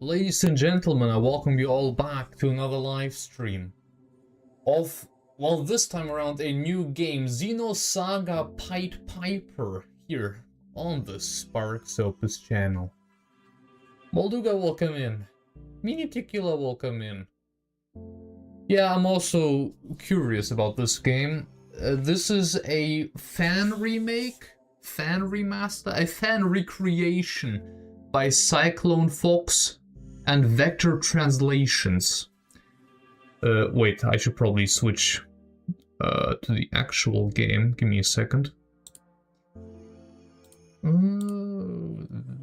Ladies and gentlemen, I welcome you all back to another live stream of, well, this time around a new game, Xenosaga Pied Piper, here on the Sparks Opus channel. Molduga, welcome in. Mini Tequila, welcome in. Yeah, I'm also curious about this game. This is a fan remake, fan remaster, a fan recreation by Cyclone Fox and Vector Translations. Wait, I should probably switch to the actual game. Give me a second.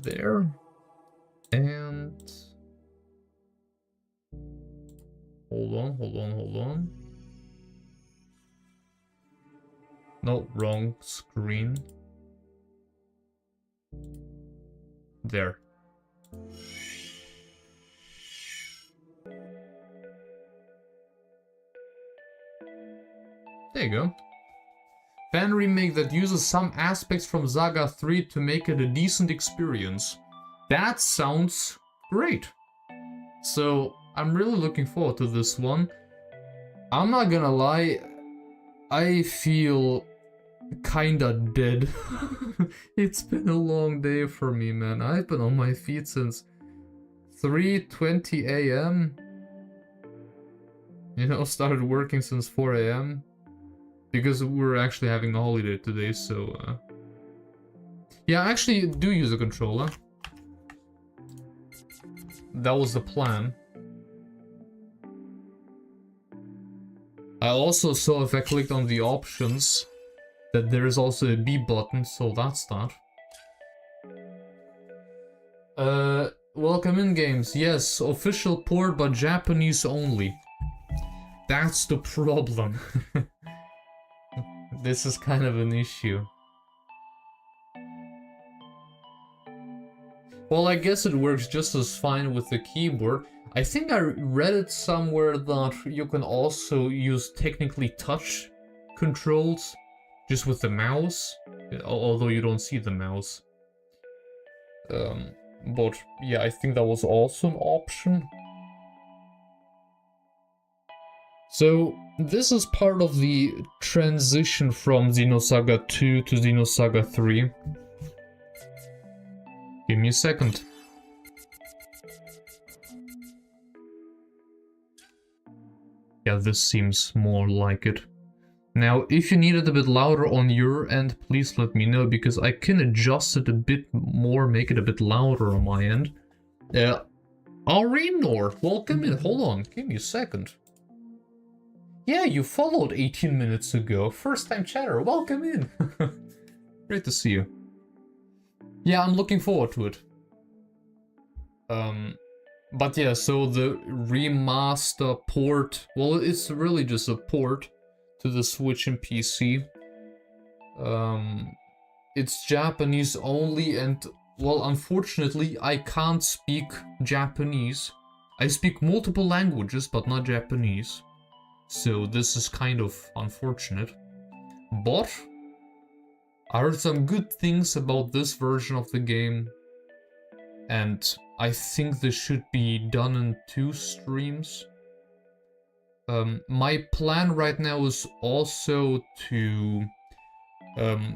There. And... Hold on. No, wrong screen. There. There you go. Fan remake that uses some aspects from Saga 3 to make it a decent experience. That sounds great. So, I'm really looking forward to this one. I'm not gonna lie, I feel kinda dead. It's been a long day for me, man. I've been on my feet since 3:20 AM. You know, started working since 4 AM. Because we're actually having a holiday today, so... Yeah, I actually do use a controller. That was the plan. I also saw, if I clicked on the options, that there is also a B button, so that's that. Welcome in games. Yes, official port, but Japanese only. That's the problem. This is kind of an issue. Well, I guess it works just as fine with the keyboard. I think I read it somewhere that you can also use technically touch controls just with the mouse, although you don't see the mouse. But yeah, I think that was also an option. So, this is part of the transition from Xenosaga 2 to Xenosaga 3. Give me a second. Yeah, this seems more like it. Now, if you need it a bit louder on your end, please let me know, because I can adjust it a bit more, make it a bit louder on my end. Arinor, welcome in. Hold on, give me a second. Yeah, you followed 18 minutes ago. First time chatter, welcome in. Great to see you. Yeah, I'm looking forward to it. But yeah, so the remaster port, well, it's really just a port to the Switch and PC. It's Japanese only, and, well, unfortunately, I can't speak Japanese. I speak multiple languages, but not Japanese. So this is kind of unfortunate. But I heard some good things about this version of the game. And I think this should be done in 2 streams. My plan right now is also to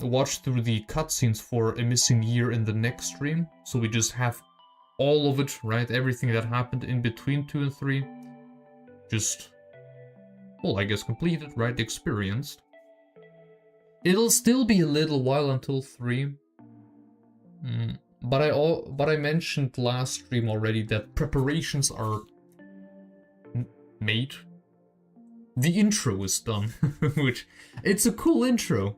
watch through the cutscenes for A Missing Year in the next stream. So we just have all of it, right? Everything that happened in between 2 and 3. Just... well, I guess completed, right? Experienced. It'll still be a little while until 3. But I mentioned last stream already that preparations are made. The intro is done, which it's a cool intro.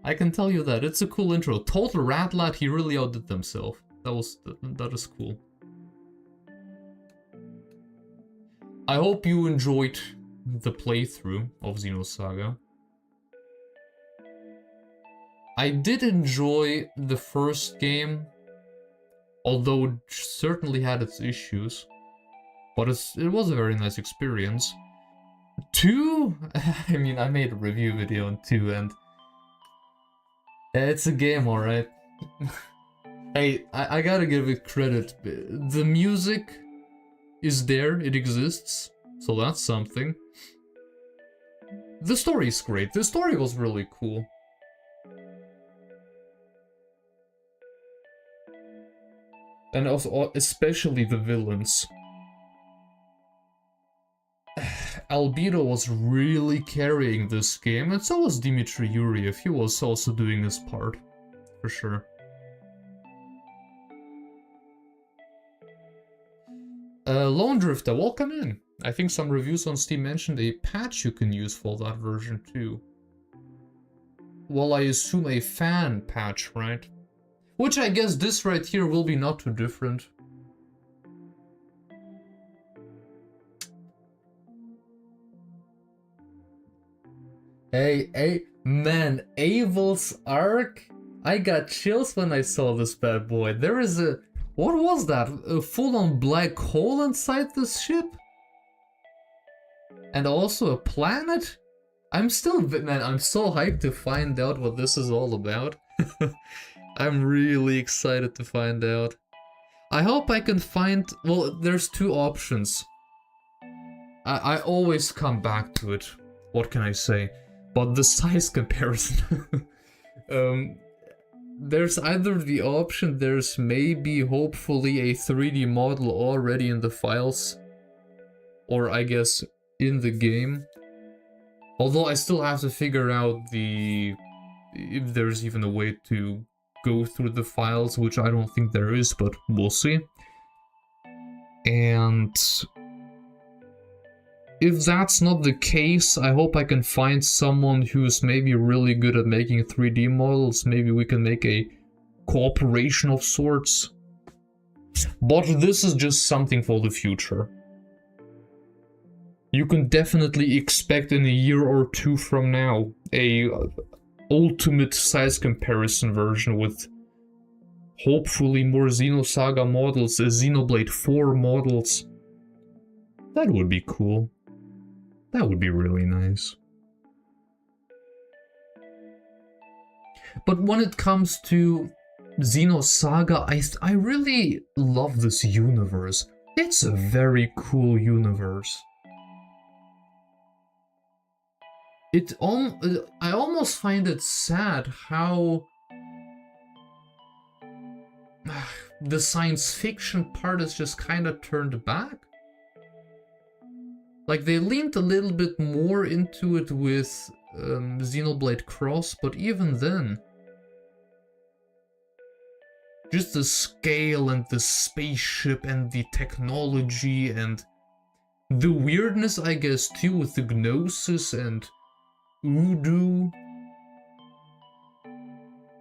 I can tell you that it's a cool intro. Total Ratlad, he really outdid himself. That is cool. I hope you enjoyed the playthrough of Xenosaga. I did enjoy the first game, although it certainly had its issues, but it was a very nice experience. 2? I mean, I made a review video on 2, and it's a game, alright. Hey, I gotta give it credit. The music is there, it exists, so that's something. The story is great. The story was really cool. And also, especially the villains. Albedo was really carrying this game, and so was Dmitry Yuriev. He was also doing his part, for sure. Lone Drifter, welcome in. I think some reviews on Steam mentioned a patch you can use for that version too. Well, I assume a fan patch, right? Which I guess this right here will be not too different. Hey, man, Abel's Ark? I got chills when I saw this bad boy. There is a... What was that? A full-on black hole inside this ship? And also a planet? I'm still... Man, I'm so hyped to find out what this is all about. I'm really excited to find out. I hope I can find... Well, there's two options. I always come back to it. What can I say? But the size comparison... There's either the option, there's maybe, hopefully, a 3D model already in the files. Or, I guess, in the game. Although I still have to figure out if there's even a way to go through the files, which I don't think there is, but we'll see. And... if that's not the case, I hope I can find someone who's maybe really good at making 3D models. Maybe we can make a cooperation of sorts. But this is just something for the future. You can definitely expect in a year or two from now a ultimate size comparison version with hopefully more Xenosaga models, Xenoblade 4 models. That would be cool. That would be really nice. But when it comes to Xenosaga, I really love this universe. It's a very cool universe. I almost find it sad how the science fiction part is just kind of turned back. Like, they leaned a little bit more into it with Xenoblade Cross, but even then... just the scale and the spaceship and the technology and the weirdness, I guess, too, with the Gnosis and Udu.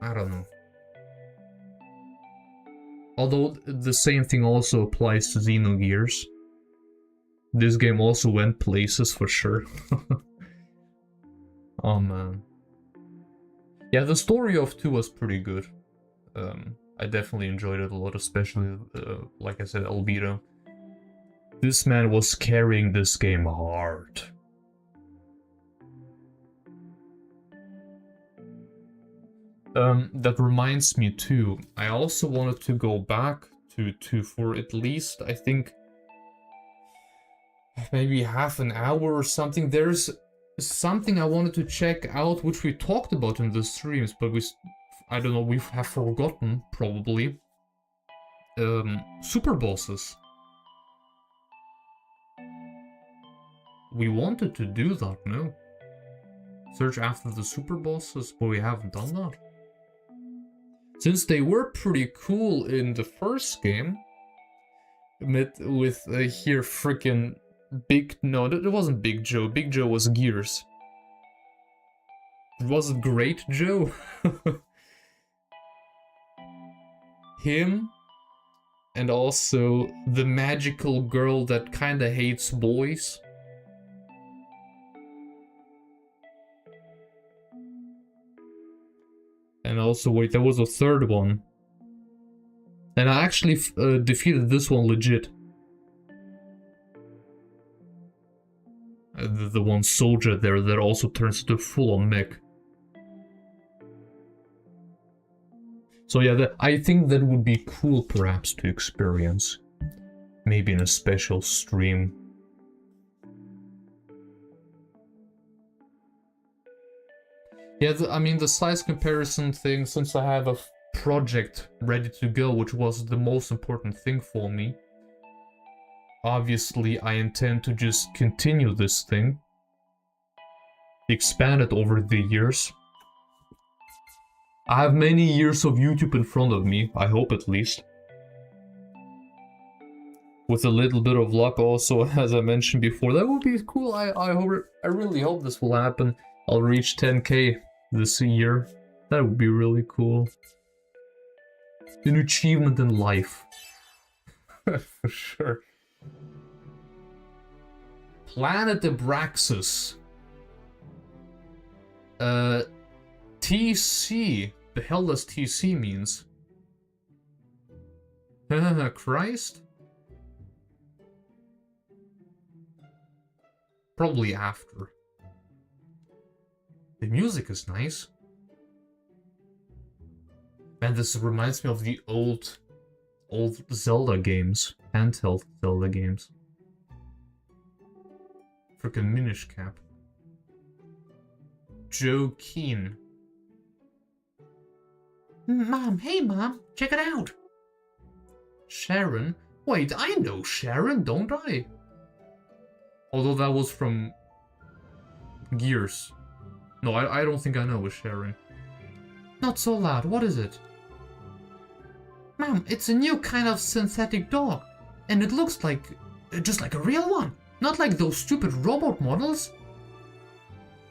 I don't know. Although the same thing also applies to Xenogears. This game also went places for sure. Oh man. Yeah, the story of 2 was pretty good. I definitely enjoyed it a lot, especially, like I said, Albedo. This man was carrying this game hard. That reminds me too, I also wanted to go back to for at least, I think, maybe half an hour or something. There's something I wanted to check out, which we talked about in the streams, but I don't know, we have forgotten, probably. Super bosses. We wanted to do that, no? Search after the super bosses, but we haven't done that. Since they were pretty cool in the first game, with here frickin' no, it wasn't Big Joe. Big Joe was Gears. Was it Great Joe? Him, and also the magical girl that kinda hates boys. And also, wait, there was a third one. And I actually defeated this one legit. The one soldier there that also turns into full-on mech. So yeah, I think that would be cool perhaps to experience. Maybe in a special stream. Yeah, I mean the size comparison thing, since I have a project ready to go, which was the most important thing for me. Obviously, I intend to just continue this thing. Expand it over the years. I have many years of YouTube in front of me, I hope at least. With a little bit of luck also, as I mentioned before, that would be cool. I really hope this will happen. I'll reach 10k this year. That would be really cool. An achievement in life. For sure. Planet Abraxas. TC. The hell does TC means? Christ? Probably after. The music is nice. Man, this reminds me of the old Zelda games. Handheld Zelda games. Frickin' Minish Cap. Joe Keen. Mom, hey Mom, check it out. Sharon? Wait, I know Sharon, don't I? Although that was from Gears. No, I don't think I know a Sharon. Not so loud, what is it? Mom, it's a new kind of synthetic dog. And it looks like... just like a real one. Not like those stupid robot models.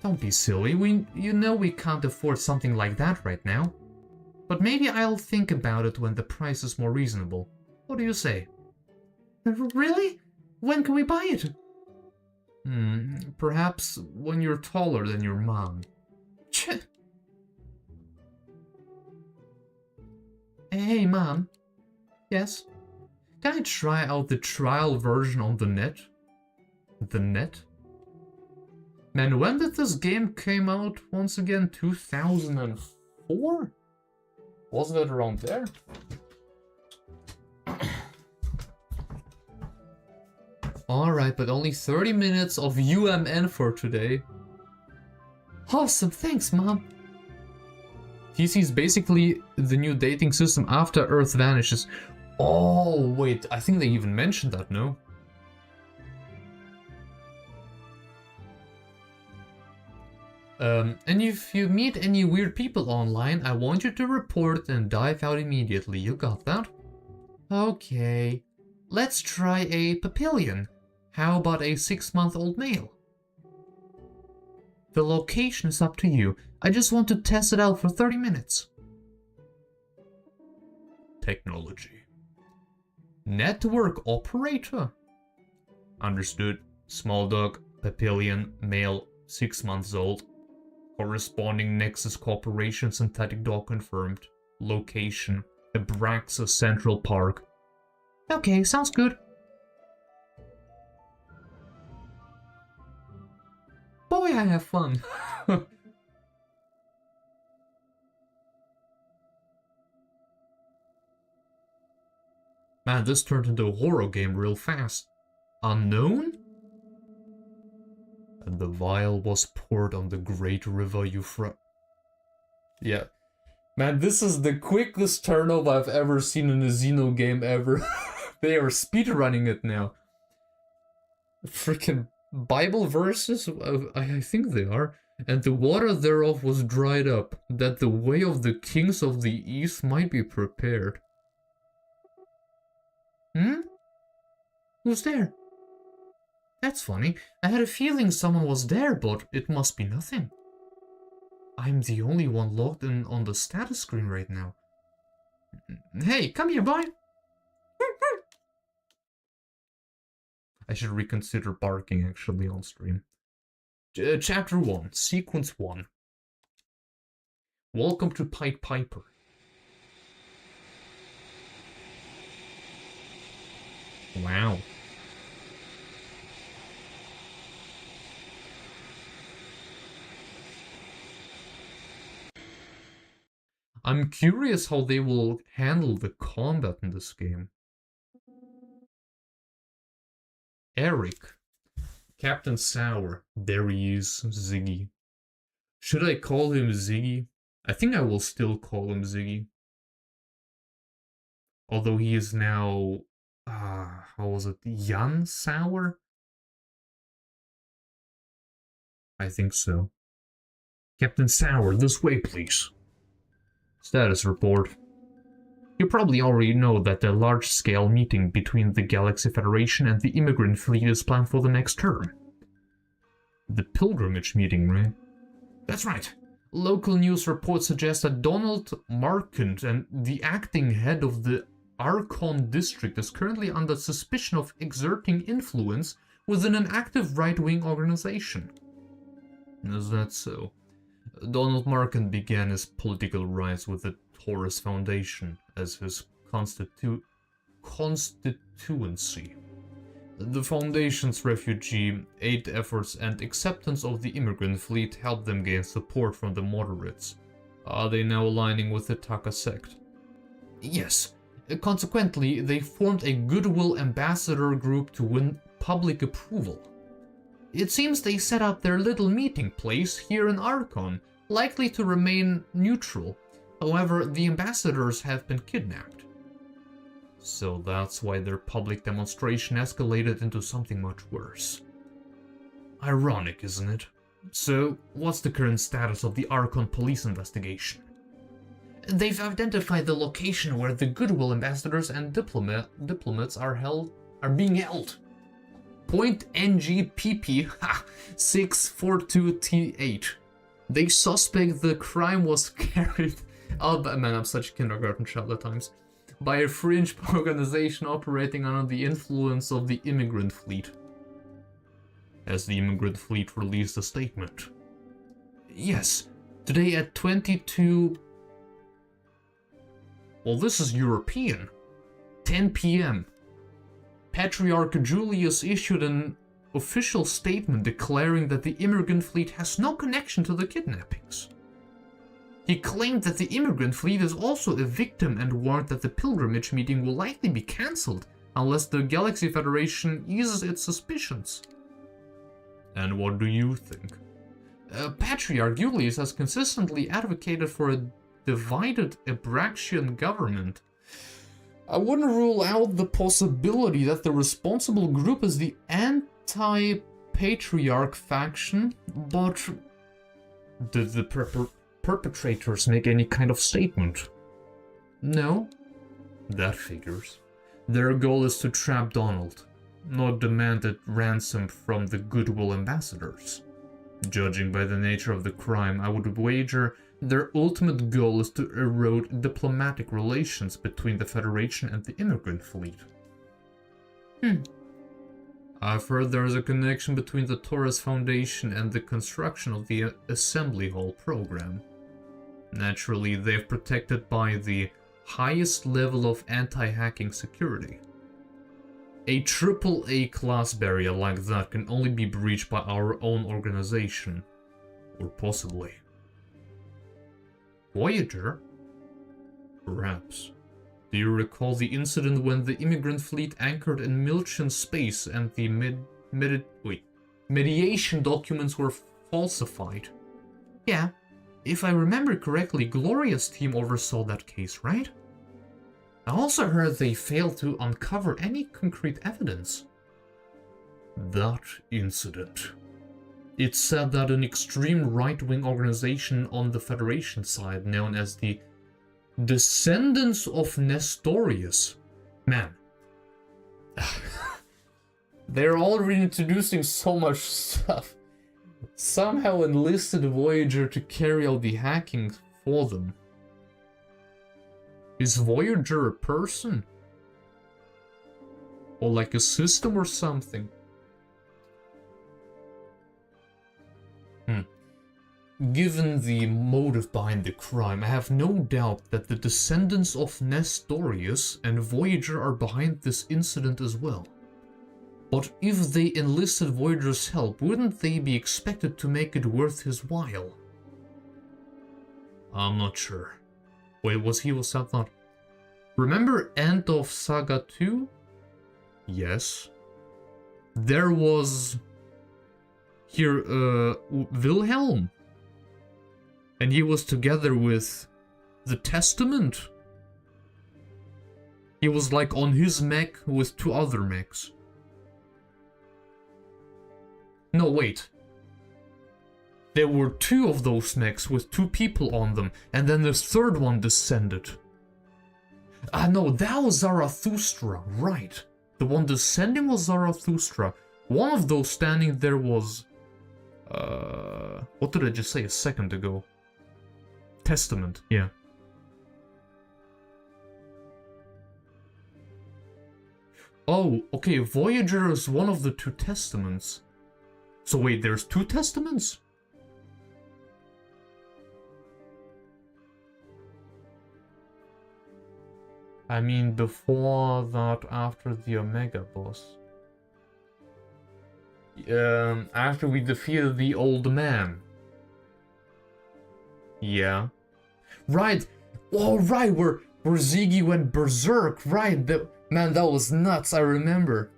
Don't be silly, you know we can't afford something like that right now. But maybe I'll think about it when the price is more reasonable. What do you say? Really? When can we buy it? Perhaps when you're taller than your mom. Hey, Mom. Yes? Can I try out the trial version on the net? The net? Man, when did this game came out once again? 2004? Wasn't it around there? Alright, but only 30 minutes of UMN for today. Awesome, thanks, Mom. TC is basically the new dating system after Earth vanishes. Oh, wait, I think they even mentioned that, no? And if you meet any weird people online, I want you to report and dive out immediately. You got that? Okay. Let's try a papillion. How about a 6-month-old male? The location is up to you. I just want to test it out for 30 minutes. Technology. Network operator. Understood. Small dog, papillion, male, 6 months old. Corresponding Nexus Corporation synthetic dog confirmed. Location, Abraxas Central Park. Okay, sounds good. Boy, I have fun. Man, this turned into a horror game real fast. Unknown? And the vial was poured on the great river Euphrates. Yeah. Man, this is the quickest turnover I've ever seen in a Xeno game ever. They are speedrunning it now. Freaking Bible verses? I think they are. And the water thereof was dried up, that the way of the kings of the east might be prepared. Who's there? That's funny. I had a feeling someone was there, but it must be nothing. I'm the only one logged in on the status screen right now. Hey, come here, boy! I should reconsider barking actually on stream. Chapter 1, Sequence 1. Welcome to Pied Piper. Wow. I'm curious how they will handle the combat in this game. Eric. Captain Sauer. There he is, Ziggy. Should I call him Ziggy? I think I will still call him Ziggy. Although he is now... how was it? Jan Sauer? I think so. Captain Sauer, this way, please. Status report. You probably already know that a large-scale meeting between the Galaxy Federation and the immigrant fleet is planned for the next term. The pilgrimage meeting, right? That's right. Local news reports suggest that Donald Marquand, and the acting head of the Archon district, is currently under suspicion of exerting influence within an active right-wing organization. Is that so? Donald Marquand began his political rise with the Taurus Foundation as his constituency. The Foundation's refugee aid efforts and acceptance of the immigrant fleet helped them gain support from the moderates. Are they now aligning with the Taka sect? Yes. Consequently, they formed a goodwill ambassador group to win public approval. It seems they set up their little meeting place here in Archon, likely to remain neutral. However, the ambassadors have been kidnapped. So that's why their public demonstration escalated into something much worse. Ironic, isn't it? So, what's the current status of the Archon police investigation? They've identified the location where the goodwill ambassadors and diplomats are being held. Point NGPP 642T8. They suspect the crime was carried out by, man, I'm such a kindergarten child at times, by a fringe organization operating under the influence of the immigrant fleet. As the immigrant fleet released a statement. Yes, today at 22... Well, this is European. 10 p.m. Patriarch Julius issued an official statement declaring that the immigrant fleet has no connection to the kidnappings. He claimed that the immigrant fleet is also a victim and warned that the pilgrimage meeting will likely be cancelled unless the Galaxy Federation eases its suspicions. And what do you think? Patriarch Julius has consistently advocated for a divided Abraxian government. I wouldn't rule out the possibility that the responsible group is the anti-patriarch faction, but did the perpetrators make any kind of statement? No? That figures. Their goal is to trap Donald, not demand a ransom from the goodwill ambassadors. Judging by the nature of the crime, I would wager their ultimate goal is to erode diplomatic relations between the Federation and the immigrant fleet. I've heard there is a connection between the Taurus Foundation and the construction of the Assembly Hall program. Naturally, they're protected by the highest level of anti-hacking security. A AAA class barrier like that can only be breached by our own organization. Or possibly Voyager? Perhaps. Do you recall the incident when the immigrant fleet anchored in Milchan space and the mediation documents were falsified? Yeah. If I remember correctly, Gloria's team oversaw that case, right? I also heard they failed to uncover any concrete evidence. That incident. It said that an extreme right-wing organization on the Federation side, known as the Descendants of Nestorius. Man. They're already introducing so much stuff. Somehow enlisted Voyager to carry out the hacking for them. Is Voyager a person? Or like a system or something? Given the motive behind the crime, I have no doubt that the descendants of Nestorius and Voyager are behind this incident as well. But if they enlisted Voyager's help, wouldn't they be expected to make it worth his while? I'm not sure. Wait, was that not? Remember End of Saga 2? Yes. There was... Here, Wilhelm. And he was together with the Testament. He was like on his mech with 2 other mechs. No, wait. There were 2 of those mechs with 2 people on them, and then the 3rd one descended. Ah, no, that was Zarathustra, right. The one descending was Zarathustra. One of those standing there was... what did I just say a second ago? Testament, yeah. Oh, okay, Voyager is one of the 2 testaments. So wait, there's 2 testaments? I mean, before that, after the Omega boss. After we defeated the old man. Yeah. Right! Oh, right, where Ziggy went berserk, right, man, that was nuts, I remember.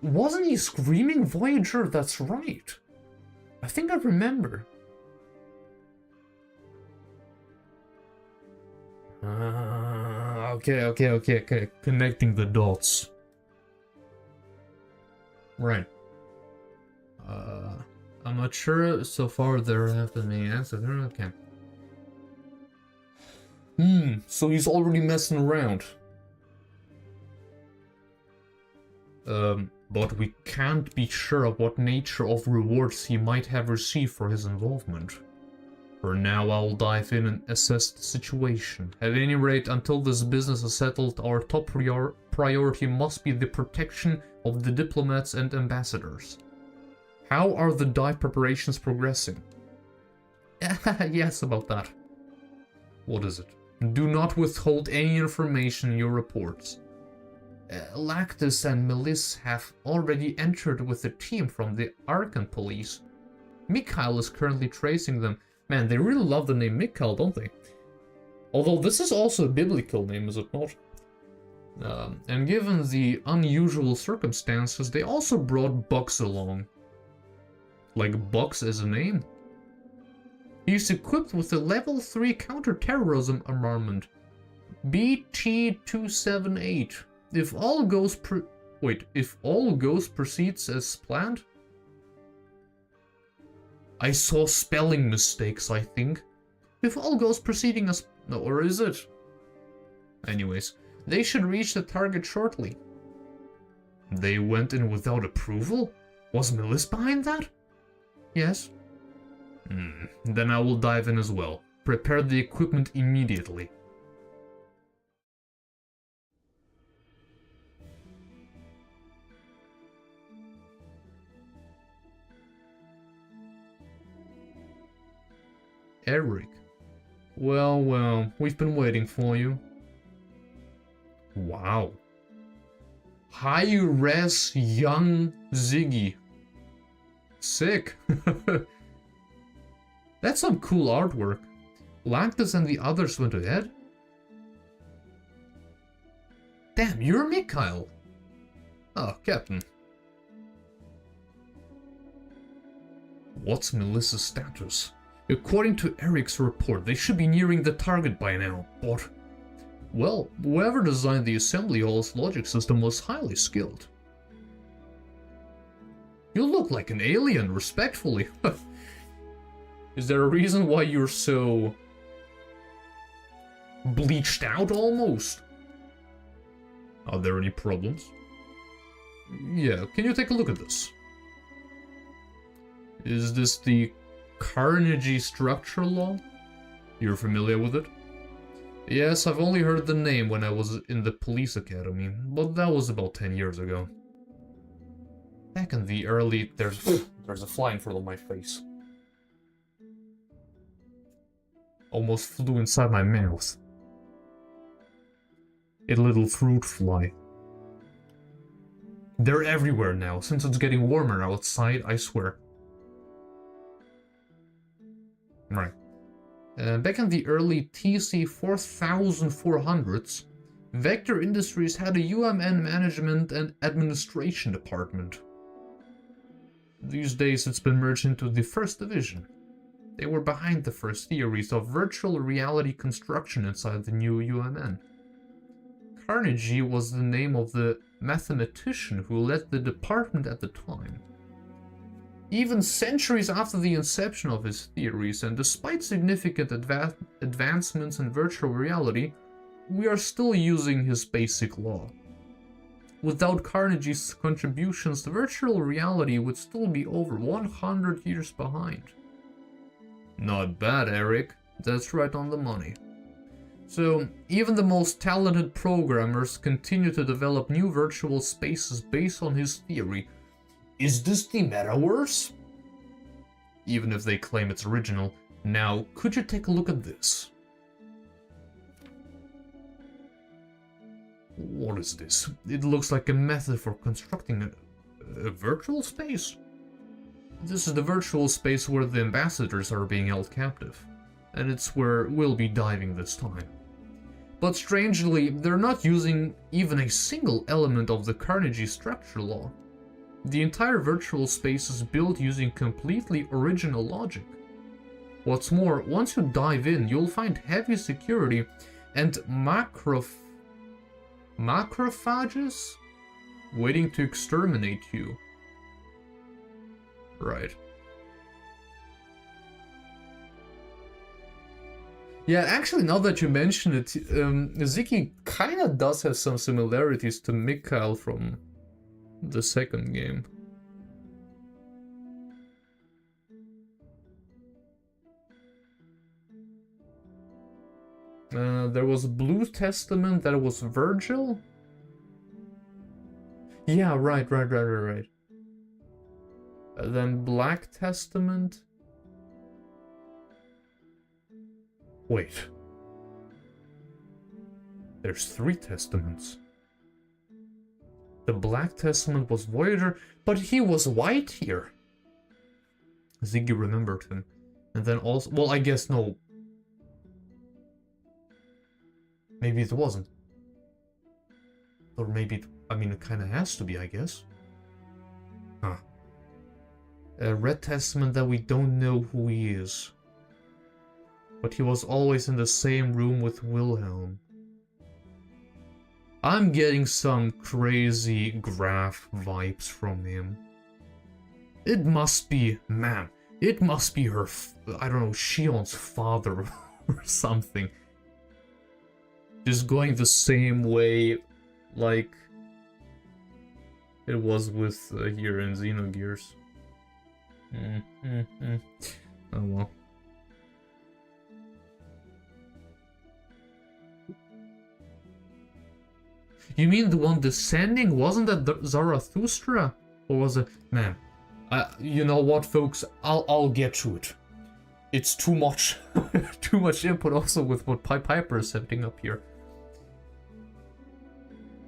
Wasn't he screaming Voyager? That's right. I think I remember. Okay. Connecting the dots. Right. I'm not sure. So far there have been many answers. Okay. So he's already messing around. But we can't be sure of what nature of rewards he might have received for his involvement. For now, I'll dive in and assess the situation. At any rate, until this business is settled, our top priority must be the protection of the diplomats and ambassadors. How are the dive preparations progressing? Yes, about that. What is it? Do not withhold any information in your reports. Lactus and Melis have already entered with a team from the Arkan police. Mikhail is currently tracing them. Man, they really love the name Mikhail, don't they? Although this is also a biblical name, is it not? And given the unusual circumstances, they also brought Bugs along. Like Bugs as a name? He's equipped with a level 3 counter-terrorism armament. BT-278. If all goes proceeds as planned? I saw spelling mistakes, I think. If all goes proceeding as... No, or is it? Anyways, they should reach the target shortly. They went in without approval? Was Melis behind that? Yes. Then I will dive in as well. Prepare the equipment immediately. Eric. Well, we've been waiting for you. Wow. High-res young Ziggy. Sick. That's some cool artwork. Lactus and the others went ahead? Damn, you're Mikhail. Oh, Captain. What's Melissa's status? According to Eric's report, they should be nearing the target by now, but... Well, whoever designed the assembly hall's logic system was highly skilled. You look like an alien, respectfully. Is there a reason why you're so... bleached out, almost? Are there any problems? Yeah, can you take a look at this? Is this the Carnegie structure law? You're familiar with it? Yes, I've only heard the name when I was in the police academy, but that was about 10 years ago. Back in the early... There's a fly in front of my face. Almost flew inside my mouth. A little fruit fly. They're everywhere now, since it's getting warmer outside, I swear. Right. Back in the early TC 4400s, Vector Industries had a UMN management and administration department. These days it's been merged into the first division. They were behind the first theories of virtual reality construction inside the new UMN. Carnegie was the name of the mathematician who led the department at the time. Even centuries after the inception of his theories, and despite significant advancements in virtual reality, we are still using his basic law. Without Carnegie's contributions, the virtual reality would still be over 100 years behind. Not bad, Eric. That's right on the money. So, even the most talented programmers continue to develop new virtual spaces based on his theory. Is this the metaverse? Even if they claim it's original. Now, could you take a look at this? What is this? It looks like a method for constructing a virtual space. This is the virtual space where the ambassadors are being held captive. And it's where we'll be diving this time. But strangely, they're not using even a single element of the Carnegie structure law. The entire virtual space is built using completely original logic. What's more, once you dive in, you'll find heavy security and macrophages waiting to exterminate you. Right. Yeah, actually, now that you mention it, Ziggy kinda does have some similarities to Mikhail from the second game. There was Blue Testament, that was Virgil? Yeah, right. Then Black Testament. Wait. There's 3 testaments. The Black Testament was Voyager, but he was white here. Ziggy remembered him. And then also, well, I guess no. Maybe it wasn't. Or maybe, it kinda has to be, I guess. Huh. A Red Testament that we don't know who he is. But he was always in the same room with Wilhelm. I'm getting some crazy Graph vibes from him. It must be, man, it must be her, I don't know, Shion's father or something. Just going the same way like it was with here in Xenogears. Oh well. You mean the one descending? Wasn't that Zarathustra? Or was it... Man, you know what, folks? I'll get to it. It's too much. Too much input also with what Pied Piper is setting up here.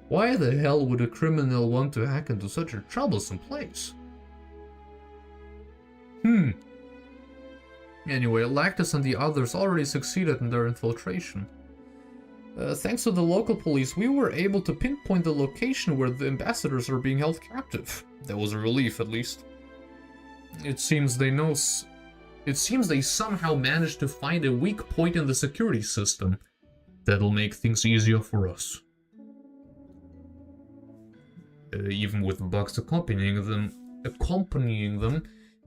Why the hell would a criminal want to hack into such a troublesome place? Anyway, Lactus and the others already succeeded in their infiltration. Thanks to the local police, we were able to pinpoint the location where the ambassadors are being held captive. That was a relief, at least. It seems they somehow managed to find a weak point in the security system. That'll make things easier for us. Even with bugs accompanying them,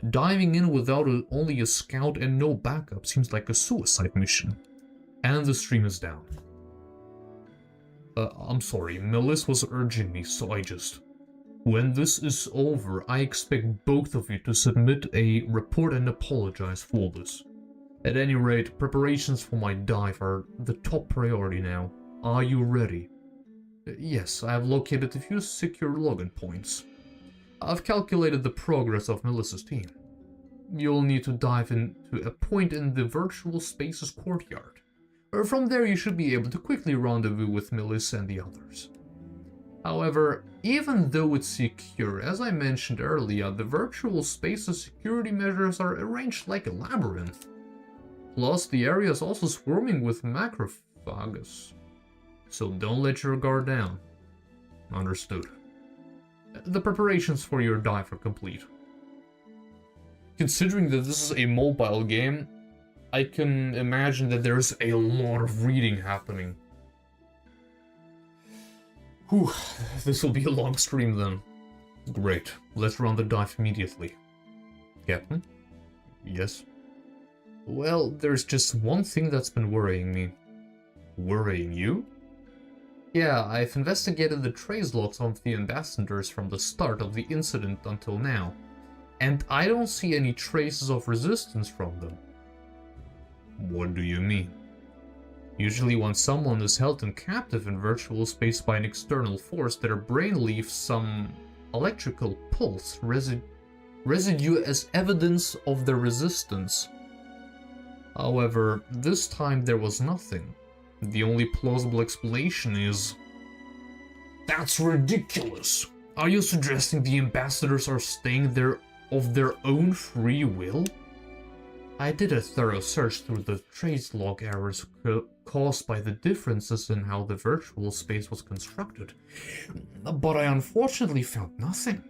diving in without only a scout and no backup seems like a suicide mission. And the stream is down. I'm sorry, Melis was urging me, so I just... When this is over, I expect both of you to submit a report and apologize for this. At any rate, preparations for my dive are the top priority now. Are you ready? Yes, I have located a few secure login points. I've calculated the progress of Melissa's team. You'll need to dive into a point in the virtual space's courtyard. From there you should be able to quickly rendezvous with Melissa and the others. However, even though it's secure, as I mentioned earlier, the virtual space's security measures are arranged like a labyrinth. Plus, the area is also swarming with macrophages. So don't let your guard down. Understood. The preparations for your dive are complete. Considering that this is a mobile game, I can imagine that there's a lot of reading happening. Whew, this will be a long stream then. Great, let's run the dive immediately. Captain? Yes? Well, there's just one thing that's been worrying me. Worrying you? Yeah, I've investigated the trace logs of the ambassadors from the start of the incident until now, and I don't see any traces of resistance from them. What do you mean? Usually when someone is held in captive in virtual space by an external force, their brain leaves some electrical pulse residue as evidence of their resistance. However, this time there was nothing. The only plausible explanation is... That's ridiculous! Are you suggesting the ambassadors are staying there of their own free will? I did a thorough search through the trace log errors caused by the differences in how the virtual space was constructed, but I unfortunately found nothing.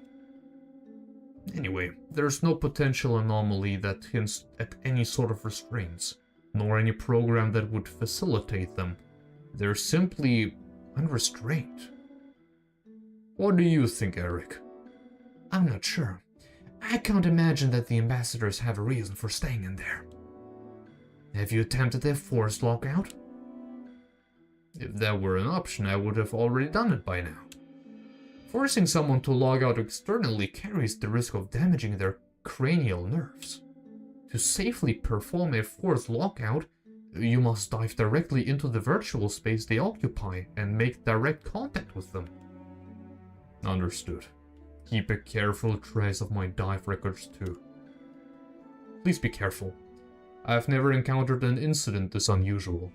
Anyway, there's no potential anomaly that hints at any sort of restraints, nor any program that would facilitate them. They're simply unrestrained. What do you think, Eric? I'm not sure. I can't imagine that the ambassadors have a reason for staying in there. Have you attempted a forced lockout? If that were an option, I would have already done it by now. Forcing someone to log out externally carries the risk of damaging their cranial nerves. To safely perform a forced lockout, you must dive directly into the virtual space they occupy and make direct contact with them. Understood. Keep a careful trace of my dive records too. Please be careful. I've never encountered an incident this unusual.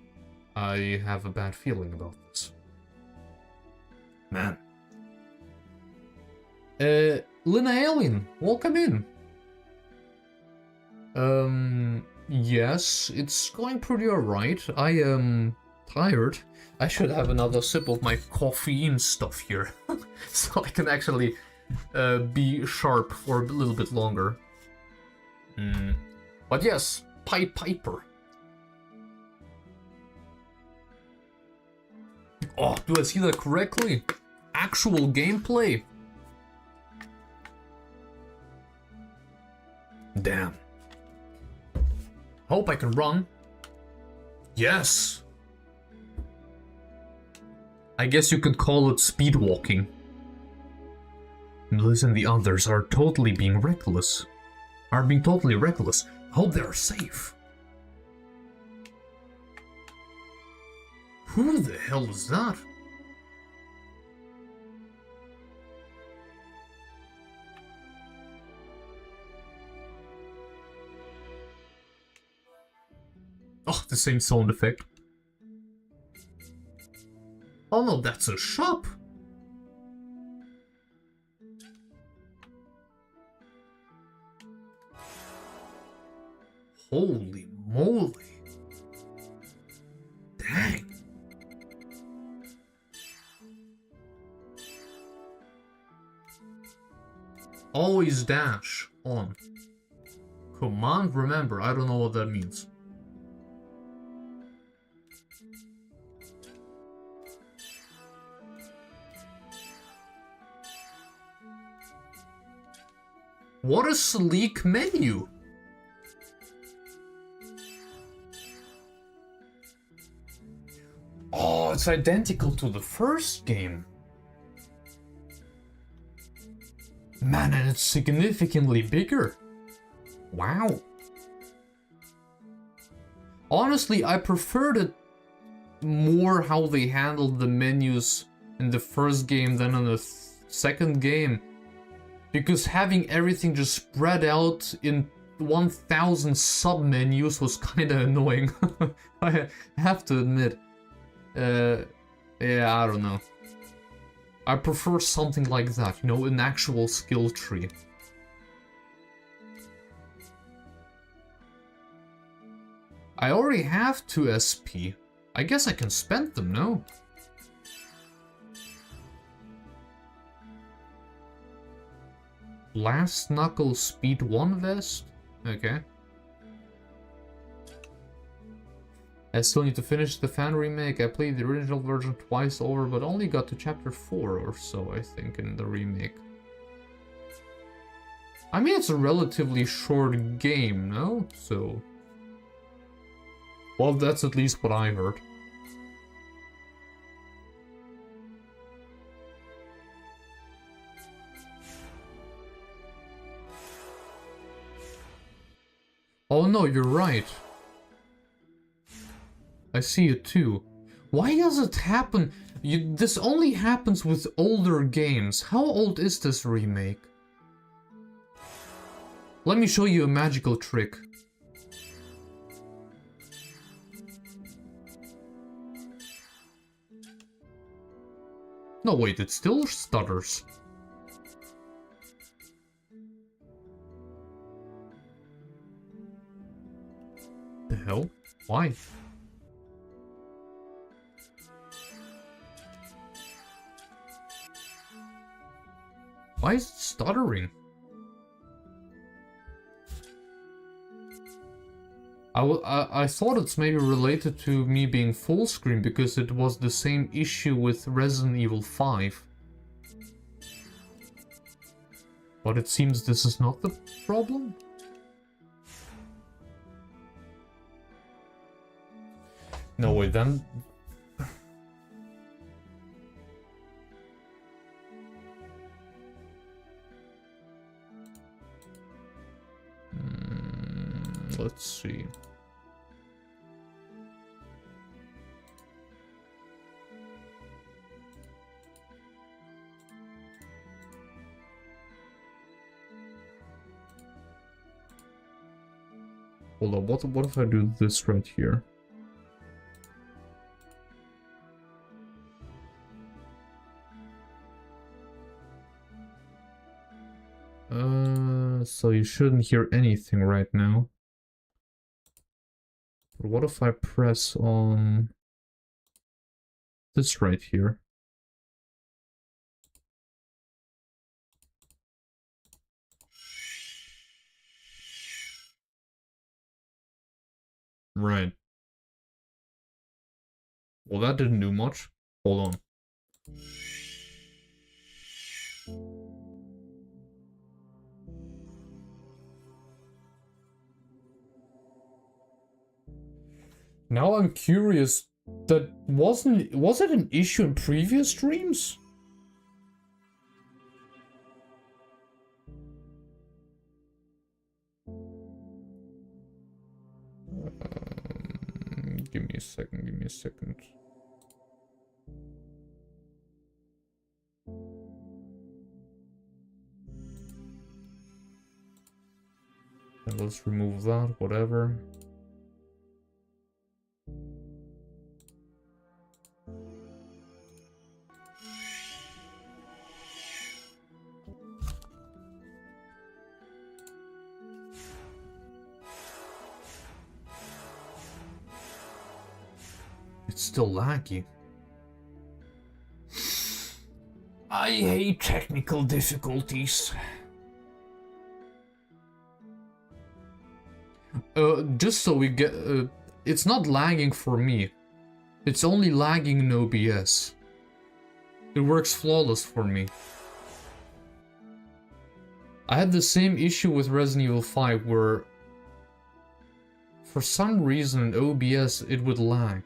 I have a bad feeling about this. Man. Lina Alien, welcome in. Yes, it's going pretty alright. I am tired. I should have another sip of my caffeine stuff here, so I can actually be sharp for a little bit longer. But yes, Pied Piper. Oh, do I see that correctly? Actual gameplay. Damn. Hope I can run. Yes. I guess you could call it speed walking. Liz and the others are totally being reckless. Hope they're safe. Who the hell is that? Oh, the same sound effect. Oh no, that's a shop! Holy moly! Dang! Always dash on. Command remember, I don't know what that means. What a sleek menu! Oh, it's identical to the first game. Man, and it's significantly bigger. Wow. Honestly, I preferred it more how they handled the menus in the first game than in the second game. Because having everything just spread out in 1000 sub-menus was kinda annoying. I have to admit. Yeah, I don't know. I prefer something like that, you know, an actual skill tree. I already have 2 SP. I guess I can spend them, no? Last Knuckle Speed 1 vest? Okay. I still need to finish the fan remake. I played the original version twice over, but only got to chapter 4 or so, I think, in the remake. I mean, it's a relatively short game, no? So... well, that's at least what I heard. Oh no, you're right. I see it too. Why does it happen? This only happens with older games. How old is this remake? Let me show you a magical trick. No, wait, it still stutters. The hell? Why? Why is it stuttering? I thought it's maybe related to me being full screen because it was the same issue with Resident Evil 5. But it seems this is not the problem. No, wait, then... let's see. Hold on, what if I do this right here? So you shouldn't hear anything right now. But what if I press on this right here? Right. Well, that didn't do much. Hold on. Now I'm curious, was it an issue in previous streams? Give me a second. And let's remove that, whatever. It's still laggy. I hate technical difficulties. Just so we get... it's not lagging for me. It's only lagging in OBS. It works flawless for me. I had the same issue with Resident Evil 5 where... for some reason in OBS it would lag.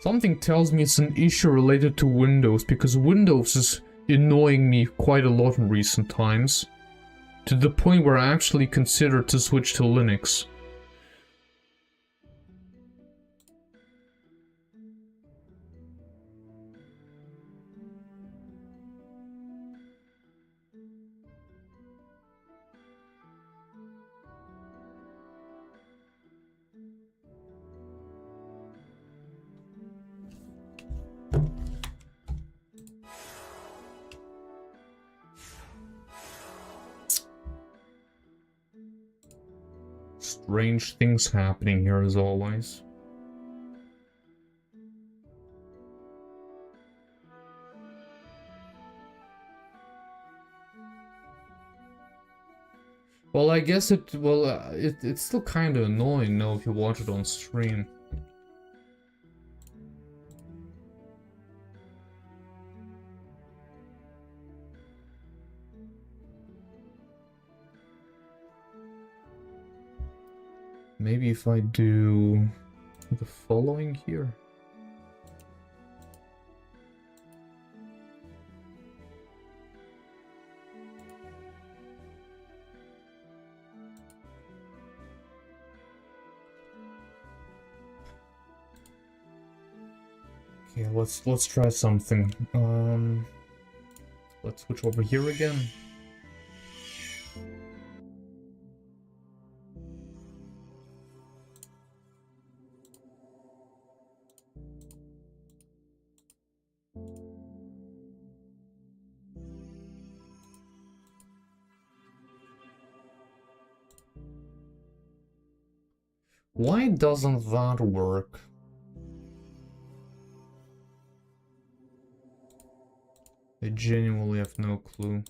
Something tells me it's an issue related to Windows, because Windows is annoying me quite a lot in recent times. To the point where I actually considered to switch to Linux. Strange things happening here as always. Well, I guess it's still kind of annoying now if you watch it on stream. Maybe if I do the following here. Okay, let's try something. Let's switch over here again. Why doesn't that work? I genuinely have no clue.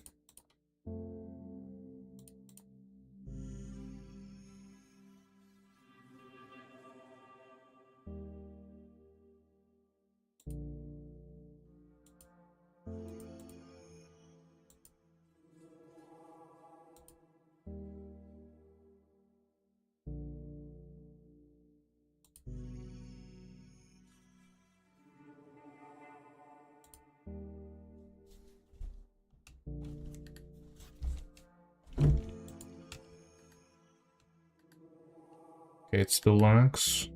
Okay, it still lags.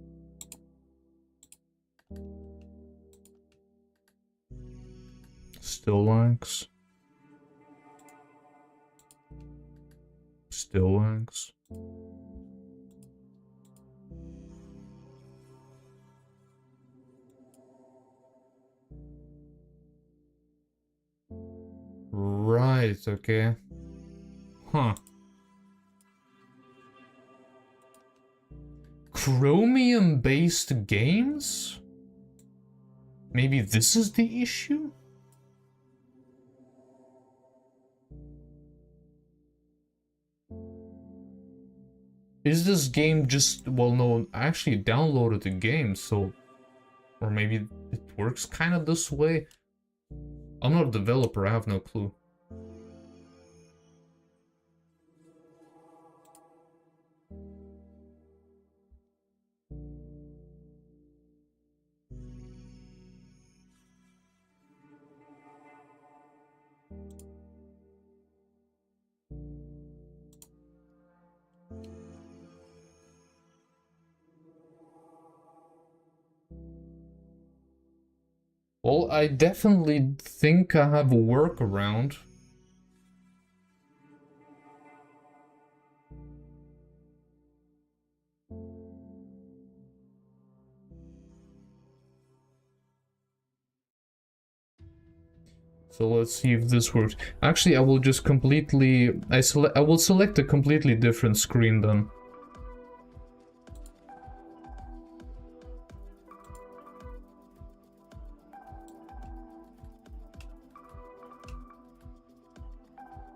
Still lags. Still lags. Right, okay. Huh. Chromium-based games? Maybe this is the issue? Is this game just... Well, no, I actually downloaded the game, so... Or maybe it works kind of this way? I'm not a developer, I have no clue. Well, I definitely think I have a workaround. So let's see if this works. Actually, I will just completely... I will select a completely different screen then.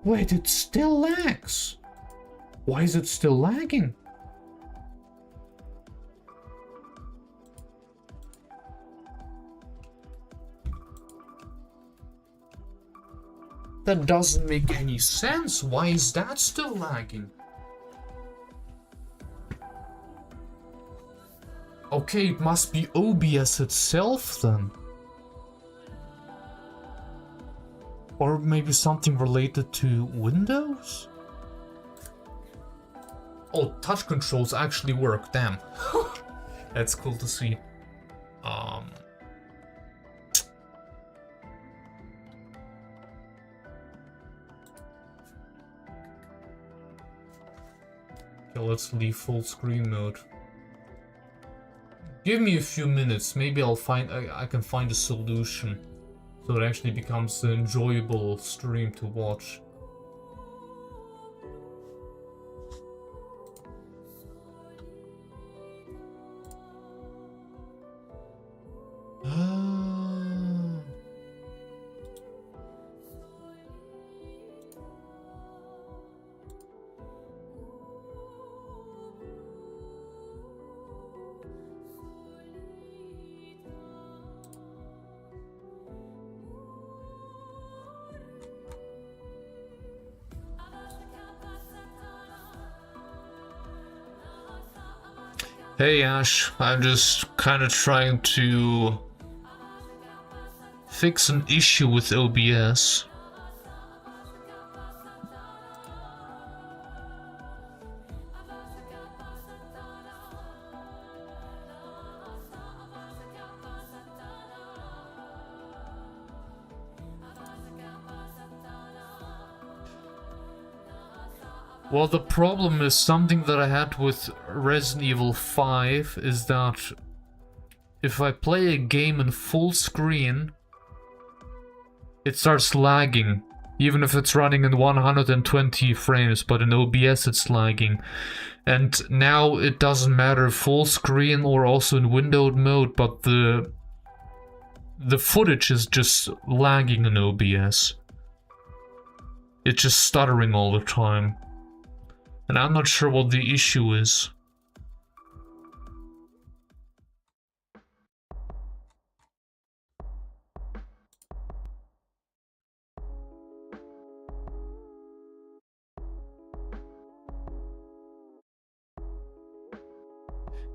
Wait, it still lags. Why is it still lagging? That doesn't make any sense. Why is that still lagging? Oh, Okay, it must be OBS itself then. Or maybe something related to Windows? Oh, touch controls actually work, damn. That's cool to see. Okay, let's leave full screen mode. Give me a few minutes, maybe I can find a solution so it actually becomes an enjoyable stream to watch. Hey Ash, I'm just kind of trying to fix an issue with OBS. Well, the problem is something that I had with Resident Evil 5 is that if I play a game in full screen, it starts lagging, even if it's running in 120 frames, but in OBS it's lagging. And now it doesn't matter full screen or also in windowed mode, but the footage is just lagging in OBS. It's just stuttering all the time. And I'm not sure what the issue is.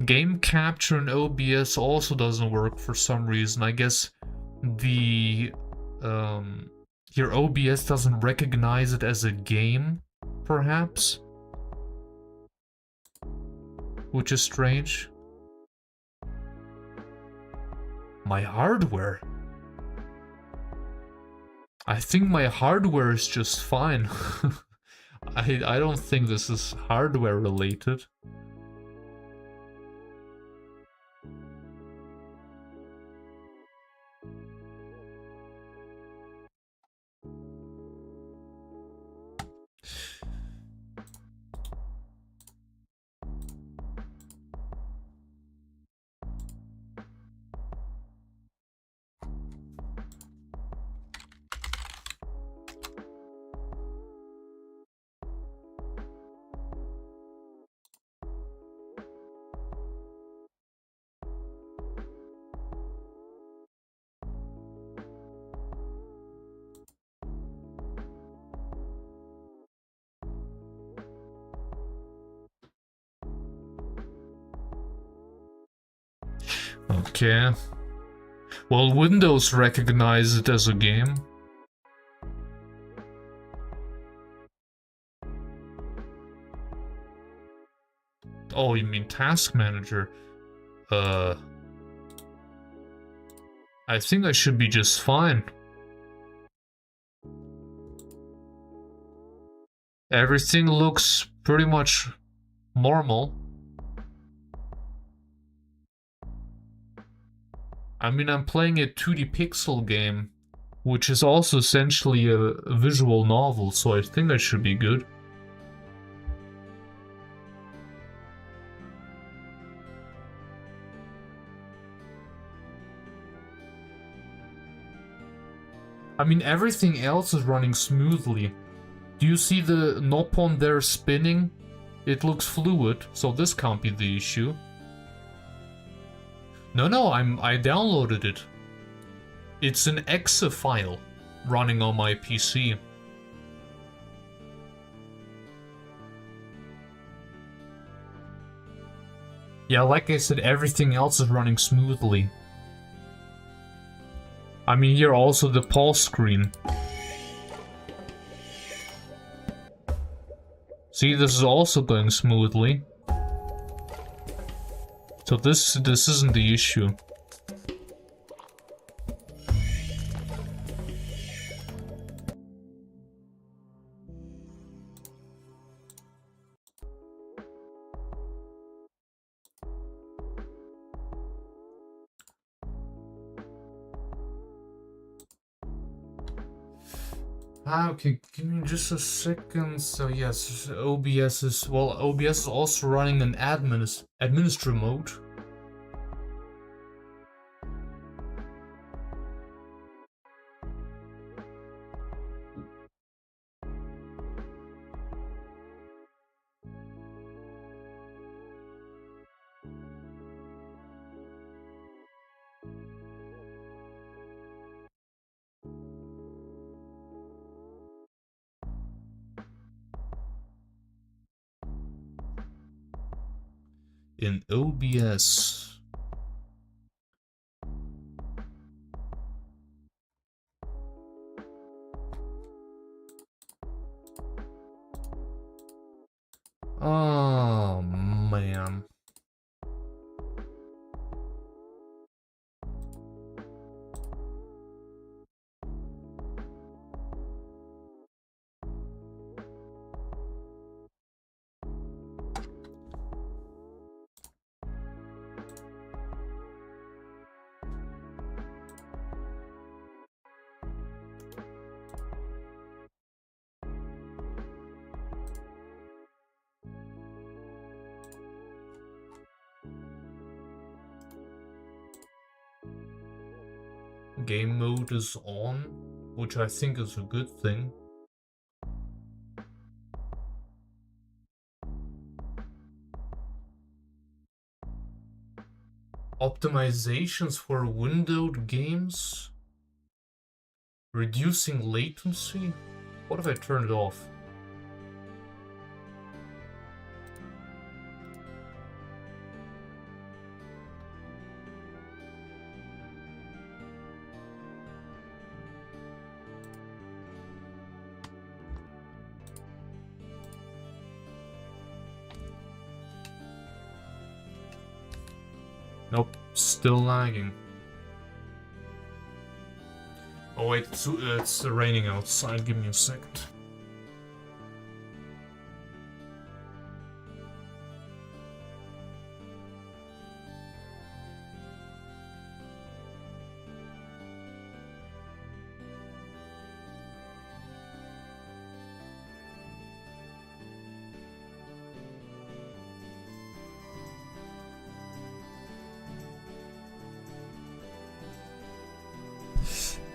Game capture in OBS also doesn't work for some reason. I guess the your OBS doesn't recognize it as a game, perhaps? Which is strange. My hardware? I think my hardware is just fine. I don't think this is hardware related. Okay. Well, Windows recognize it as a game. Oh, you mean Task Manager? I think I should be just fine. Everything looks pretty much normal. I mean, I'm playing a 2D pixel game, which is also essentially a visual novel, so I think that should be good. I mean, everything else is running smoothly. Do you see the Nopon there spinning? It looks fluid, so this can't be the issue. No, I downloaded it. It's an exe file running on my PC. Yeah, like I said, everything else is running smoothly. I mean, here also the pause screen. See, this is also going smoothly. So this isn't the issue. Okay, give me just a second. So yes, OBS is, well, OBS is also running an administrator mode. In OBS. Oh man. Game mode is on, which I think is a good thing. Optimizations for windowed games? Reducing latency? What if I turn it off? Nope, still lagging. Oh wait, it's raining outside, give me a second.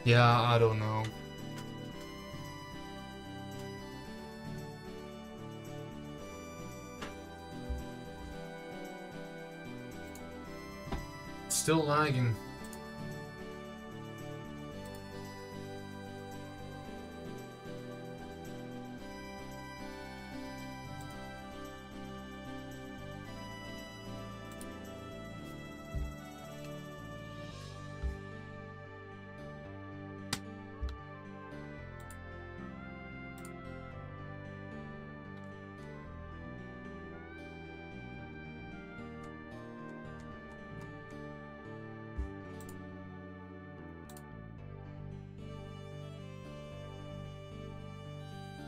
Yeah, I don't know. Still lagging.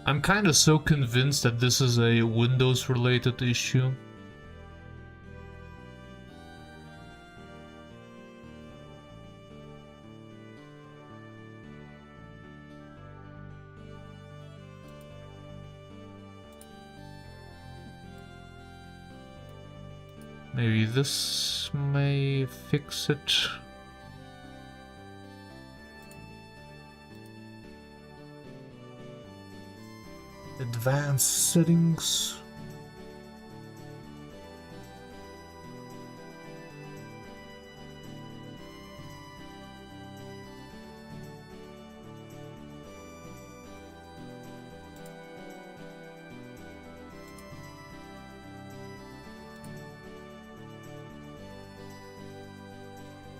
I'm kind of so convinced that this is a Windows related issue. Maybe this may fix it. Advanced settings.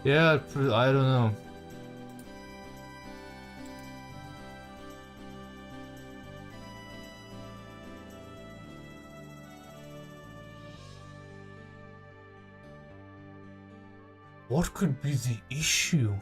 Yeah, I don't know. What could be the issue?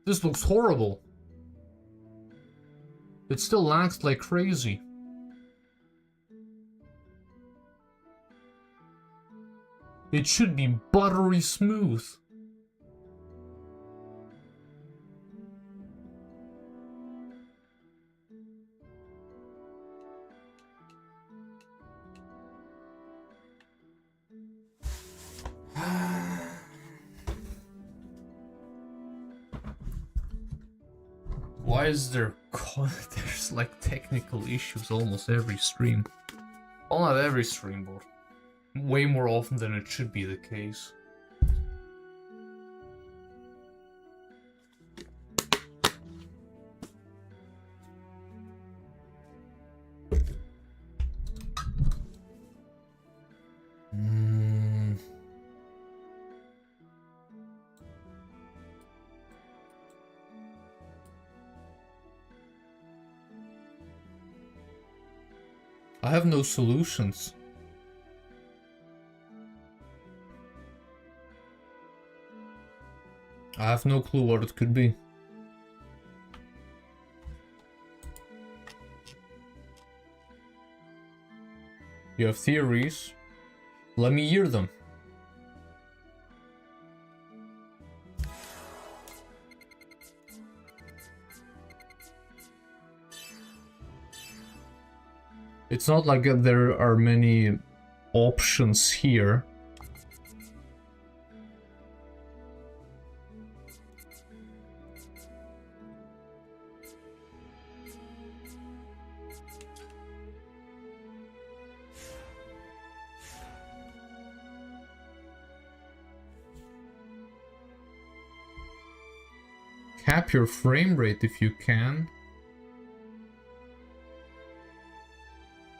This looks horrible. It still lags like crazy. It should be buttery smooth. Why is there there's like technical issues almost every stream? Well, not every stream, but way more often than it should be the case. I have no solutions. I have no clue what it could be. You have theories. Let me hear them. It's not like there are many options here. Cap your frame rate if you can.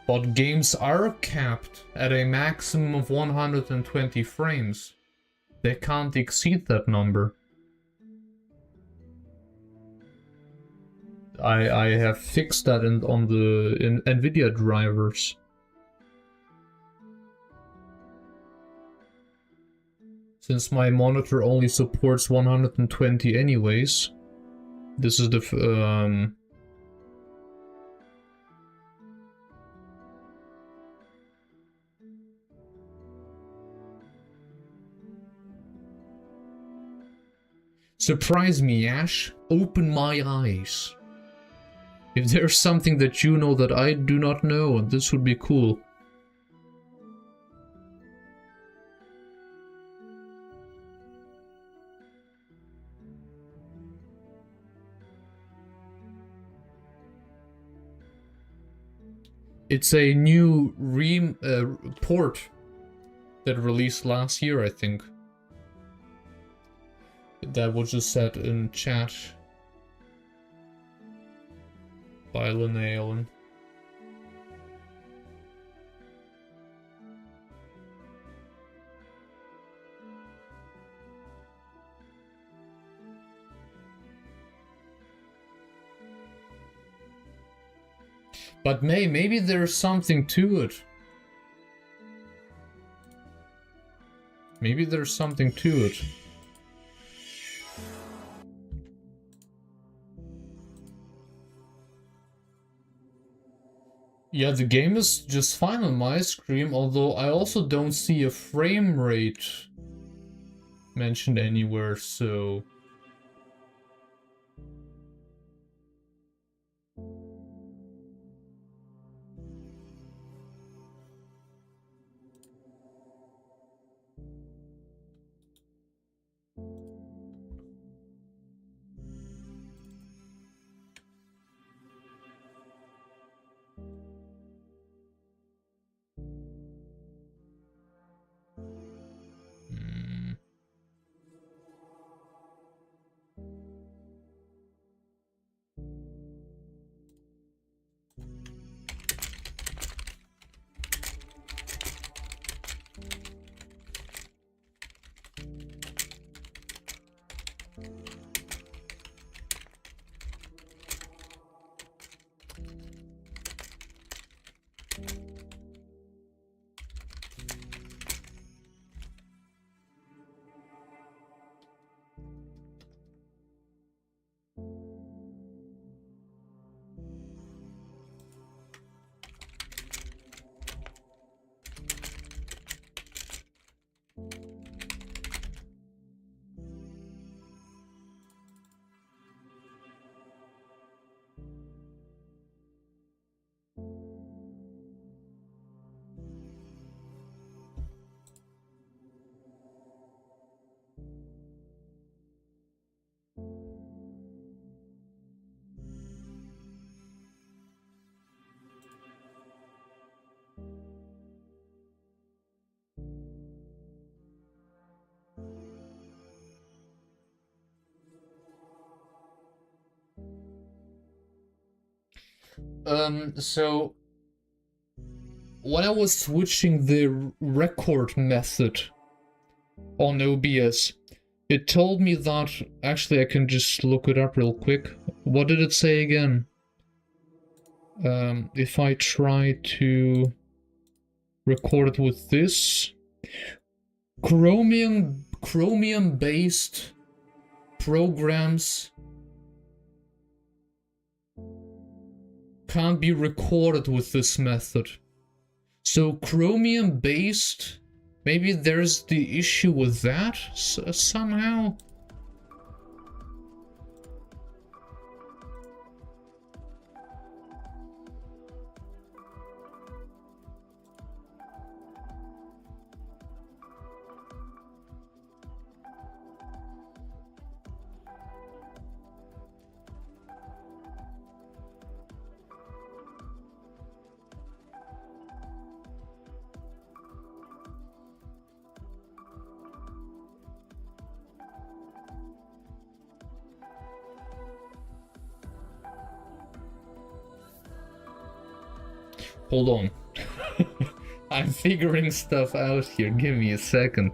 But games are capped at a maximum of 120 frames. They can't exceed that number. I have fixed that on the NVIDIA drivers. Since my monitor only supports 120 anyways, this is the surprise me, Ash. Open my eyes. If there's something that you know that I do not know, this would be cool. It's a new port that released last year, I think. That was just said in chat by Linnea. But maybe there's something to it. Maybe there's something to it. Yeah, the game is just fine on my screen, although I also don't see a frame rate mentioned anywhere, so... So when I was switching the record method on OBS, it told me that, actually I can just look it up real quick. What did it say again? If I try to record it with this, Chromium based programs can't be recorded with this method. So Chromium based, maybe there's the issue with that somehow. Hold on. I'm figuring stuff out here. Give me a second.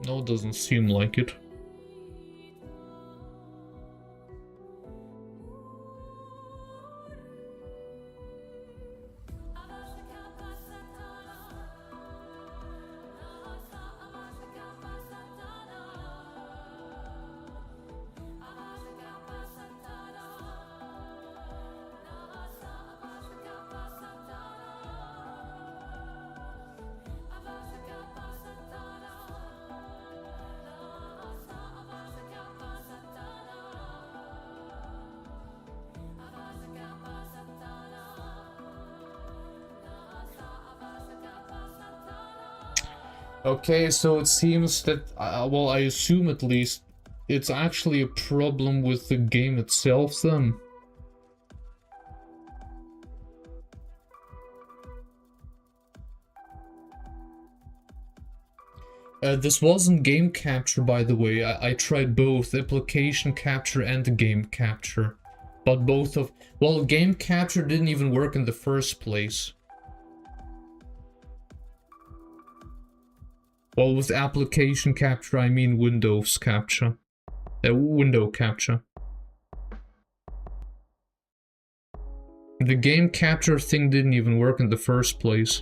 No, doesn't seem like it. Okay, so it seems that, well, I assume at least, it's actually a problem with the game itself then. This wasn't game capture, by the way. I tried both, application capture and game capture. But both of... well, game capture didn't even work in the first place. Well, with application capture, I mean Windows capture. Window capture. The game capture thing didn't even work in the first place.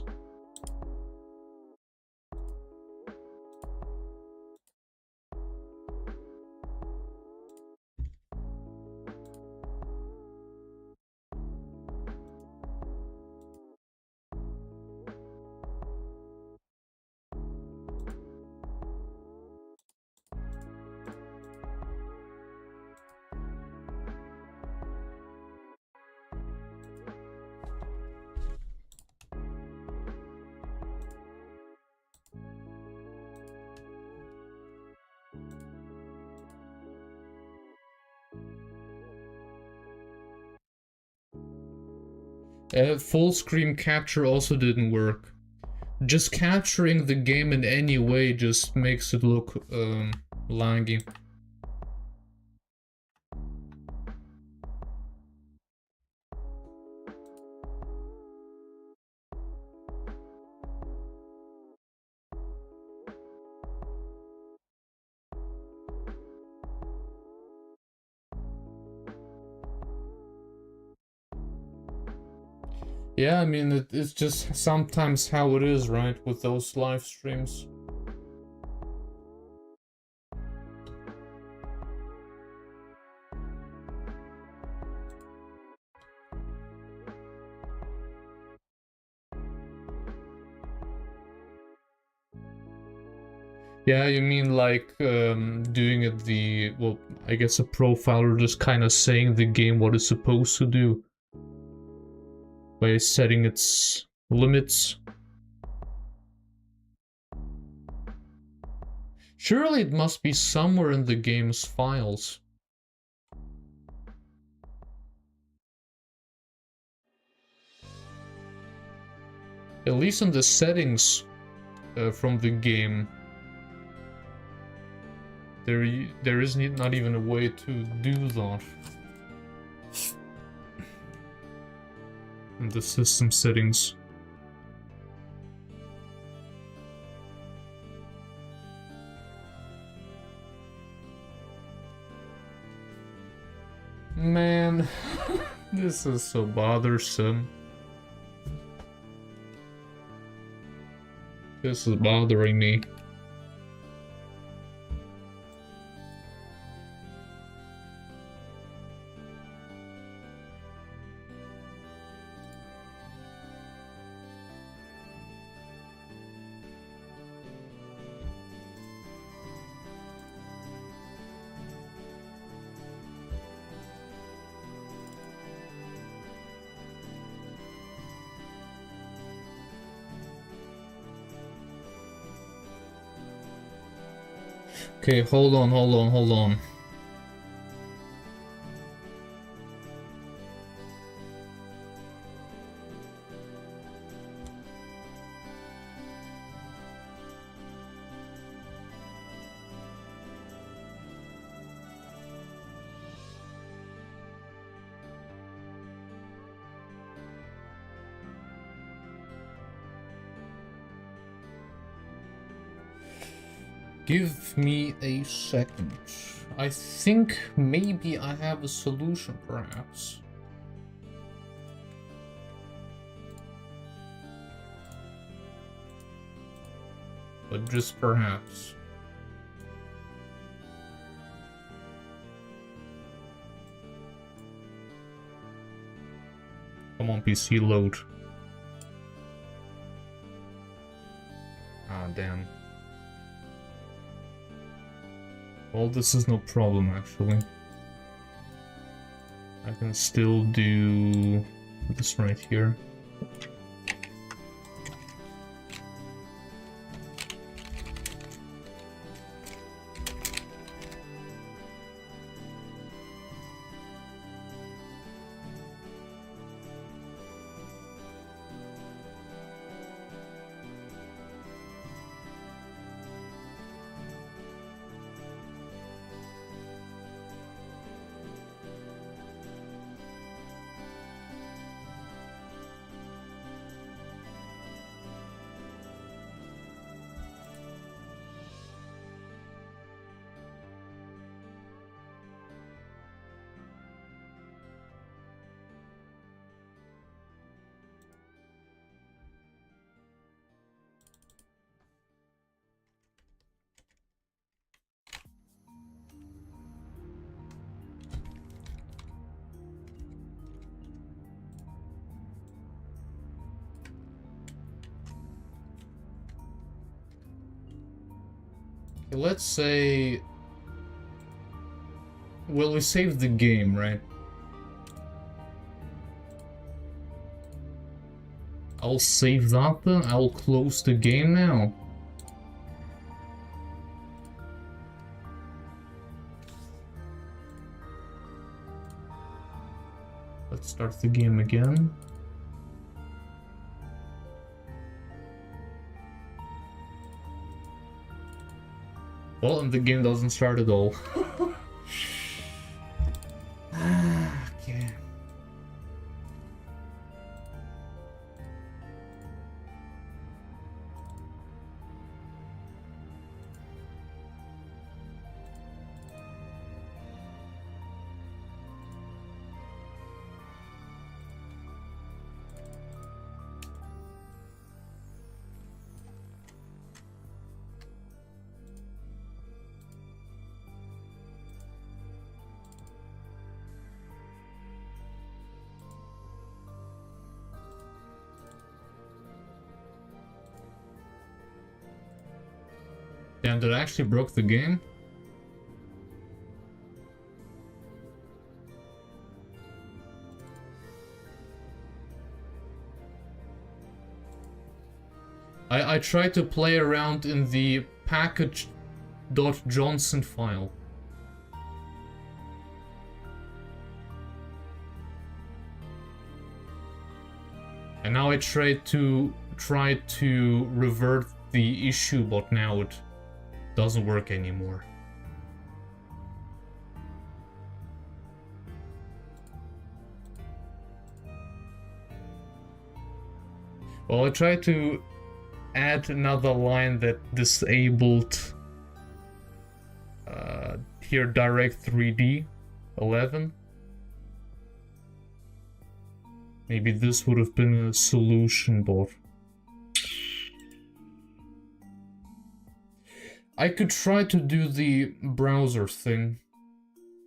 Full screen capture also didn't work. Just capturing the game in any way just makes it look laggy. Yeah, I mean, it's just sometimes how it is, right, with those live streams. Yeah, you mean like doing it well, I guess a profiler just kind of saying the game what it's supposed to do by setting its limits. Surely it must be somewhere in the game's files. At least in the settings from the game. There is not even a way to do that. In the system settings. Man, this is so bothersome. This is bothering me. Okay, hold on. Give me a second. I think maybe I have a solution, perhaps. But just perhaps. Come on, PC, load. Ah, damn. Well, this is no problem, actually. I can still do this right here. Let's say... Well, we saved the game, right? I'll save that then. I'll close the game now. Let's start the game again. Well, and the game doesn't start at all. Okay. Damn, that actually broke the game? I tried to play around in the package.johnson file. And now I tried to revert the issue, but now it doesn't work anymore. Well, I tried to add another line that disabled here Direct 3D 11. Maybe this would have been a solution, but I could try to do the browser thing.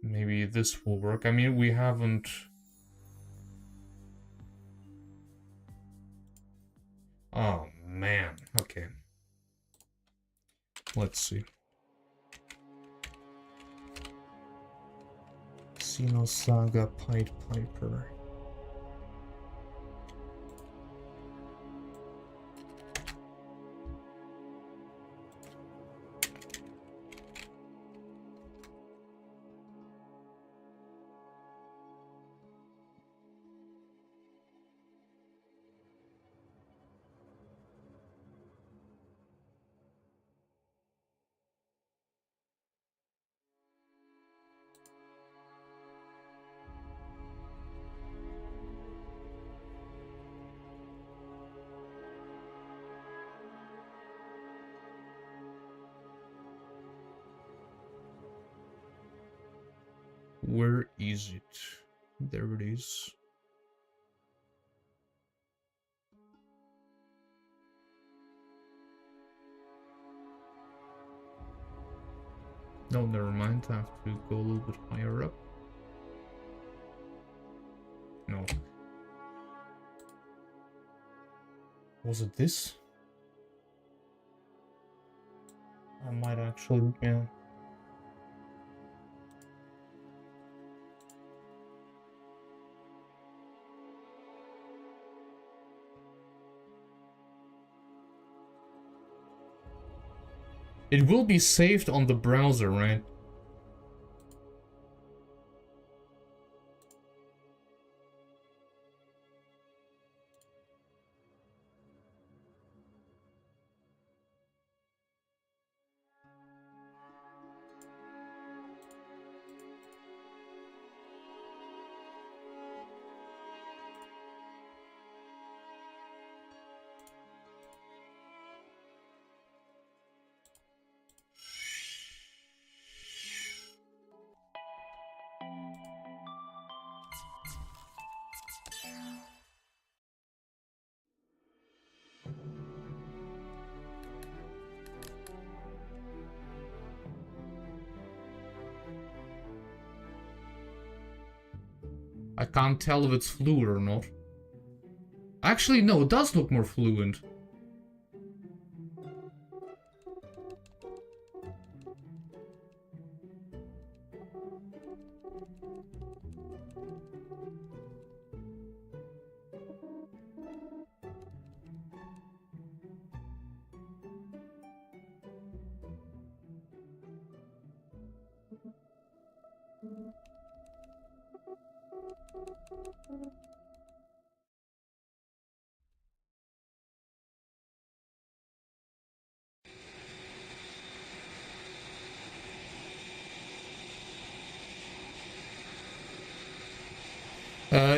Maybe this will work. I mean, we haven't... Oh, man. Okay. Let's see. Xenosaga Pied Piper. Where is it? There it is. No, never mind. I have to go a little bit higher up. No. Was it this? I might actually, yeah. It will be saved on the browser, right? I can't tell if it's fluid or not. Actually, no, it does look more fluent.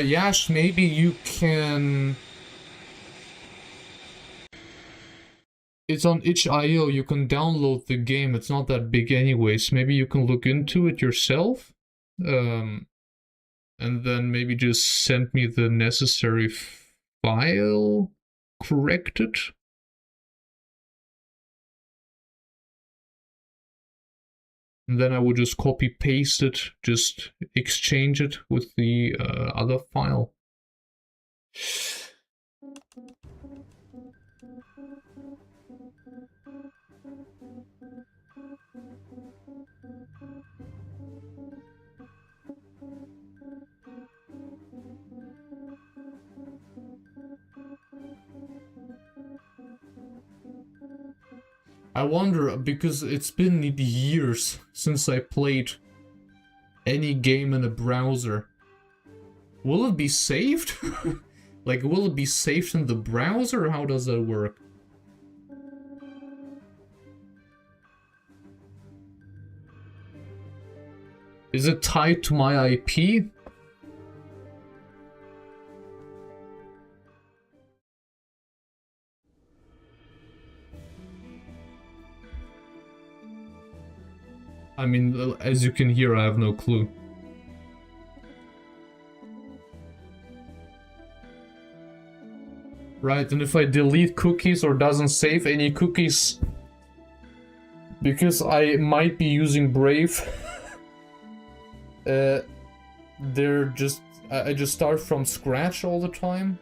Yash, maybe you can... It's on itch.io, you can download the game, it's not that big anyways. Maybe you can look into it yourself. And then maybe just send me the necessary file, correct it. And then I would just copy paste it, just exchange it with the other file. I wonder, because it's been years since I played any game in a browser. Will it be saved? Like, will it be saved in the browser? How does that work? Is it tied to my IP? I mean, as you can hear, I have no clue. Right, and if I delete cookies or doesn't save any cookies, because I might be using Brave, they're just, I just start from scratch all the time.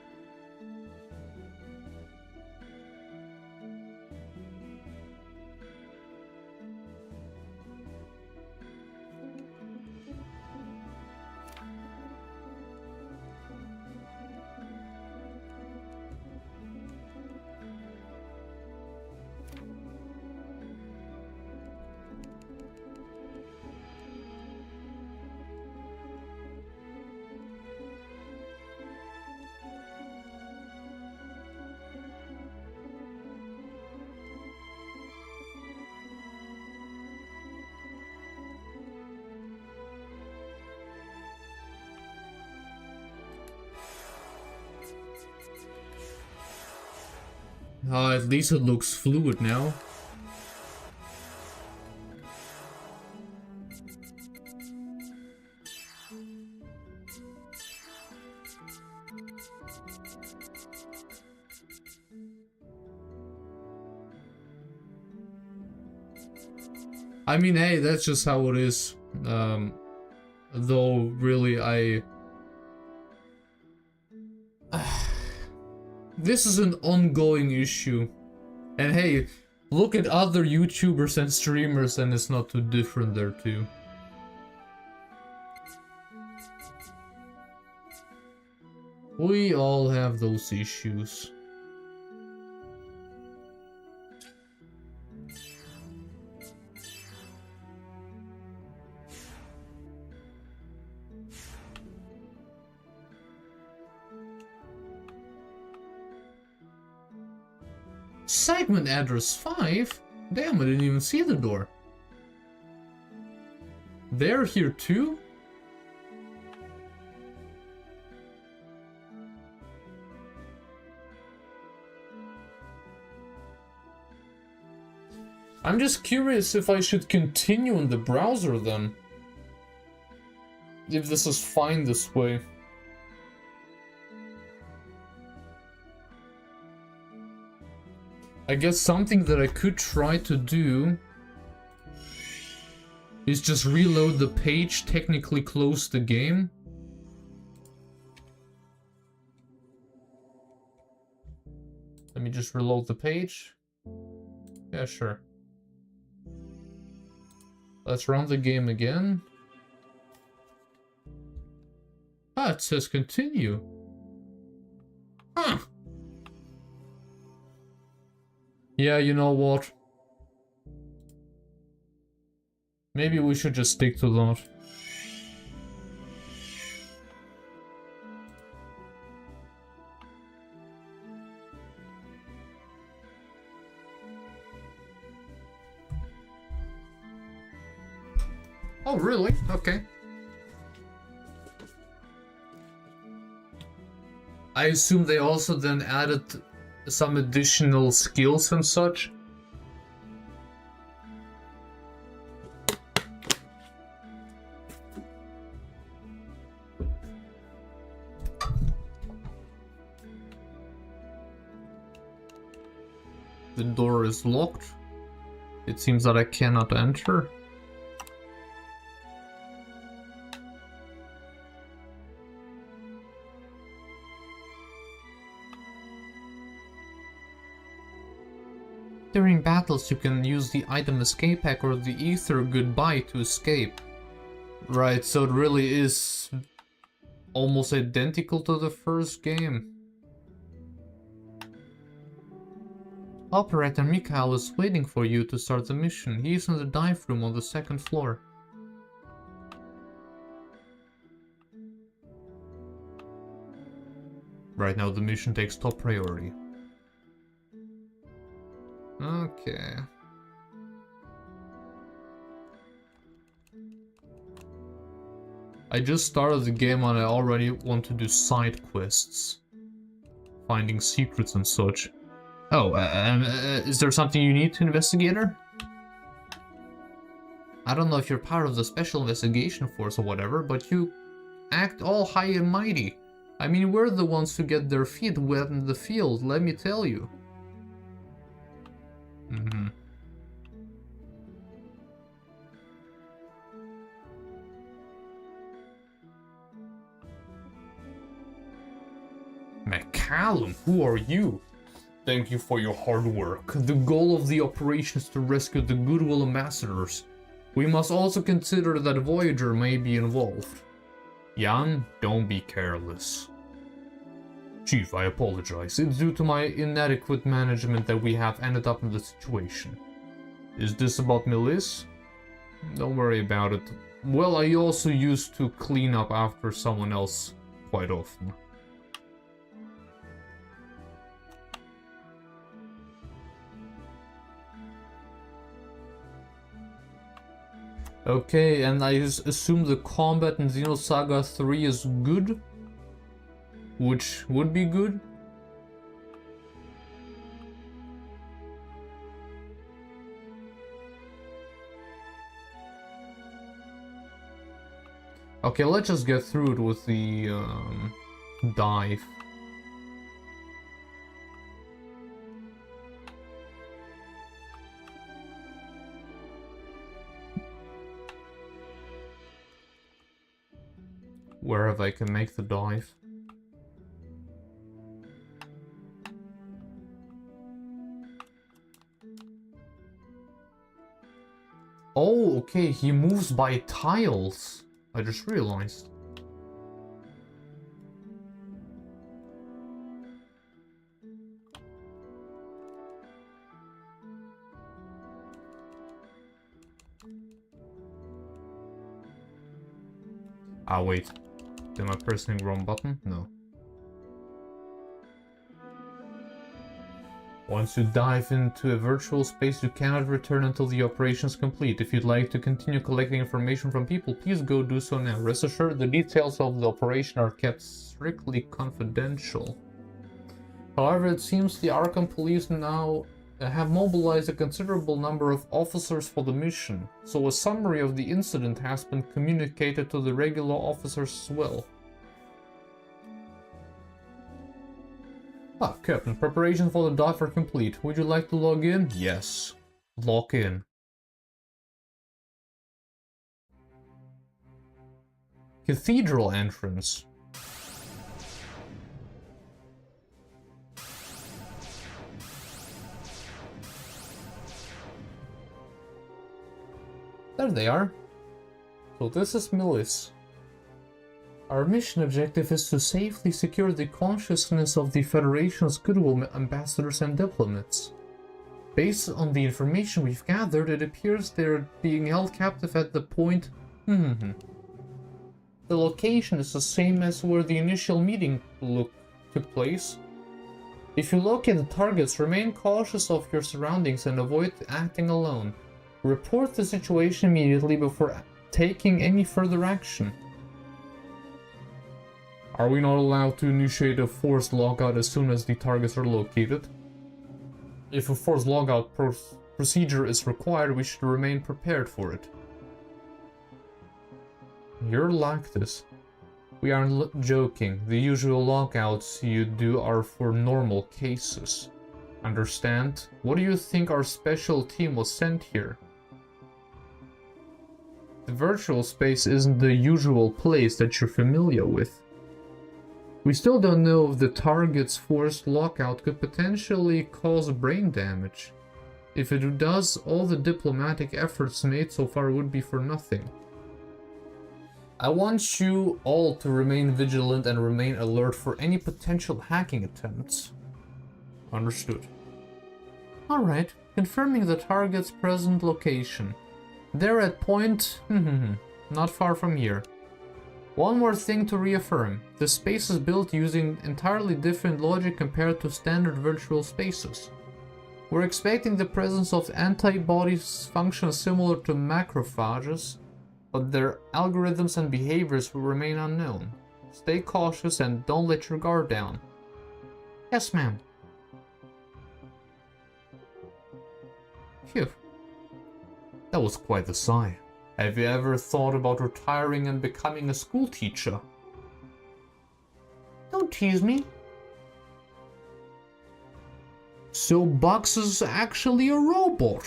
At least it looks fluid now. I mean, hey, that's just how it is. Though, really, this is an ongoing issue. And hey, look at other YouTubers and streamers and it's not too different there too. We all have those issues. Segment address 5? Damn, I didn't even see the door. They're here too? I'm just curious if I should continue in the browser then. If this is fine this way. I guess something that I could try to do is just reload the page, technically close the game. Let me just reload the page. Yeah, sure. Let's run the game again. Ah, it says continue. Huh. Yeah, you know what? Maybe we should just stick to that. Oh, really? Okay. I assume they also then added some additional skills and such. The door is locked. It seems that I cannot enter. During battles, you can use the item escape hack or the ether goodbye to escape. Right, so it really is almost identical to the first game. Operator Mikhail is waiting for you to start the mission. He's in the dive room on the 2nd floor. Right now the mission takes top priority. Okay. I just started the game and I already want to do side quests. Finding secrets and such. Oh, is there something you need, investigator? I don't know if you're part of the Special Investigation Force or whatever, but you act all high and mighty. I mean, we're the ones who get their feet wet in the field, let me tell you. McCallum, who are you? Thank you for your hard work. The goal of the operation is to rescue the Goodwill Ambassadors. We must also consider that Voyager may be involved. Jan, don't be careless. Chief, I apologize. It's due to my inadequate management that we have ended up in this situation. Is this about Melis? Don't worry about it. Well, I also used to clean up after someone else quite often. Okay, and I assume the combat in Xenosaga 3 is good? Which would be good? Okay, let's just get through it with the dive. Wherever I can make the dive. Oh, okay, he moves by tiles. I just realized. Ah, wait. Am I pressing the wrong button? No. Once you dive into a virtual space, you cannot return until the operation is complete. If you'd like to continue collecting information from people, please go do so now. Rest assured, the details of the operation are kept strictly confidential. However, it seems the Arkham police now have mobilized a considerable number of officers for the mission, so a summary of the incident has been communicated to the regular officers as well. Ah, Captain, preparations for the dive are complete. Would you like to log in? Yes. Log in. Cathedral entrance. There they are. So this is Melis. Our mission objective is to safely secure the consciousness of the Federation's goodwill ambassadors and diplomats. Based on the information we've gathered, it appears they're being held captive at the point... The location is the same as where the initial meeting took place. If you locate the targets, remain cautious of your surroundings and avoid acting alone. Report the situation immediately before taking any further action. Are we not allowed to initiate a forced logout as soon as the targets are located? If a forced logout procedure is required, we should remain prepared for it. You're like this. We aren't joking. The usual logouts you do are for normal cases. Understand? What do you think our special team was sent here? The virtual space isn't the usual place that you're familiar with. We still don't know if the target's forced lockout could potentially cause brain damage. If it does, all the diplomatic efforts made so far would be for nothing. I want you all to remain vigilant and remain alert for any potential hacking attempts. Understood. Alright, confirming the target's present location. They're at point... not far from here. One more thing to reaffirm. The space is built using entirely different logic compared to standard virtual spaces. We're expecting the presence of antibodies function similar to macrophages, but their algorithms and behaviors will remain unknown. Stay cautious and don't let your guard down. Yes, ma'am. Phew. That was quite the sigh. Have you ever thought about retiring and becoming a school teacher? Don't tease me. So Bugs is actually a robot.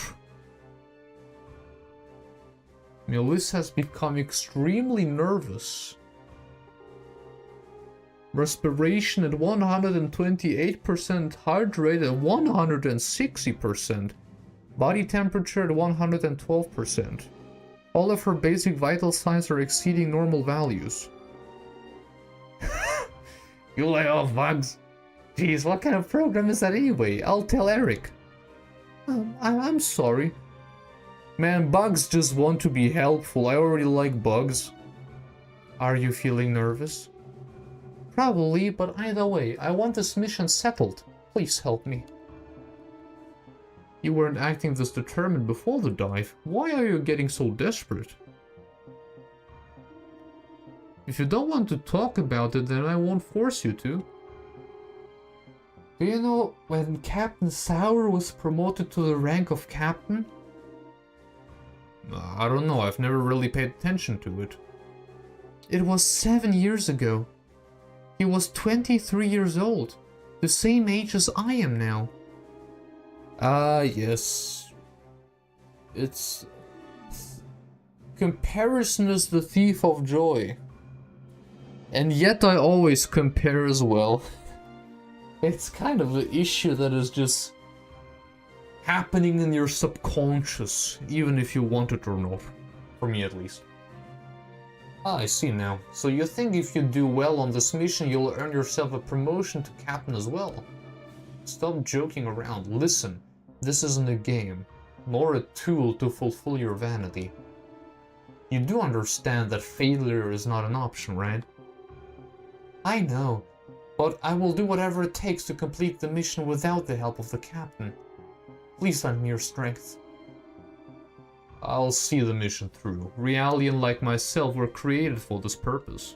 Melissa has become extremely nervous. Respiration at 128%, heart rate at 160%, body temperature at 112%. All of her basic vital signs are exceeding normal values. You lay off, Bugs. Jeez, what kind of program is that anyway? I'll tell Eric. I'm sorry. Man, Bugs just want to be helpful. I already like Bugs. Are you feeling nervous? Probably, but either way, I want this mission settled. Please help me. You weren't acting this determined before the dive. Why are you getting so desperate? If you don't want to talk about it, then I won't force you to. Do you know when Captain Sauer was promoted to the rank of captain? I don't know, I've never really paid attention to it. It was 7 years ago. He was 23 years old, the same age as I am now. Ah, yes. It's... Comparison is the thief of joy. And yet I always compare as well. It's kind of an issue that is just happening in your subconscious, even if you want it or not. For me at least. Ah, I see now. So you think if you do well on this mission, you'll earn yourself a promotion to captain as well? Stop joking around. Listen. This isn't a game, nor a tool to fulfill your vanity. You do understand that failure is not an option, right? I know, but I will do whatever it takes to complete the mission without the help of the captain. Please lend me your strength. I'll see the mission through. Realian like myself were created for this purpose.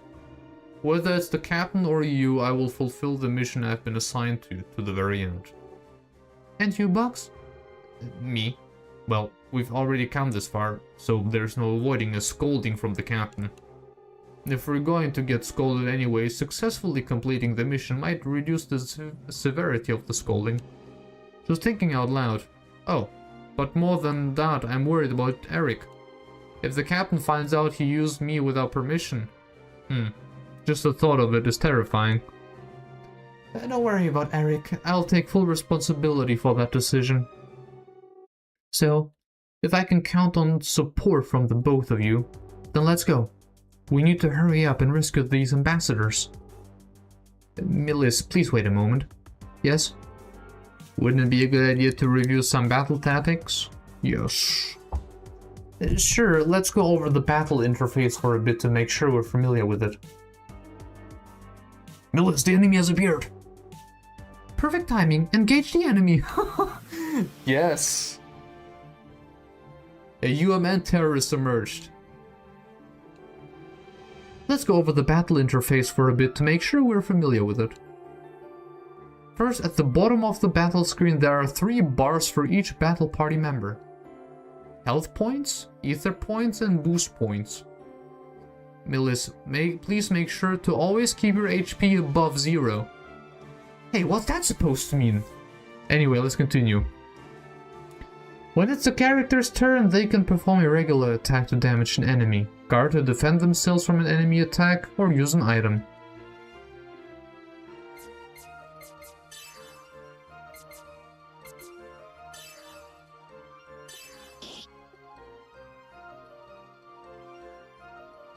Whether it's the captain or you, I will fulfill the mission I've been assigned to the very end. And you, Bugs? Me? Well, we've already come this far, so there's no avoiding a scolding from the captain. If we're going to get scolded anyway, successfully completing the mission might reduce the severity of the scolding. Just thinking out loud. Oh, but more than that, I'm worried about Eric. If the captain finds out he used me without permission... just the thought of it is terrifying. Don't worry about Eric, I'll take full responsibility for that decision. So, if I can count on support from the both of you, then let's go. We need to hurry up and rescue these ambassadors. Millis, please wait a moment. Yes? Wouldn't it be a good idea to review some battle tactics? Yes. Sure, let's go over the battle interface for a bit to make sure we're familiar with it. Millis, the enemy has appeared! Perfect timing, engage the enemy! Yes! A UMN terrorist emerged. Let's go over the battle interface for a bit to make sure we're familiar with it. First, at the bottom of the battle screen there are 3 bars for each battle party member. Health points, ether points, and boost points. Millis, please make sure to always keep your HP above 0. Hey, what's that supposed to mean? Anyway, let's continue. When it's the character's turn, they can perform a regular attack to damage an enemy, guard to defend themselves from an enemy attack, or use an item.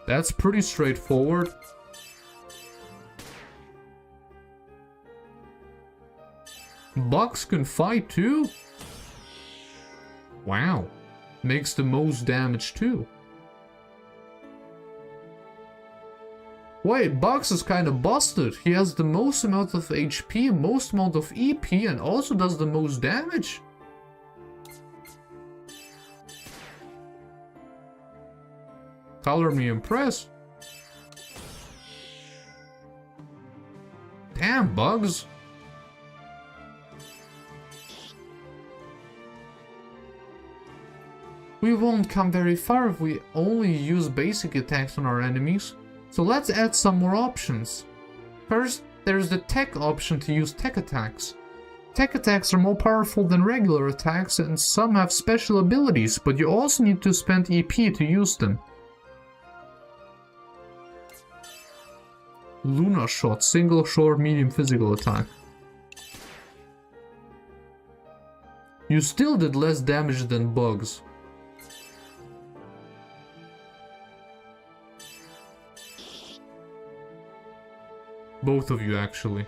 That's pretty straightforward. Bugs can fight too? Wow. Makes the most damage too. Wait, Bugs is kinda busted. He has the most amount of HP, most amount of EP, and also does the most damage. Color me impressed. Damn, Bugs. We won't come very far if we only use basic attacks on our enemies. So let's add some more options. First, there's the tech option to use tech attacks. Tech attacks are more powerful than regular attacks and some have special abilities, but you also need to spend EP to use them. Luna Shot, single short medium physical attack. You still did less damage than Bugs. Both of you, actually.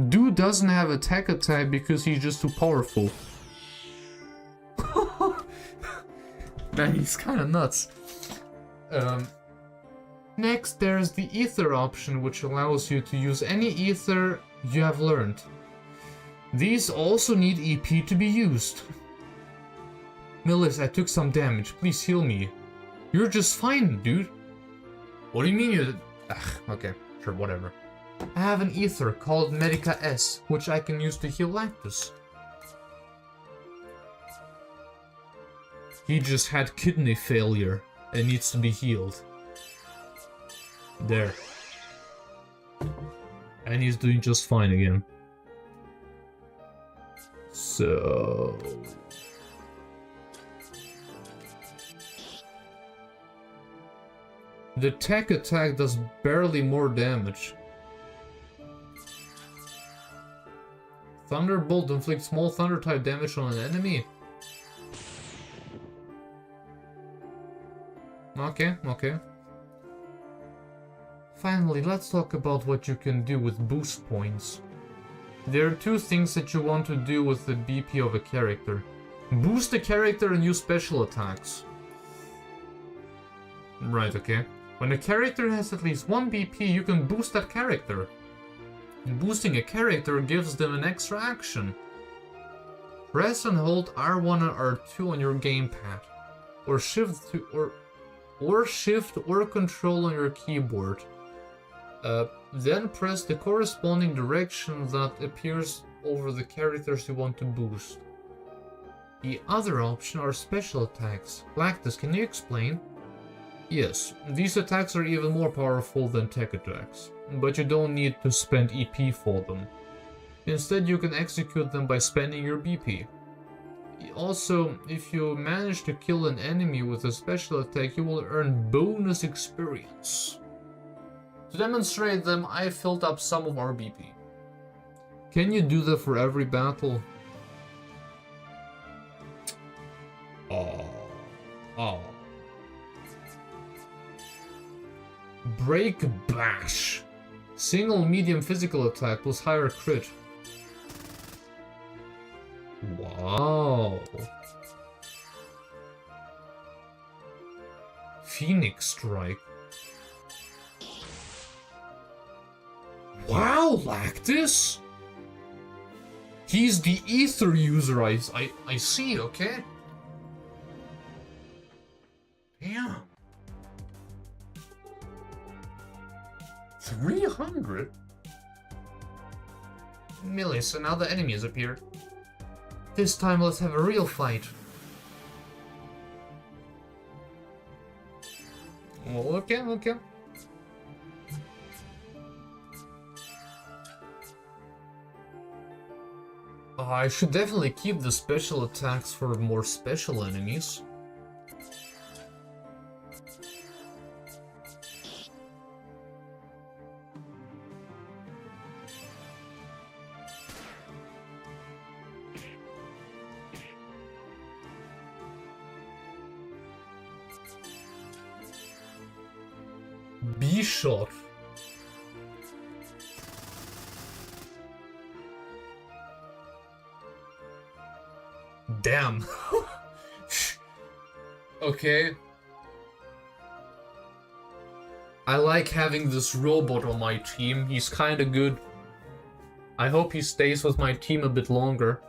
Dude doesn't have a tech attack because he's just too powerful. Man, he's kinda nuts. Next, there's the ether option, which allows you to use any ether you have learned. These also need EP to be used. Millis, I took some damage. Please heal me. You're just fine, dude. What do you mean you... okay, sure, whatever. I have an ether called Medica S, which I can use to heal Lactus. He just had kidney failure and needs to be healed. There. And he's doing just fine again. So... the tech attack does barely more damage. Thunderbolt inflicts small thunder type damage on an enemy. Okay, okay. Finally, let's talk about what you can do with boost points. There are two things that you want to do with the BP of a character. Boost the character and use special attacks. Right, okay. When a character has at least 1 BP, you can boost that character. Boosting a character gives them an extra action. Press and hold R1 and R2 on your gamepad, or shift or control on your keyboard. Then press the corresponding direction that appears over the characters you want to boost. The other option are special attacks. Lactus, can you explain? Yes, these attacks are even more powerful than tech attacks, but you don't need to spend EP for them. Instead, you can execute them by spending your BP. Also, if you manage to kill an enemy with a special attack, you will earn bonus experience. To demonstrate them, I filled up some of our BP. Can you do that for every battle? Oh. Break Bash. Single medium physical attack plus higher crit. Wow. Phoenix Strike. Wow, Lactus! He's the ether user, I see, okay? Damn. 300? Millie, so now the enemy has appeared. This time let's have a real fight. Okay. I should definitely keep the special attacks for more special enemies. B-shot. Damn. Okay. I like having this robot on my team. He's kinda good. I hope he stays with my team a bit longer.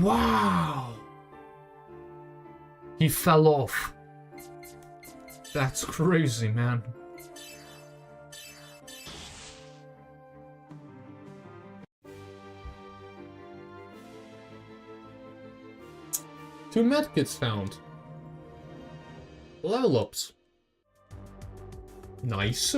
Wow! He fell off. That's crazy, man. Two medkits found. Level ups. Nice.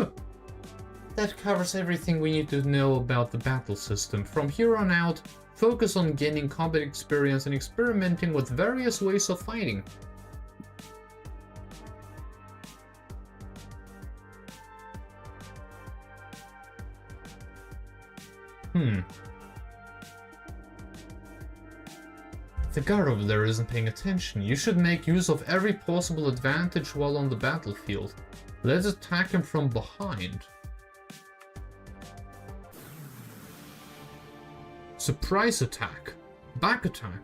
That covers everything we need to know about the battle system. From here on out, focus on gaining combat experience and experimenting with various ways of fighting. The guard over there isn't paying attention. You should make use of every possible advantage while on the battlefield. Let's attack him from behind. Surprise attack. Back attack.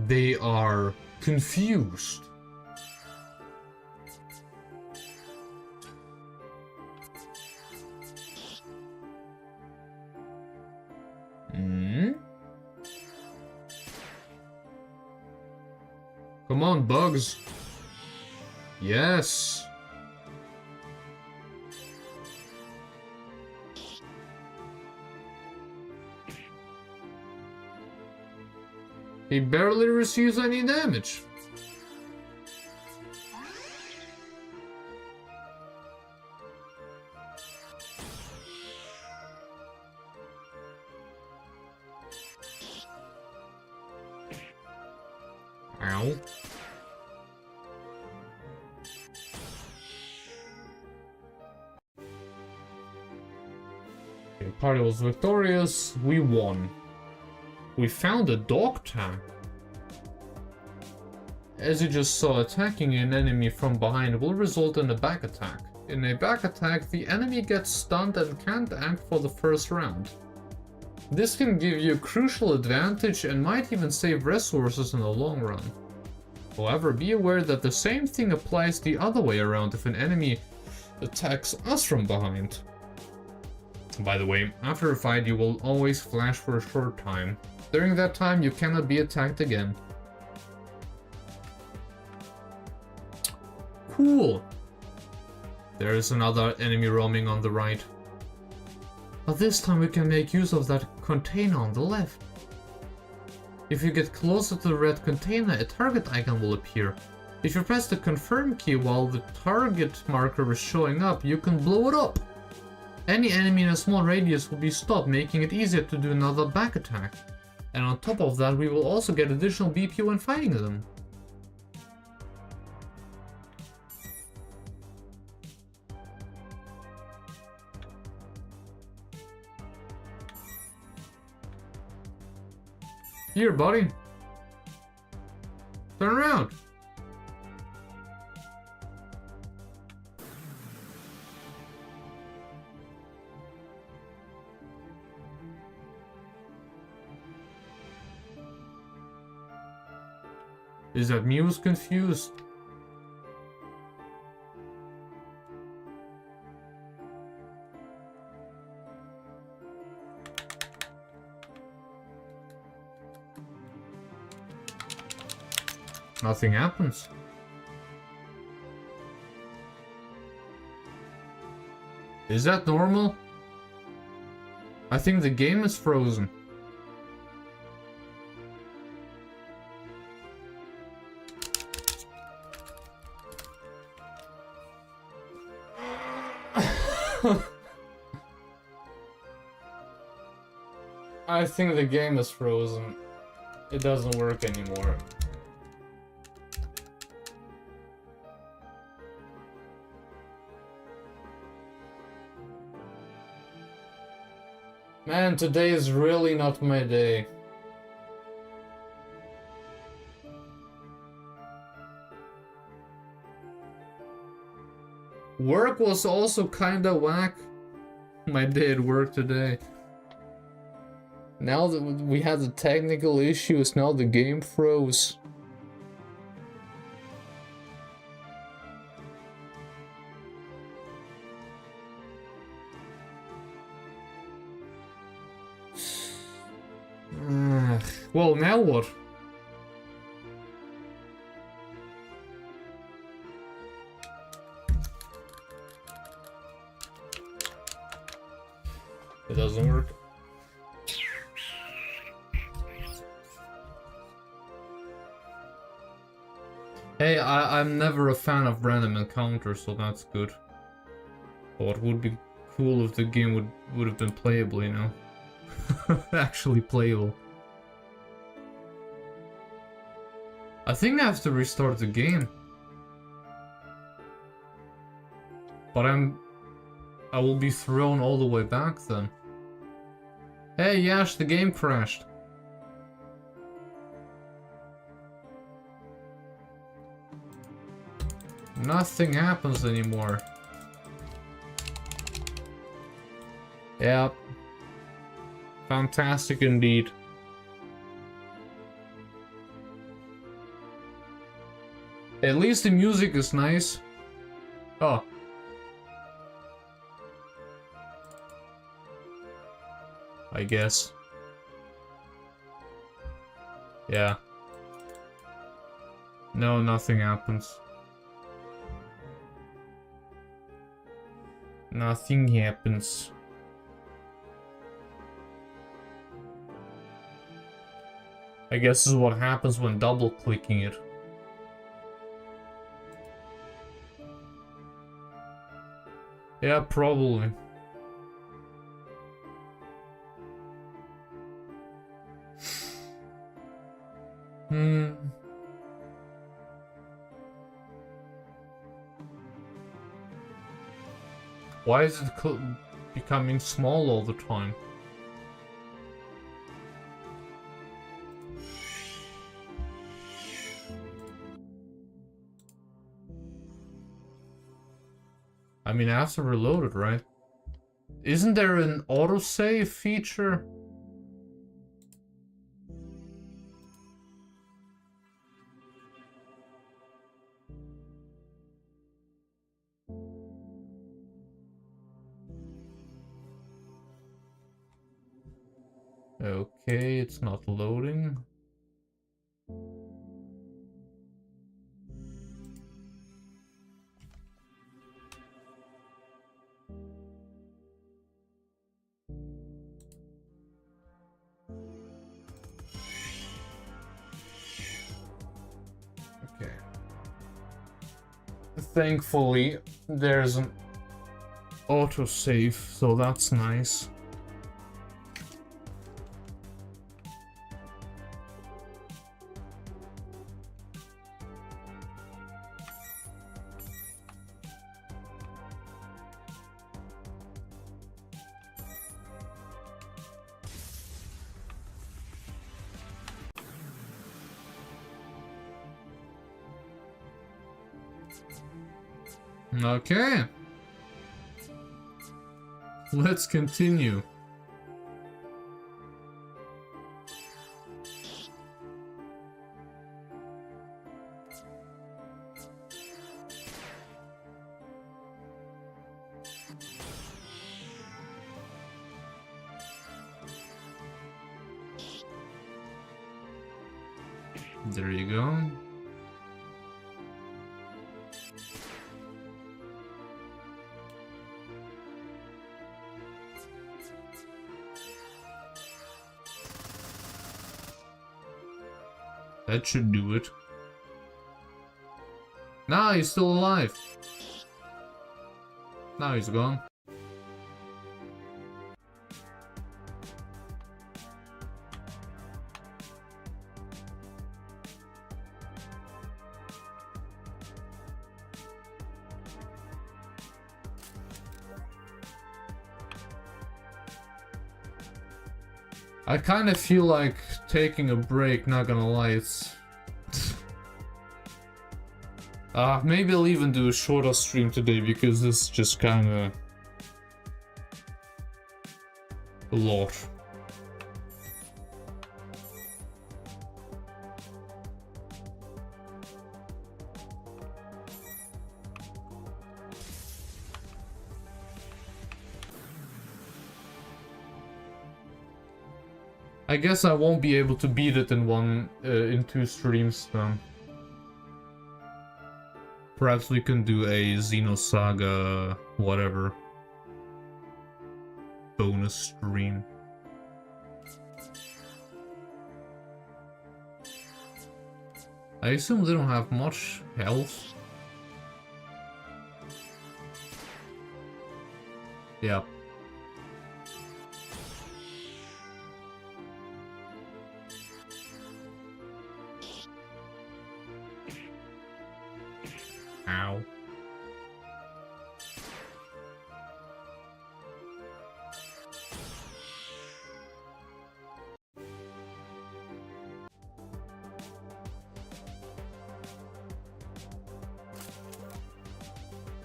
They are confused. Come on, bugs. Yes. He barely receives any damage. Ow. The party was victorious. We won. We found a dog tag. As you just saw, attacking an enemy from behind will result in a back attack. In a back attack, the enemy gets stunned and can't act for the first round. This can give you a crucial advantage and might even save resources in the long run. However, be aware that the same thing applies the other way around if an enemy attacks us from behind. By the way, after a fight you will always flash for a short time. During that time you cannot be attacked again. Cool! There is another enemy roaming on the right. But this time we can make use of that container on the left. If you get closer to the red container, a target icon will appear. If you press the confirm key while the target marker is showing up, you can blow it up. Any enemy in a small radius will be stopped, making it easier to do another back attack. And on top of that, we will also get additional BP when fighting them. Here, buddy. Turn around. Is that Muse confused? Nothing happens. Is that normal? I think the game is frozen. I think the game is frozen. It doesn't work anymore. Man, today is really not my day. Work was also kinda whack. My day at work today. Now that we had the technical issues, now the game froze. Well, now what? It doesn't work. Hey, I'm never a fan of random encounters, so that's good. But it would be cool if the game would have been playable, you know? Actually playable. I think I have to restart the game. But I will be thrown all the way back then. Hey Yash, the game crashed. Nothing happens anymore. Yep. Fantastic indeed. At least the music is nice. Oh. I guess. Yeah. No, nothing happens. Nothing happens. I guess this is what happens when double clicking it. Yeah, probably. Why is it becoming small all the time? I mean, I have to reload it, right? Isn't there an autosave feature? Okay, it's not loading. Okay. Thankfully, there's an autosave, so that's nice. Okay. Let's continue. There you go. That should do it. Nah, he's still alive. Now he's gone. I kind of feel like taking a break, not gonna lie, Maybe I'll even do a shorter stream today because this is just kinda a lot. I guess I won't be able to beat it in 2 streams then. Perhaps we can do a Xenosaga whatever bonus stream. I assume they don't have much health. Yeah. Ow.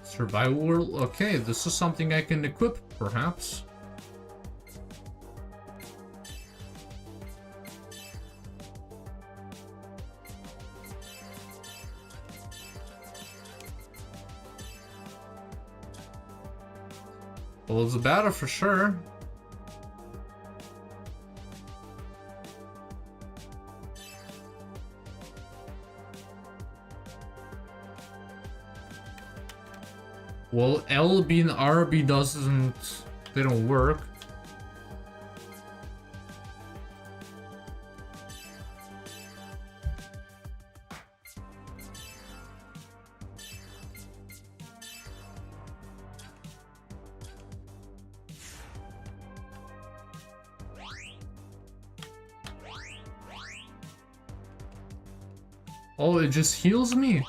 Survival world? Okay, this is something I can equip, perhaps. Well, it's better for sure. Well, LB and RB they don't work. Oh, it just heals me?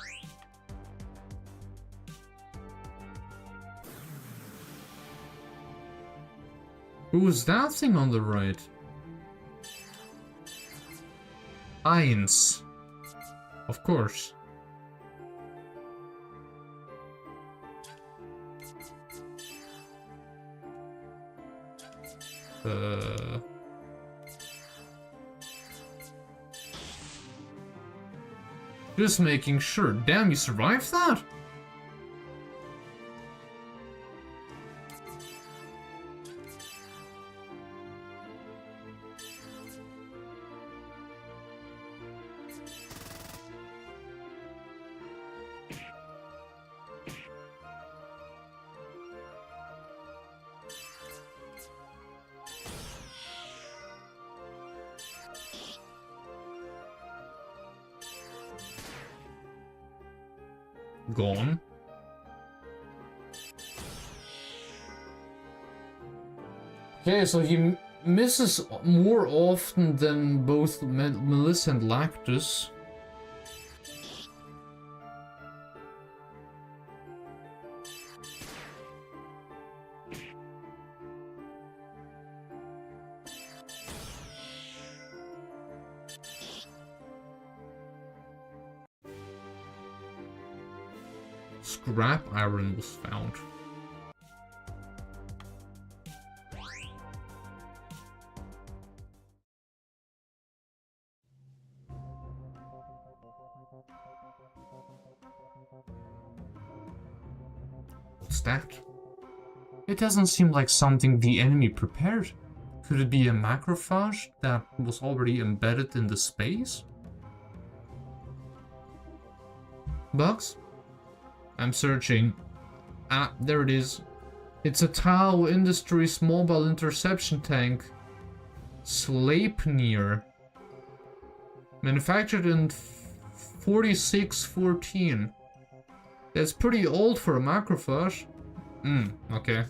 Who is that thing on the right? Eins. Of course. Just making sure. Damn, you survived that? Gone. Okay, so he misses more often than both Melissa and Lactus. Scrap iron was found. What's that? It doesn't seem like something the enemy prepared. Could it be a macrophage that was already embedded in the space? Bugs? I'm searching. Ah, there it is. It's a Tau Industries mobile interception tank. Sleipnir. Manufactured in 4614. That's pretty old for a macrophage. Okay.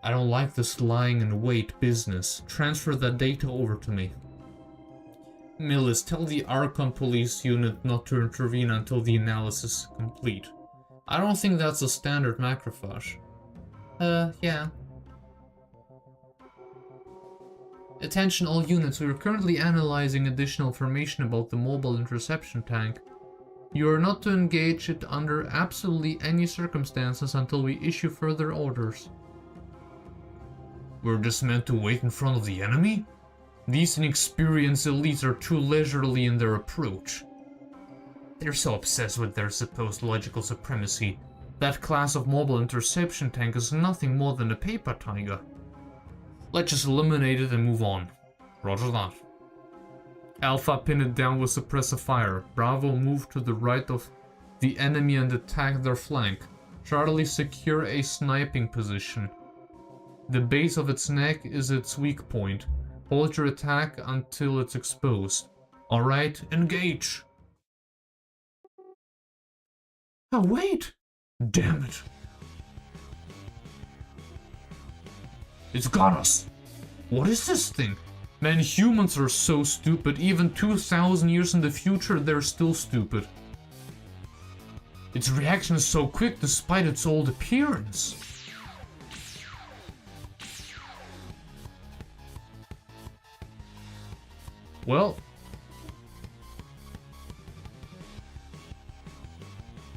I don't like this lying in wait business. Transfer that data over to me. Millis, tell the Archon police unit not to intervene until the analysis is complete. I don't think that's a standard macrophage. Yeah. Attention all units, we are currently analyzing additional information about the mobile interception tank. You are not to engage it under absolutely any circumstances until we issue further orders. We're just meant to wait in front of the enemy? These inexperienced elites are too leisurely in their approach. They're so obsessed with their supposed logical supremacy. That class of mobile interception tank is nothing more than a paper tiger. Let's just eliminate it and move on. Roger that. Alpha, pin it down with suppressive fire. Bravo, move to the right of the enemy and attack their flank. Charlie, secure a sniping position. The base of its neck is its weak point. Hold your attack until it's exposed. Alright, engage! Oh, wait! Damn it! It's got us! What is this thing? Man, humans are so stupid. Even 2,000 years in the future, they're still stupid. Its reaction is so quick despite its old appearance. Well.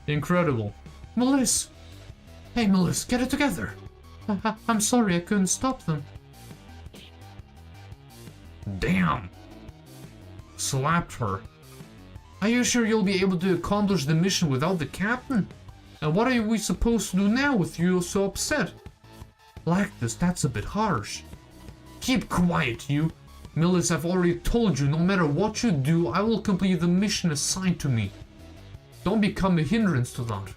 Incredible. Melissa! Hey Melissa, get it together! I'm sorry, I couldn't stop them. Damn! Slapped her. Are you sure you'll be able to accomplish the mission without the captain? And what are we supposed to do now with you so upset? Like this, that's a bit harsh. Keep quiet, you. Millis, I've already told you, no matter what you do, I will complete the mission assigned to me. Don't become a hindrance to that.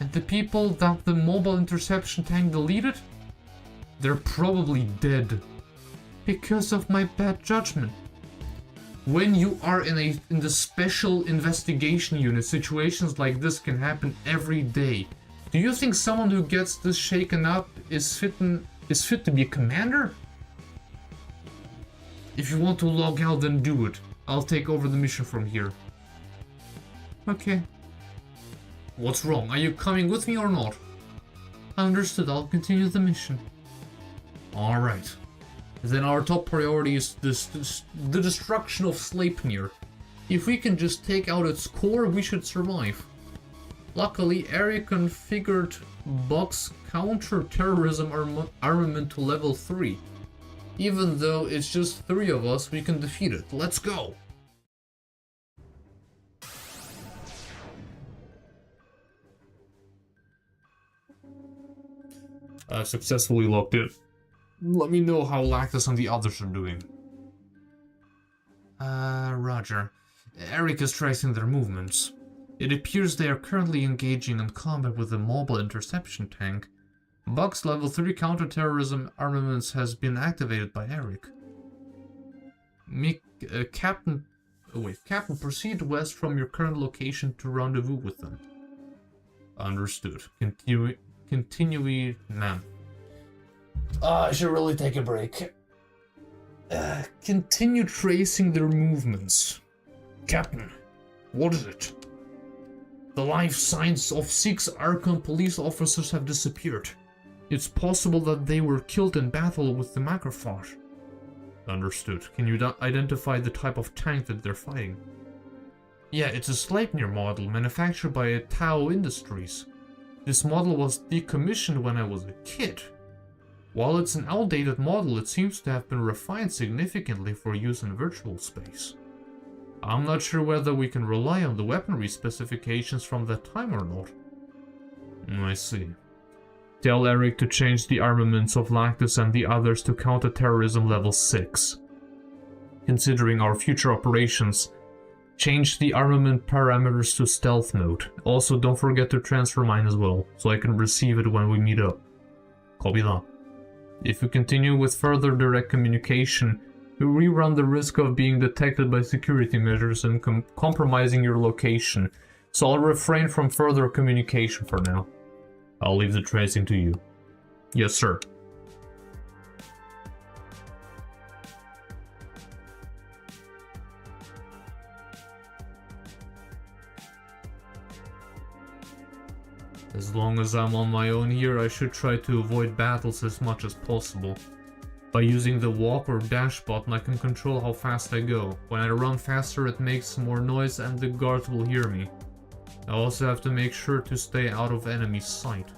And the people that the mobile interception tank deleted? They're probably dead. Because of my bad judgment. When you are in the special investigation unit, situations like this can happen every day. Do you think someone who gets this shaken up is fit to be a commander? If you want to log out, then do it. I'll take over the mission from here. Okay. What's wrong? Are you coming with me or not? Understood, I'll continue the mission. Alright. Then our top priority is the destruction of Sleipnir. If we can just take out its core, we should survive. Luckily, Eric configured Buck's counter-terrorism armament to level 3. Even though it's just 3 of us, we can defeat it. Let's go! Successfully locked in. Let me know how Lactus and the others are doing. Roger. Eric is tracing their movements. It appears they are currently engaging in combat with a mobile interception tank. Buck's level 3 counter-terrorism armaments has been activated by Eric. Captain, proceed west from your current location to rendezvous with them. Understood. Continue, ma'am. I should really take a break. Continue tracing their movements. Captain, what is it? The life signs of 6 Archon police officers have disappeared. It's possible that they were killed in battle with the macrophage. Understood. Can you identify the type of tank that they're fighting? Yeah, it's a Sleipnir model manufactured by Tau Industries. This model was decommissioned when I was a kid. While it's an outdated model, it seems to have been refined significantly for use in virtual space. I'm not sure whether we can rely on the weaponry specifications from that time or not. I see. Tell Eric to change the armaments of Lactus and the others to counter-terrorism level 6. Considering our future operations, change the armament parameters to stealth mode. Also, don't forget to transfer mine as well, so I can receive it when we meet up. Copy that. If you continue with further direct communication, we run the risk of being detected by security measures and compromising your location, so I'll refrain from further communication for now. I'll leave the tracing to you. Yes, sir. As long as I'm on my own here, I should try to avoid battles as much as possible. By using the walk or dash button, I can control how fast I go. When I run faster, it makes more noise and the guards will hear me. I also have to make sure to stay out of enemy sight.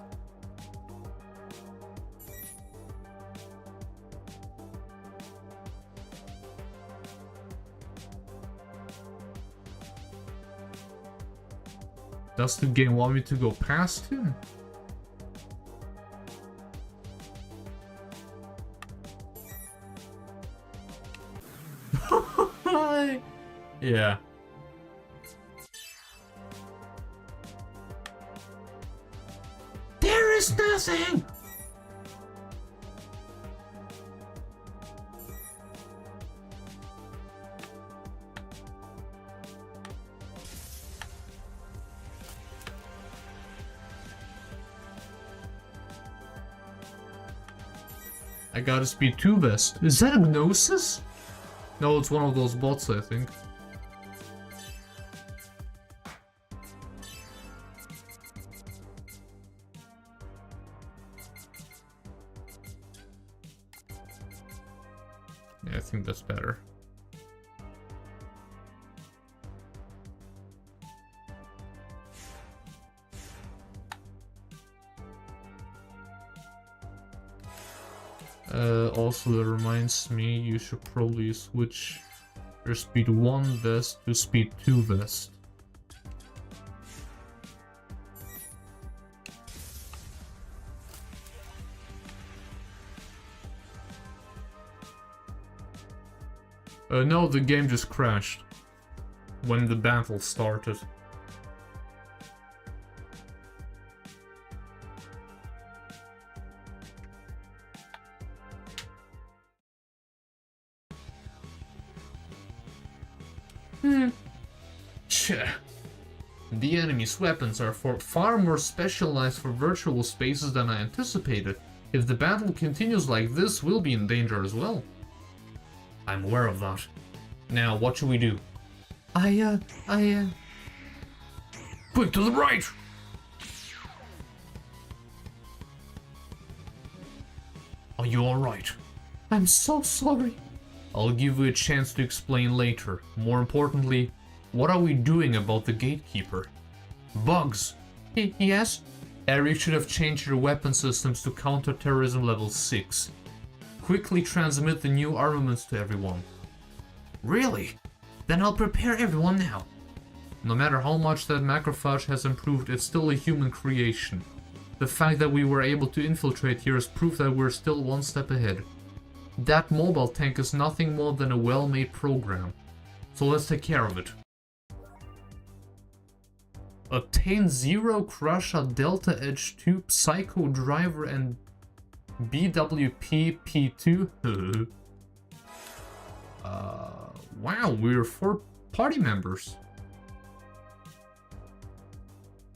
Does the game want me to go past him? Yeah. There is nothing! I got a speed 2 vest. Is that a Gnosis? No, it's one of those bots, I think. Yeah, I think that's better. Also, that reminds me, you should probably switch your speed 1 vest to speed 2 vest. No, the game just crashed when the battle started. The enemy's weapons are far more specialized for virtual spaces than I anticipated. If the battle continues like this, we'll be in danger as well. I'm aware of that. Now, what should we do? Quick, to the right! Are you alright? I'm so sorry. I'll give you a chance to explain later. More importantly, what are we doing about the gatekeeper? Bugs. Yes? Eric should have changed your weapon systems to counter-terrorism level 6. Quickly transmit the new armaments to everyone. Really? Then I'll prepare everyone now. No matter how much that macrophage has improved, it's still a human creation. The fact that we were able to infiltrate here is proof that we're still one step ahead. That mobile tank is nothing more than a well-made program. So let's take care of it. Obtain Zero Crusher Delta Edge 2 Psycho Driver and BWP P2. Wow, we're 4 party members.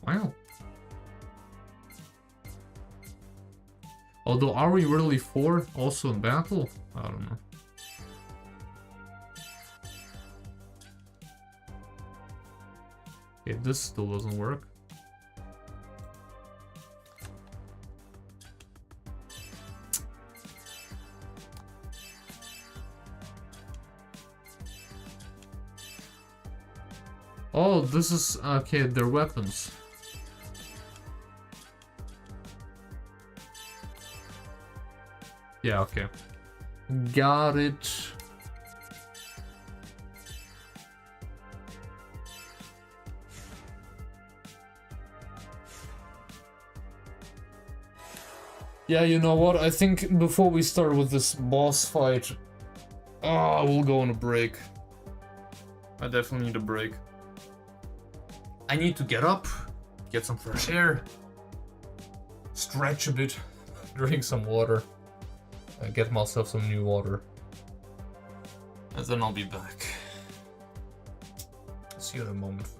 Wow. Although, are we really 4 also in battle? I don't know. Okay, this still doesn't work. Oh, this is... okay, they're weapons. Yeah, okay. Got it. Yeah, you know what? I think before we start with this boss fight, we'll go on a break. I definitely need a break. I need to get up, get some fresh air, stretch a bit, drink some water, get myself some new water, and then I'll be back. See you in a moment, folks.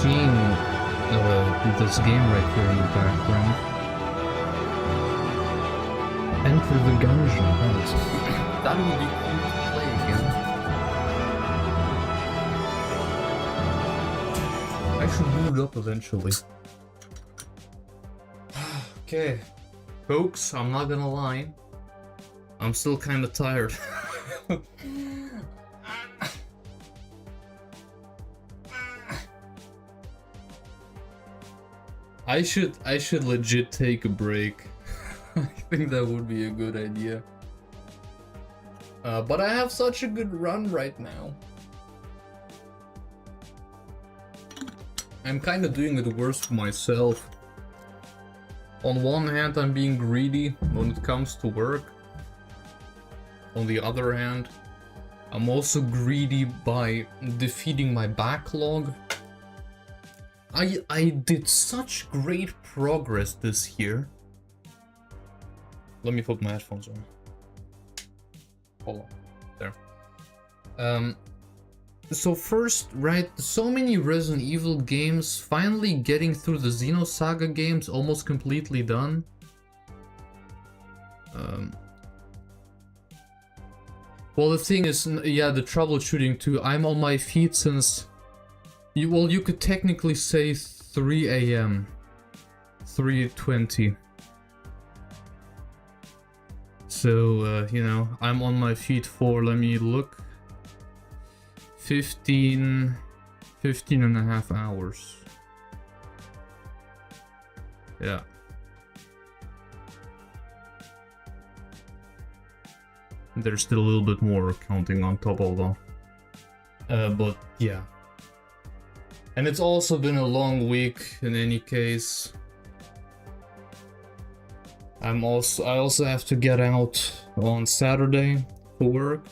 seeing this game right here in the background. Enter the Gungeon. That would be cool to play again. I should boot it up eventually. Okay, folks, I'm not gonna lie. I'm still kind of tired. I should legit take a break. I think that would be a good idea. But I have such a good run right now. I'm kind of doing it worse for myself. On one hand, I'm being greedy when it comes to work. On the other hand, I'm also greedy by defeating my backlog. I did such great progress this year. Let me put my headphones on. Hold on. There. So first, right, so many Resident Evil games, finally getting through the Xenosaga games, almost completely done. Well, the thing is, yeah, the troubleshooting too. I'm on my feet since... Well, you could technically say 3 AM. 3:20. So, you know, I'm on my feet for, let me look, 15 and a half hours. Yeah. There's still a little bit more counting on top of that. But yeah. And it's also been a long week in any case. I also have to get out on Saturday for work.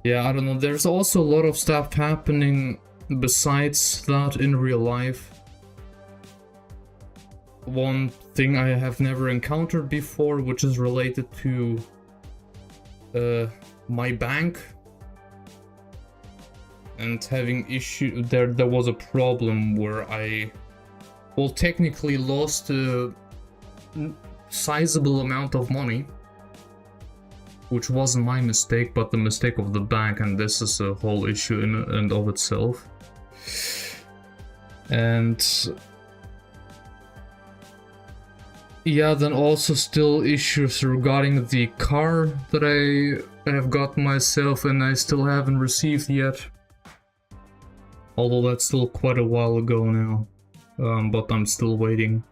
Yeah, I don't know. There's also a lot of stuff happening besides that in real life. One thing I have never encountered before, which is related to my bank. And having issue there was a problem where I, well, technically lost a sizable amount of money, which wasn't my mistake, but the mistake of the bank, and this is a whole issue in and of itself. And yeah, then also still issues regarding the car that I have got myself and I still haven't received yet. Although that's still quite a while ago now, but I'm still waiting.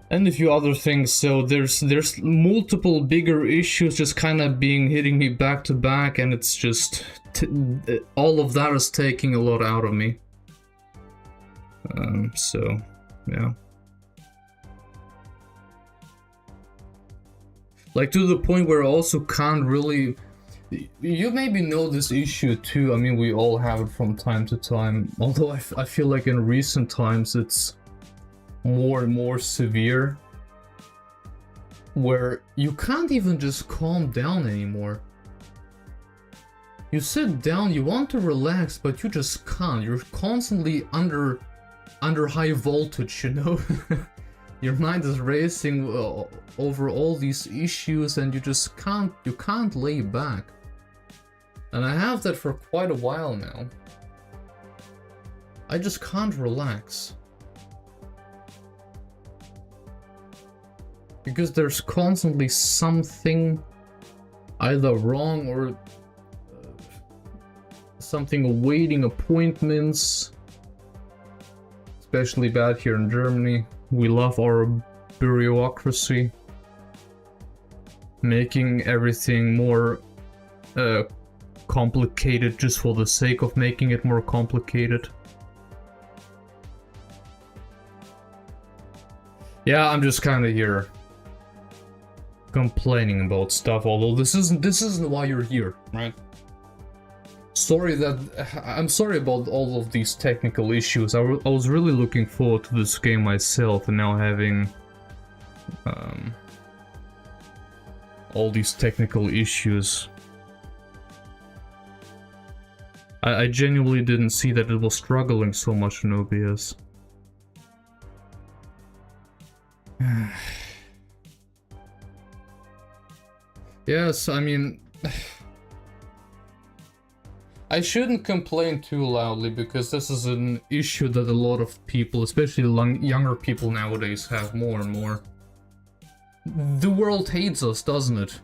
And a few other things, so there's multiple bigger issues just kind of hitting me back to back, and it's just all of that is taking a lot out of me. So yeah. Like to the point where I also can't really... You maybe know this issue too, I mean we all have it from time to time, although I feel like in recent times it's more and more severe, where you can't even just calm down anymore. You sit down, you want to relax, but you just can't. You're constantly under high voltage, you know? Your mind is racing over all these issues and you just can't lay back. And I have that for quite a while now. I just can't relax. Because there's constantly something either wrong or something awaiting appointments. Especially bad here in Germany. We love our bureaucracy. Making everything more complicated just for the sake of making it more complicated. Yeah, I'm just kind of here complaining about stuff, although this isn't why you're here, right? I'm sorry about all of these technical issues. I was really looking forward to this game myself, and now having all these technical issues. I genuinely didn't see that it was struggling so much in OBS. Yes, I mean... I shouldn't complain too loudly, because this is an issue that a lot of people, especially younger people nowadays, have more and more. The world hates us, doesn't it?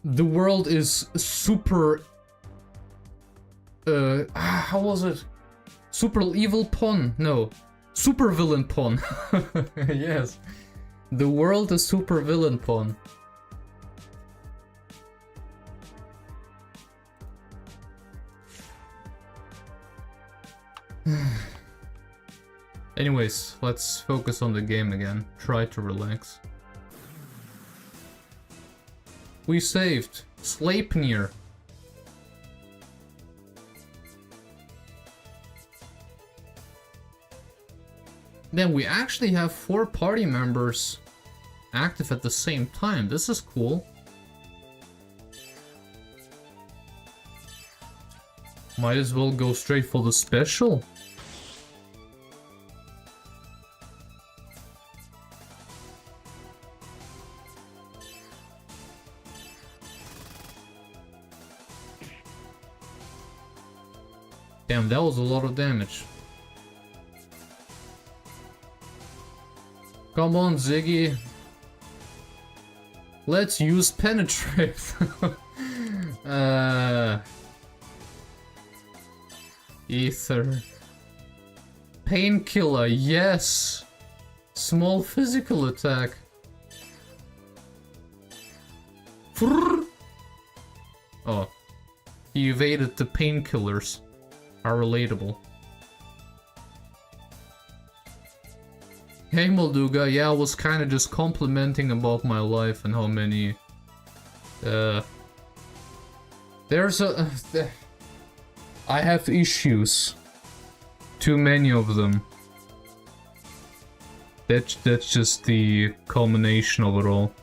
The world is super... how was it? Super evil pun? No. Super villain pun. Yes. The world is super villain pun. Anyways, let's focus on the game again. Try to relax. We saved Sleipnir. Then we actually have 4 party members active at the same time. This is cool. Might as well go straight for the special. Damn, that was a lot of damage. Come on, Ziggy. Let's use penetrate. Ether. Painkiller, yes. Small physical attack. Oh. He evaded the painkillers. Are relatable. Hey Molduga, yeah, I was kinda just complimenting about my life and how many... There's a... I have issues. Too many of them. That's just the culmination of it all.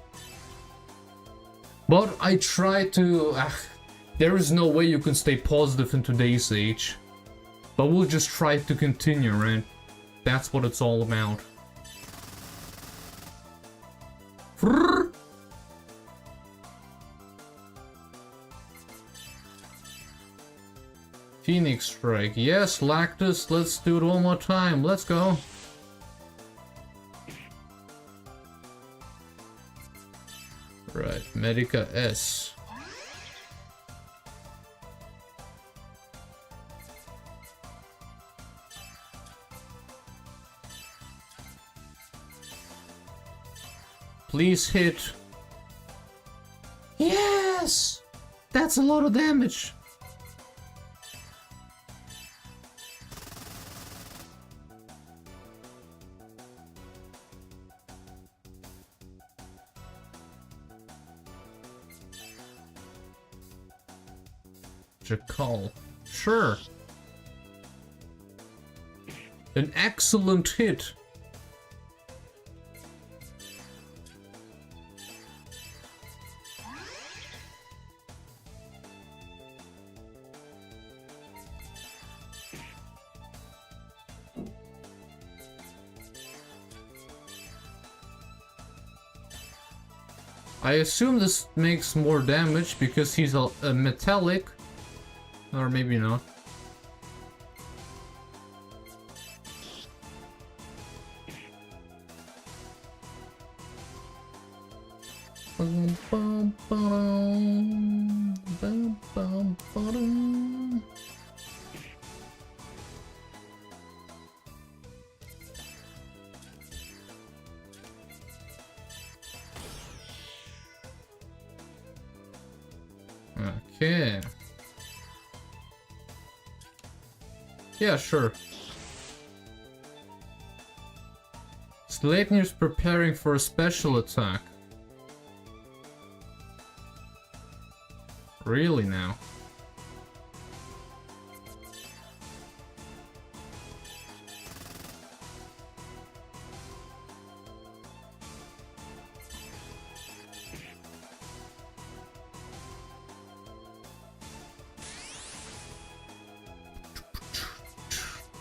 But I try to... there is no way you can stay positive in today's age. But we'll just try to continue, right? That's what it's all about. Phoenix Strike. Yes, Lactus, let's do it one more time. Let's go. Right, Medica S. Please hit. Yes! That's a lot of damage. Jackal. Sure. An excellent hit. I assume this makes more damage because he's a metallic, or maybe not. Okay. Yeah, sure. Sleipnir's preparing for a special attack. Really now?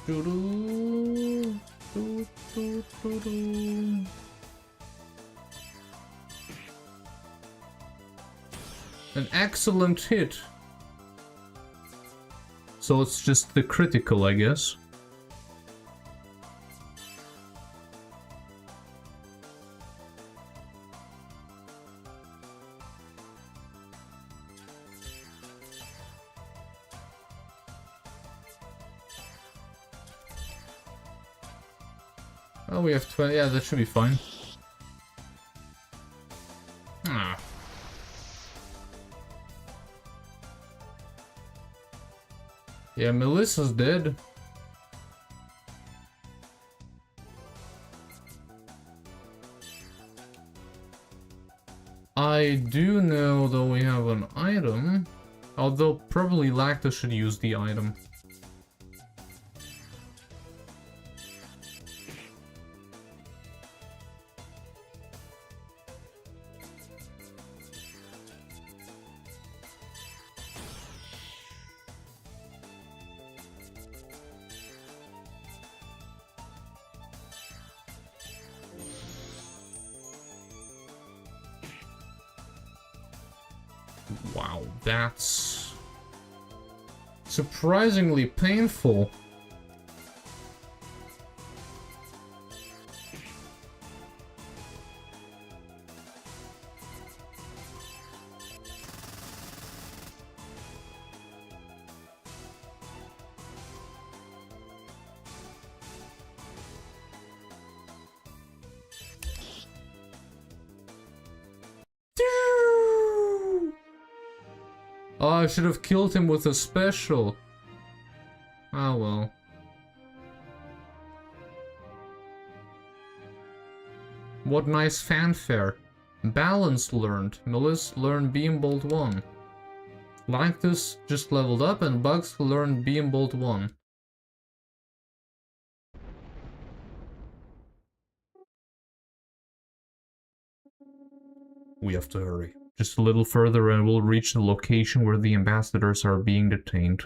Doo-doo. Doo, doo, doo, doo. An excellent hit. So it's just the critical, I guess. Oh, we have 20. Yeah, that should be fine. Ah. Yeah, Melissa's dead. I do know that we have an item, although probably Lactus should use the item. Wow, that's surprisingly painful. Oh, I should have killed him with a special. Oh well. What nice fanfare. Balance learned. Melis learned Beam Bolt 1. Lactus just leveled up and Bugs learned Beam Bolt 1. We have to hurry. Just a little further and we'll reach the location where the ambassadors are being detained.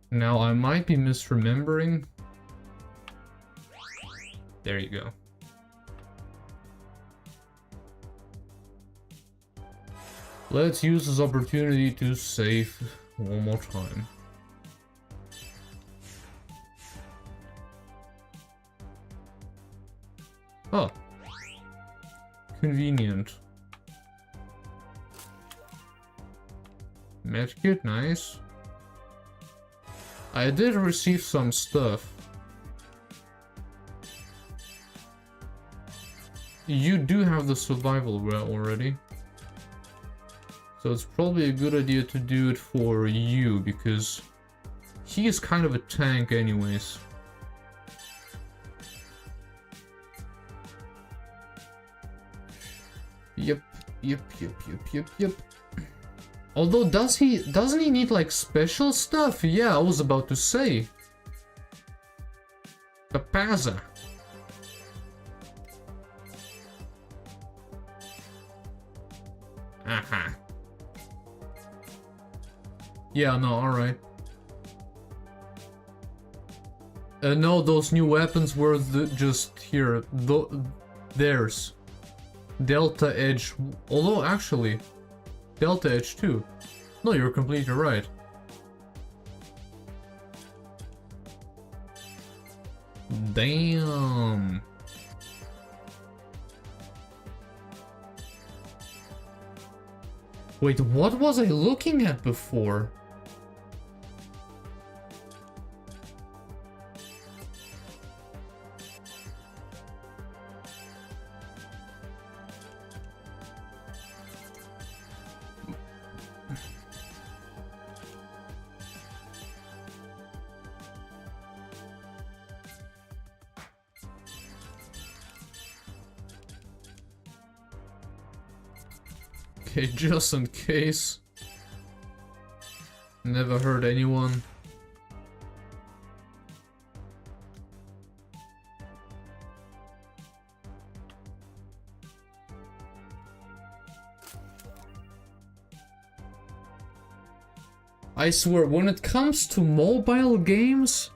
Now, I might be misremembering. There you go. Let's use this opportunity to save one more time. Oh. Convenient. Medkit, nice. I did receive some stuff. You do have the survival route already. So it's probably a good idea to do it for you, because he is kind of a tank anyways. Yep. Although, doesn't he need like special stuff? Yeah, I was about to say. Papaza. Aha. Yeah, no, alright. No, those new weapons were just here. Theirs. Delta Edge. Although, actually, Delta Edge too. No, you're completely right. Damn. Wait, what was I looking at before? Okay, just in case. Never hurt anyone. I swear, when it comes to mobile games,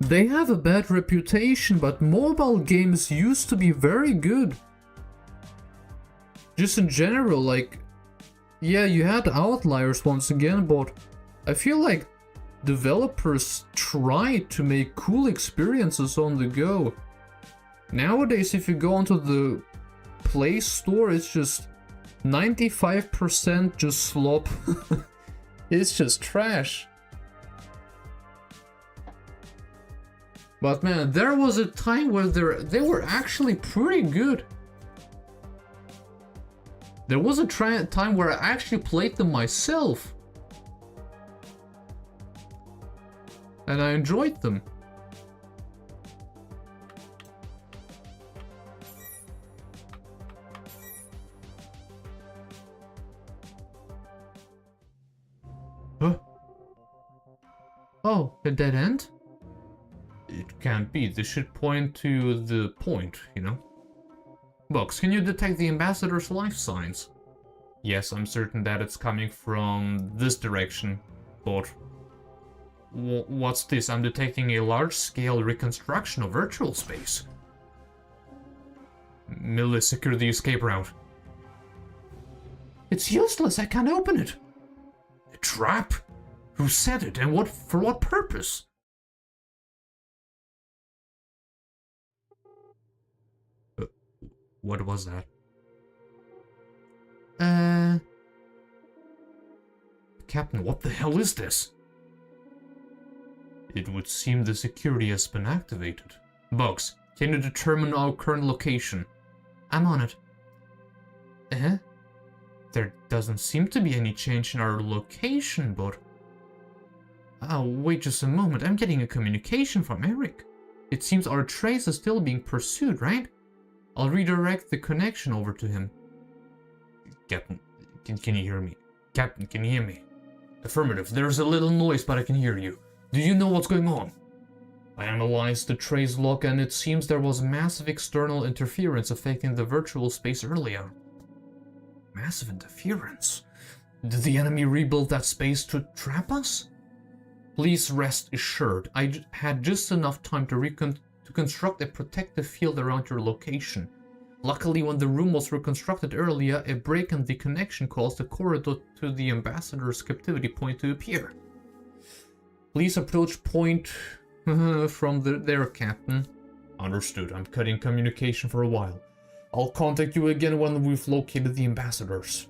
they have a bad reputation, but mobile games used to be very good. Just in general, like, yeah, you had outliers once again, but I feel like developers try to make cool experiences on the go. Nowadays, if you go onto the Play Store, it's just 95% just slop. It's just trash. But man, there was a time where they were actually pretty good. There was a time where I actually played them myself. And I enjoyed them. Huh? Oh, a dead end? It can't be. This should point to the point, you know? Box, can you detect the ambassador's life signs? Yes, I'm certain that it's coming from this direction, but... what's this? I'm detecting a large-scale reconstruction of virtual space. Millie, secure the escape route. It's useless, I can't open it. A trap? Who set it, and for what purpose? What was that? Captain, what the hell is this? It would seem the security has been activated. Bugs, can you determine our current location? I'm on it. There doesn't seem to be any change in our location, but... Oh, wait just a moment, I'm getting a communication from Eric. It seems our trace is still being pursued, right? I'll redirect the connection over to him. Captain, can you hear me? Captain, can you hear me? Affirmative, there's a little noise, but I can hear you. Do you know what's going on? I analyzed the trace log and it seems there was massive external interference affecting the virtual space earlier. Massive interference? Did the enemy rebuild that space to trap us? Please rest assured, I had just enough time to construct a protective field around your location. Luckily, when the room was reconstructed earlier, a break in the connection caused a corridor to the ambassador's captivity point to appear. Please approach point from there, Captain. Understood. I'm cutting communication for a while. I'll contact you again when we've located the ambassadors.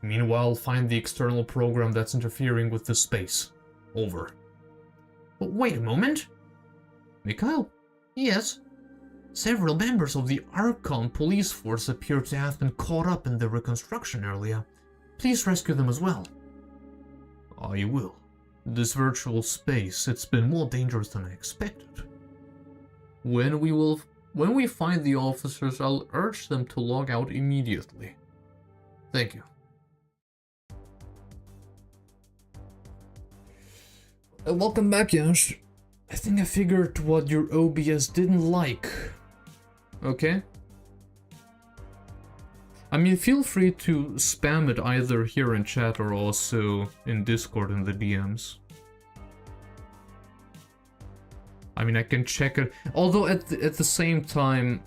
Meanwhile, find the external program that's interfering with the space. Over. But wait a moment. Mikhail? Yes? Several members of the Archon police force appear to have been caught up in the reconstruction earlier. Please rescue them as well. I will. This virtual space, it's been more dangerous than I expected. When we find the officers, I'll urge them to log out immediately. Thank you. Welcome back, Yash. I think I figured what your OBS didn't like. Okay? I mean, feel free to spam it either here in chat or also in Discord in the DMs. I mean, I can check it. Although at the same time,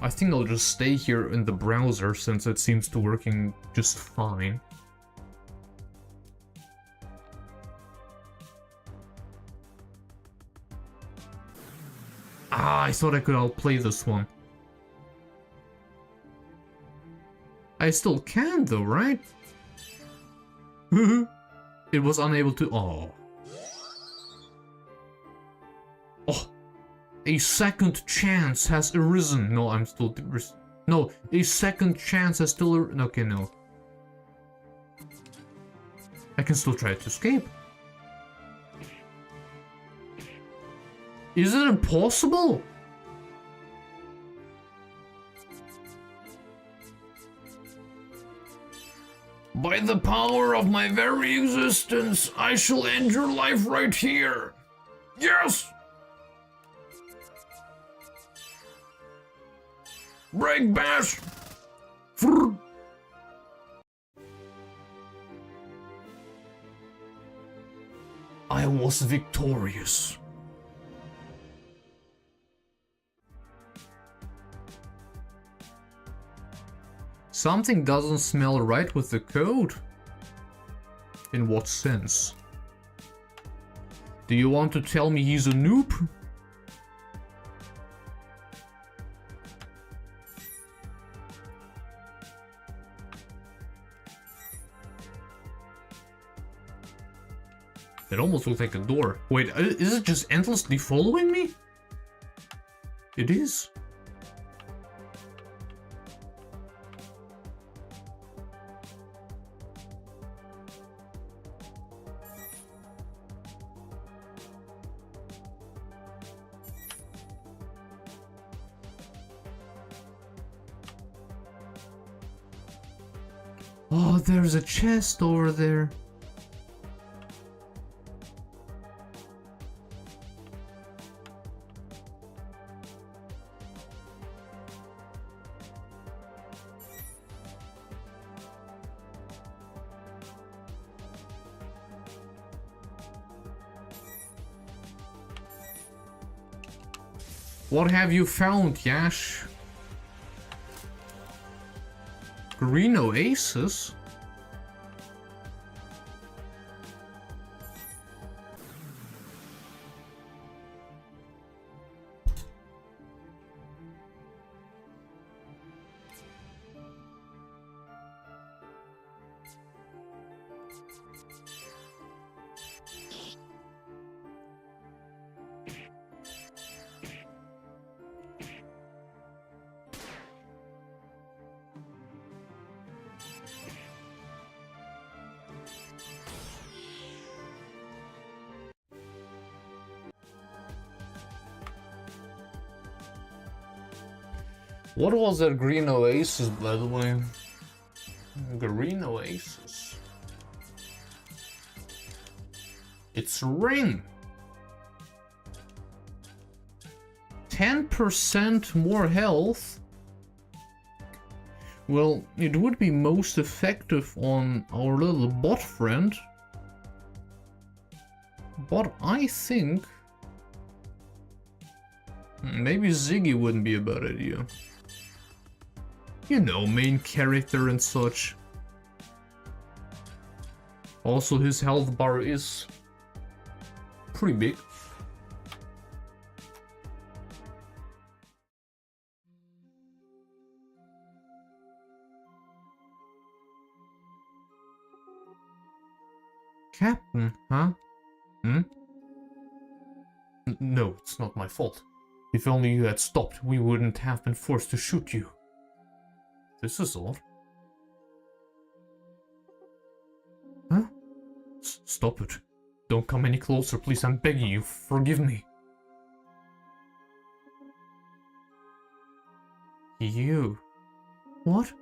I think I'll just stay here in the browser since it seems to working just fine. Ah, I thought I could outplay this one. I still can though, right? It was unable to... Oh. Oh. A second chance has arisen. No, I'm still... No, a second chance has still... Okay, no. I can still try to escape. Is it impossible? By the power of my very existence, I shall end your life right here. Yes! Break bash! I was victorious. Something doesn't smell right with the code. In what sense? Do you want to tell me he's a noob? It almost looks like a door. Wait, is it just endlessly following me? It is. Oh, there's a chest over there. What have you found, Yash? Green oasis? What was that green oasis, by the way? Green oasis. It's a ring. 10% more health. Well, it would be most effective on our little bot friend. But I think maybe Ziggy wouldn't be a bad idea. You know, main character and such. Also, his health bar is pretty big. Captain, huh? No, it's not my fault. If only you had stopped, we wouldn't have been forced to shoot you. This is odd. Huh? Stop it. Don't come any closer, please. I'm begging you. Forgive me. You. What?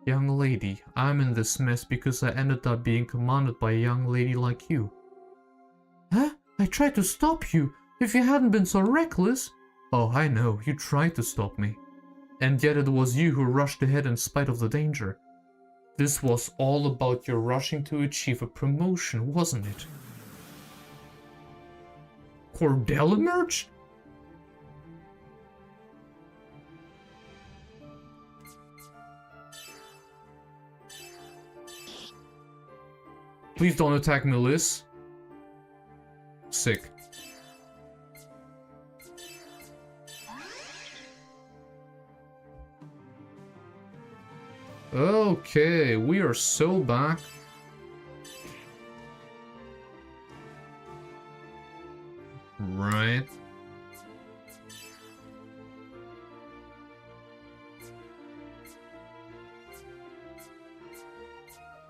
Young lady, I'm in this mess because I ended up being commanded by a young lady like you. Huh? I tried to stop you. If you hadn't been so reckless. Oh, I know. You tried to stop me. And yet it was you who rushed ahead in spite of the danger. This was all about your rushing to achieve a promotion, wasn't it? Cordell emerged? Please don't attack me, Liz. Sick. Okay, we are so back. Right.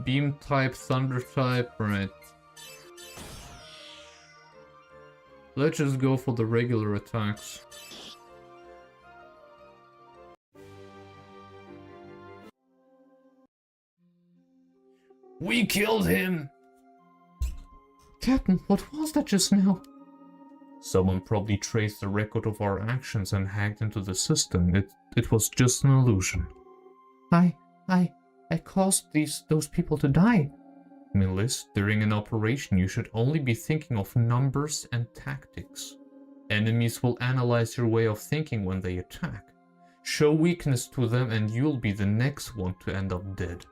Beam type, thunder type, right. Let's just go for the regular attacks. We killed him! Captain, what was that just now? Someone probably traced the record of our actions and hacked into the system. It was just an illusion. I caused those people to die. Millis, during an operation you should only be thinking of numbers and tactics. Enemies will analyze your way of thinking when they attack. Show weakness to them and you'll be the next one to end up dead.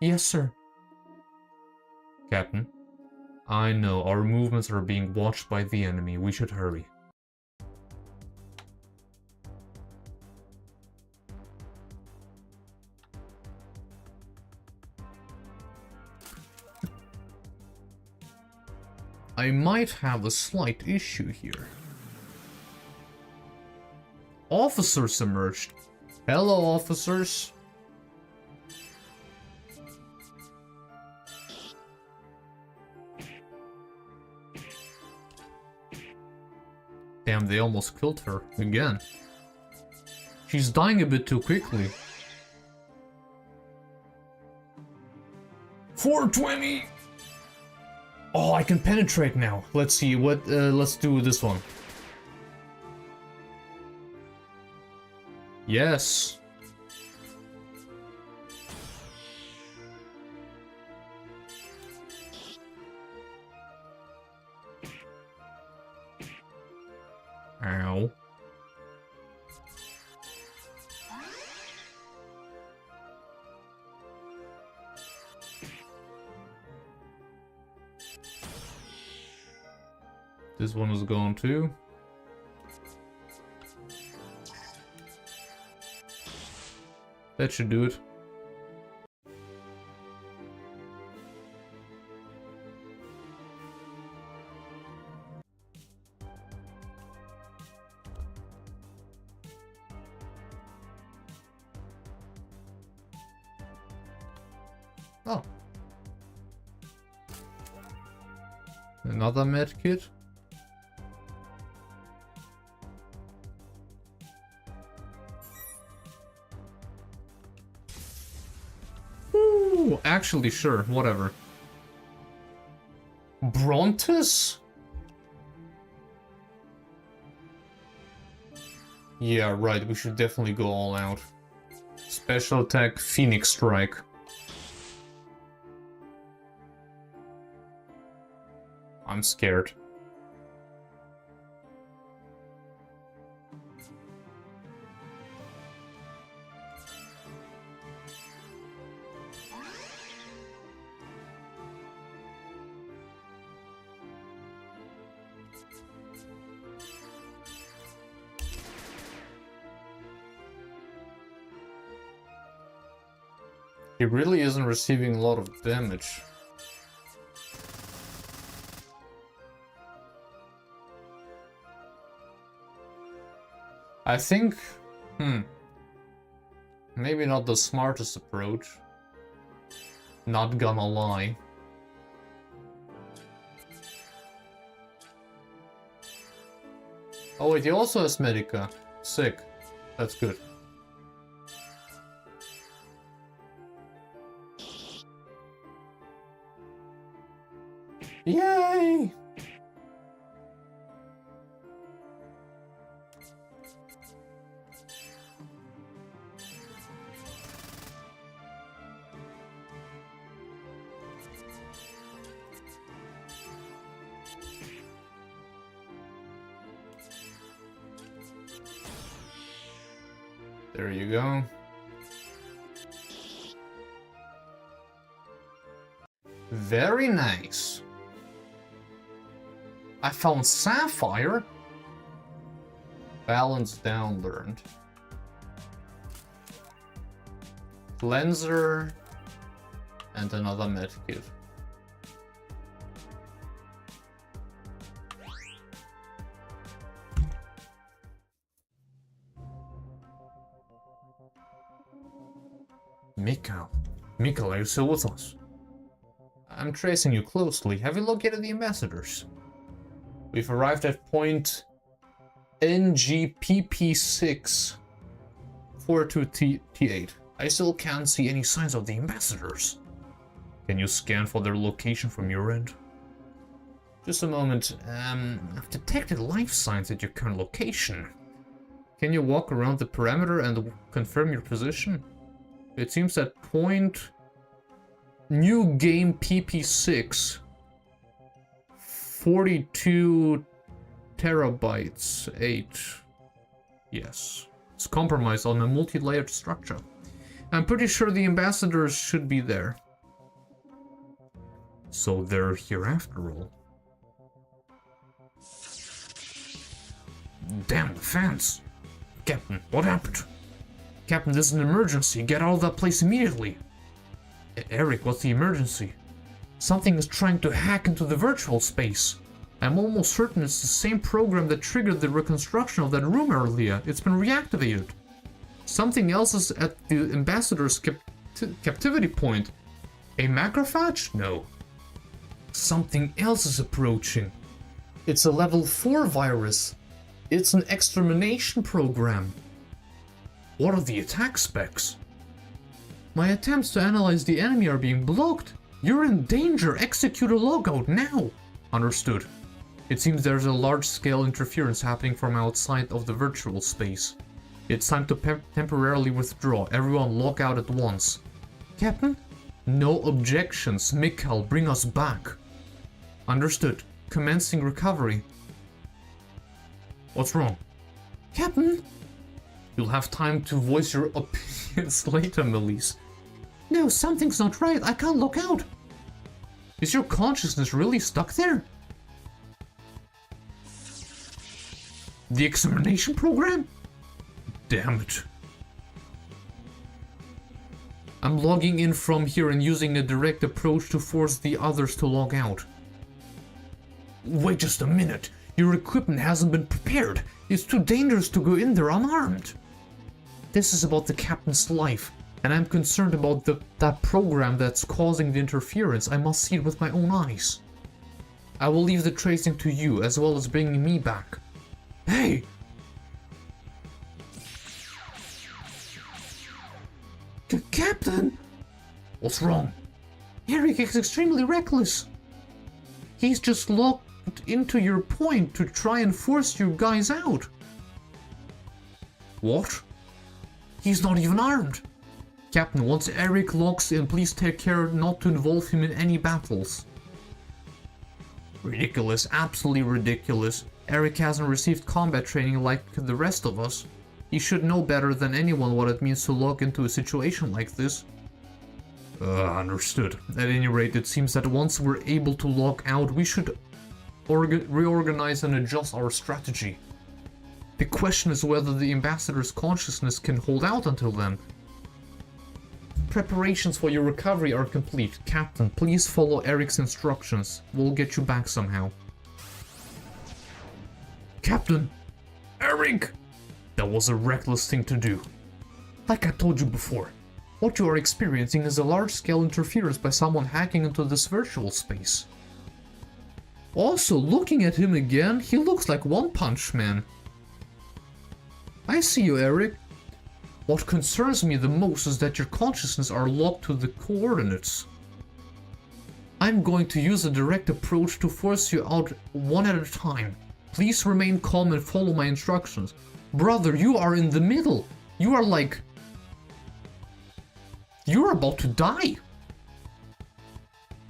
Yes, sir. Captain, I know our movements are being watched by the enemy. We should hurry. I might have a slight issue here. Officers emerged. Hello, officers. Damn, they almost killed her again. She's dying a bit too quickly. 420! Oh, I can penetrate now. Let's see what, let's do this one. Yes. Ow. This one is gone too. That should do it. Oh. Another med kit. Ooh, actually, sure, whatever. Brontes? Yeah, right, we should definitely go all out. Special attack, Phoenix Strike. I'm scared. He really isn't receiving a lot of damage. I think, maybe not the smartest approach. Not gonna lie. Oh wait, he also has Medica. Sick. That's good. Yay! There you go. Very nice. I found Sapphire. Balance down learned. Cleanser. And another medkit. Mikhail, are you still with us? I'm tracing you closely. Have you located the ambassadors? We've arrived at point NGPP6 42T8. I still can't see any signs of the ambassadors. Can you scan for their location from your end? Just a moment. I've detected life signs at your current location. Can you walk around the perimeter and confirm your position? It seems that point New game PP6. 42 terabytes. 8. Yes. It's compromised on a multi-layered structure. I'm pretty sure the ambassadors should be there. So they're here after all. Damn the fans! Captain, what happened? Captain, this is an emergency. Get out of that place immediately. Eric, what's the emergency? Something is trying to hack into the virtual space. I'm almost certain it's the same program that triggered the reconstruction of that room earlier. It's been reactivated. Something else is at the ambassador's captivity point. A macrophage? No. Something else is approaching. It's a level 4 virus. It's an extermination program. What are the attack specs? My attempts to analyze the enemy are being blocked. You're in danger. Execute a logout now. Understood. It seems there's a large-scale interference happening from outside of the virtual space. It's time to temporarily withdraw. Everyone log out at once. Captain? No objections. Mikhail, bring us back. Understood. Commencing recovery. What's wrong? Captain? You'll have time to voice your opinions later, Melise. No, something's not right. I can't log out. Is your consciousness really stuck there? The extermination program? Damn it. I'm logging in from here and using a direct approach to force the others to log out. Wait just a minute. Your equipment hasn't been prepared. It's too dangerous to go in there unarmed. This is about the captain's life, and I'm concerned about that program that's causing the interference. I must see it with my own eyes. I will leave the tracing to you, as well as bringing me back. Hey! Captain! What's wrong? Eric is extremely reckless. He's just locked into your point to try and force you guys out. What? He's not even armed. Captain, once Eric logs in, please take care not to involve him in any battles. Ridiculous, absolutely ridiculous. Eric hasn't received combat training like the rest of us. He should know better than anyone what it means to log into a situation like this. Understood. At any rate, it seems that once we're able to log out, we should reorganize and adjust our strategy. The question is whether the ambassador's consciousness can hold out until then. Preparations for your recovery are complete. Captain, please follow Eric's instructions. We'll get you back somehow. Captain! Eric! That was a reckless thing to do. Like I told you before, what you are experiencing is a large-scale interference by someone hacking into this virtual space. Also, looking at him again, he looks like One Punch Man. I see you, Eric. What concerns me the most is that your consciousness are locked to the coordinates. I'm going to use a direct approach to force you out one at a time. Please remain calm and follow my instructions. Brother, you are in the middle. You are like... You're about to die.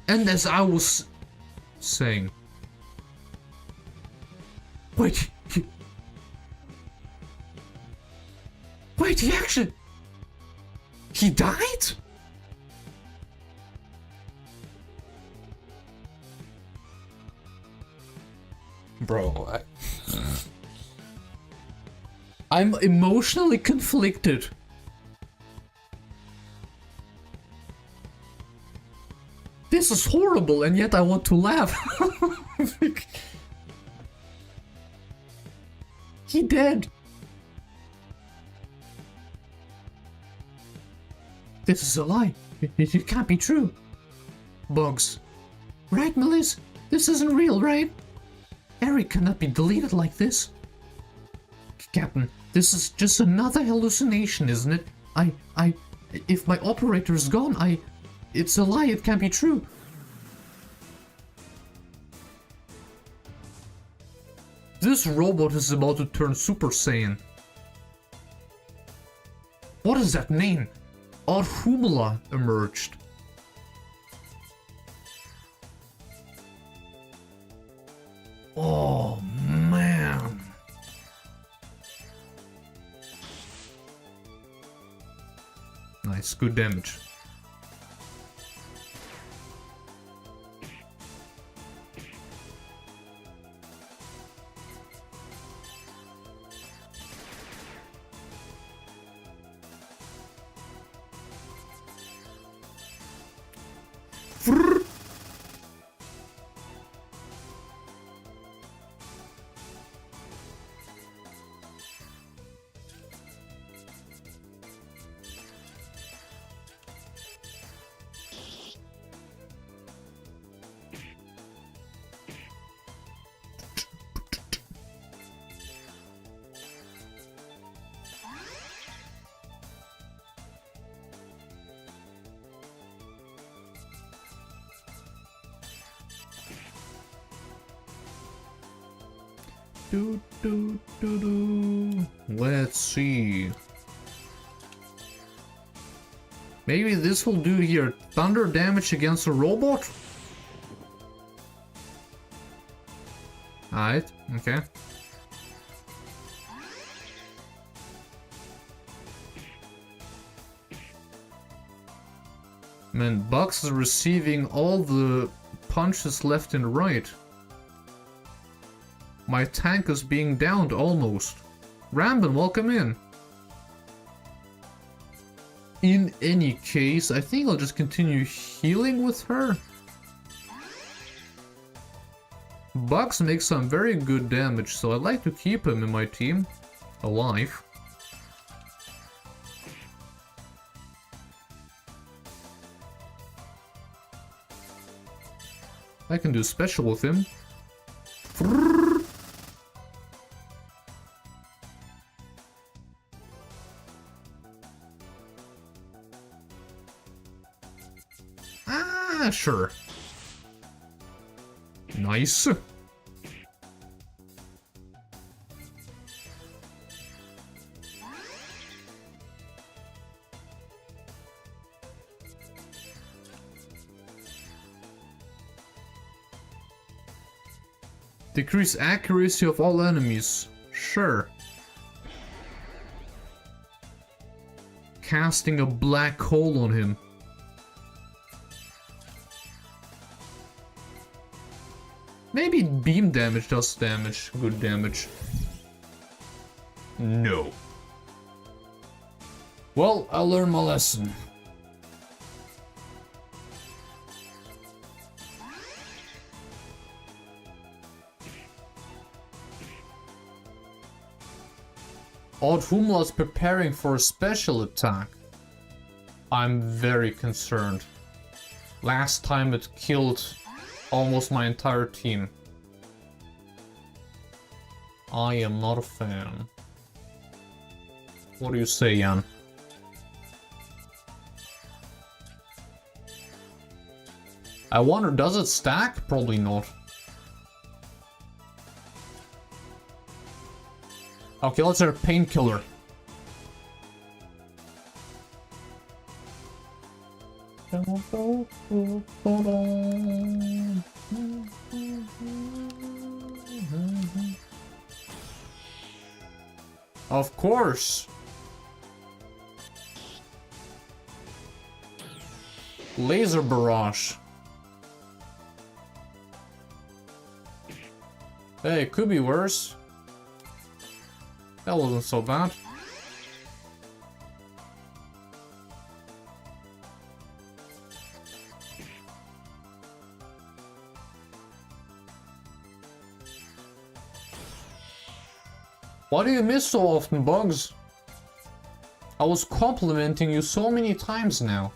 And as I was saying... Wait, Wait, he actually... He died? Bro, I'm emotionally conflicted. This is horrible, and yet I want to laugh. He dead. This is a lie. It can't be true. Bugs. Right, Melisse? This isn't real, right? Eric cannot be deleted like this. Captain, this is just another hallucination, isn't it? If my operator's gone, it's a lie, it can't be true. This robot is about to turn Super Saiyan. What is that name? Odd Humula emerged. Oh, man. Nice, good damage. Let's see. Maybe this will do here. Thunder damage against a robot? Alright, okay. Man, Bugs is receiving all the punches left and right. My tank is being downed almost. Rambin, welcome in. In any case, I think I'll just continue healing with her. Bugs makes some very good damage, so I'd like to keep him in my team alive. I can do special with him. Ah, sure. Nice. Decrease accuracy of all enemies. Sure. Casting a black hole on him. Maybe beam damage does damage. Good damage. No. Well, I learned my lesson. Oddhumla is preparing for a special attack. I'm very concerned. Last time it killed almost my entire team. I am not a fan. What do you say, Jan? I wonder, does it stack? Probably not. Okay, let's have a painkiller. Of course. Laser barrage. Hey, it could be worse. That wasn't so bad. Why do you miss so often, Bugs? I was complimenting you so many times now.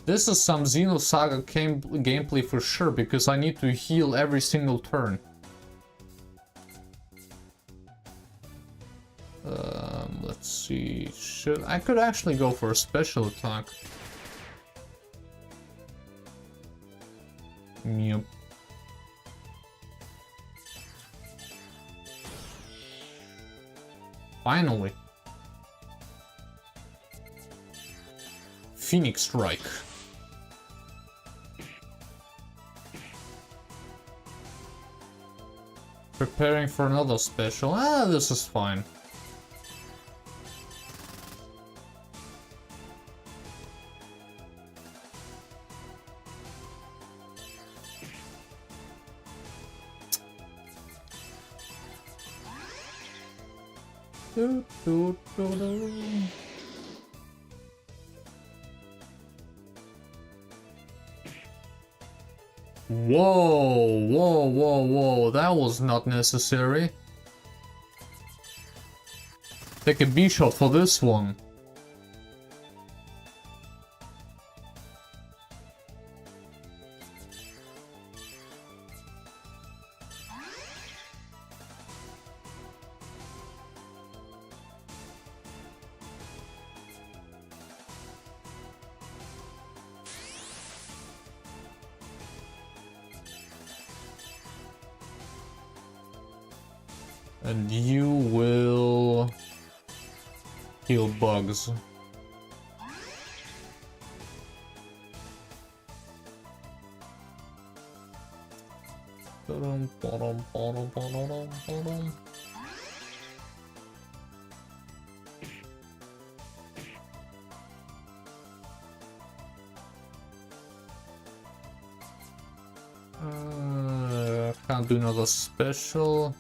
This is some Xenosaga gameplay for sure, because I need to heal every single turn. Let's see. I could actually go for a special attack. Yep. Finally. Phoenix Strike. Preparing for another special. Ah, this is fine. Do, do, do, do. Whoa, whoa, whoa, whoa, that was not necessary. Take a B shot for this one. And you will kill bugs. Can't do another special.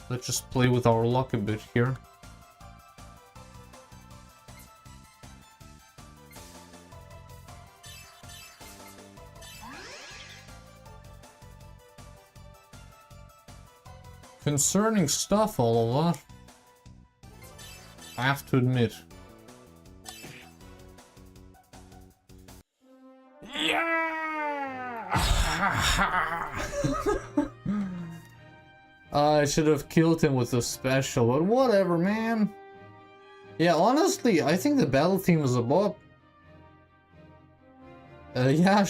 Let's just play with our luck a bit here. Concerning stuff, all of that. I have to admit. Yeah! I should have killed him with a special, but whatever, man. Yeah, honestly, I think the battle theme is above. Yeah,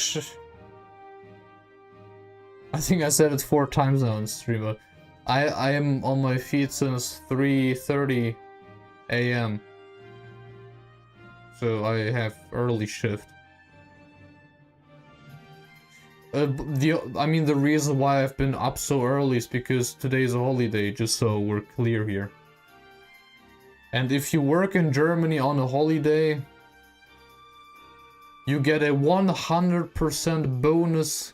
I think I said it 4 times now on stream, but I am on my feet since 3:30 AM. So I have early shift. The reason why I've been up so early is because today's a holiday, just so we're clear here. And if you work in Germany on a holiday, you get a 100% bonus,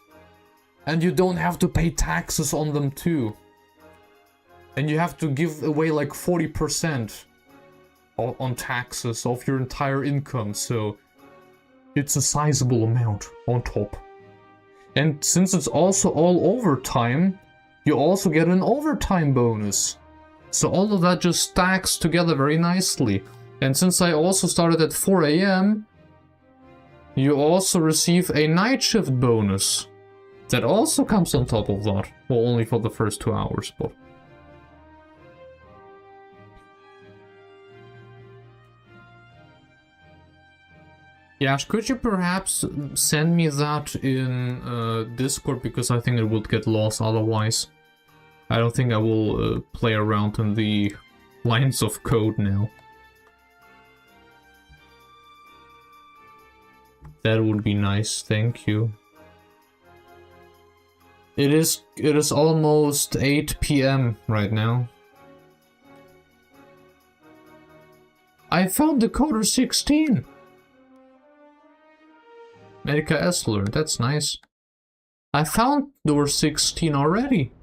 and you don't have to pay taxes on them too. And you have to give away like 40% on taxes of your entire income, so it's a sizable amount on top. And since it's also all overtime, you also get an overtime bonus. So all of that just stacks together very nicely. And since I also started at 4 AM, you also receive a night shift bonus. That also comes on top of that. Well, only for the first 2 hours, but... Yash, could you perhaps send me that in Discord, because I think it would get lost otherwise. I don't think I will play around in the lines of code now. That would be nice, thank you. It is almost 8 PM right now. I found decoder 16! Medica Essler, that's nice. I found door 16 already.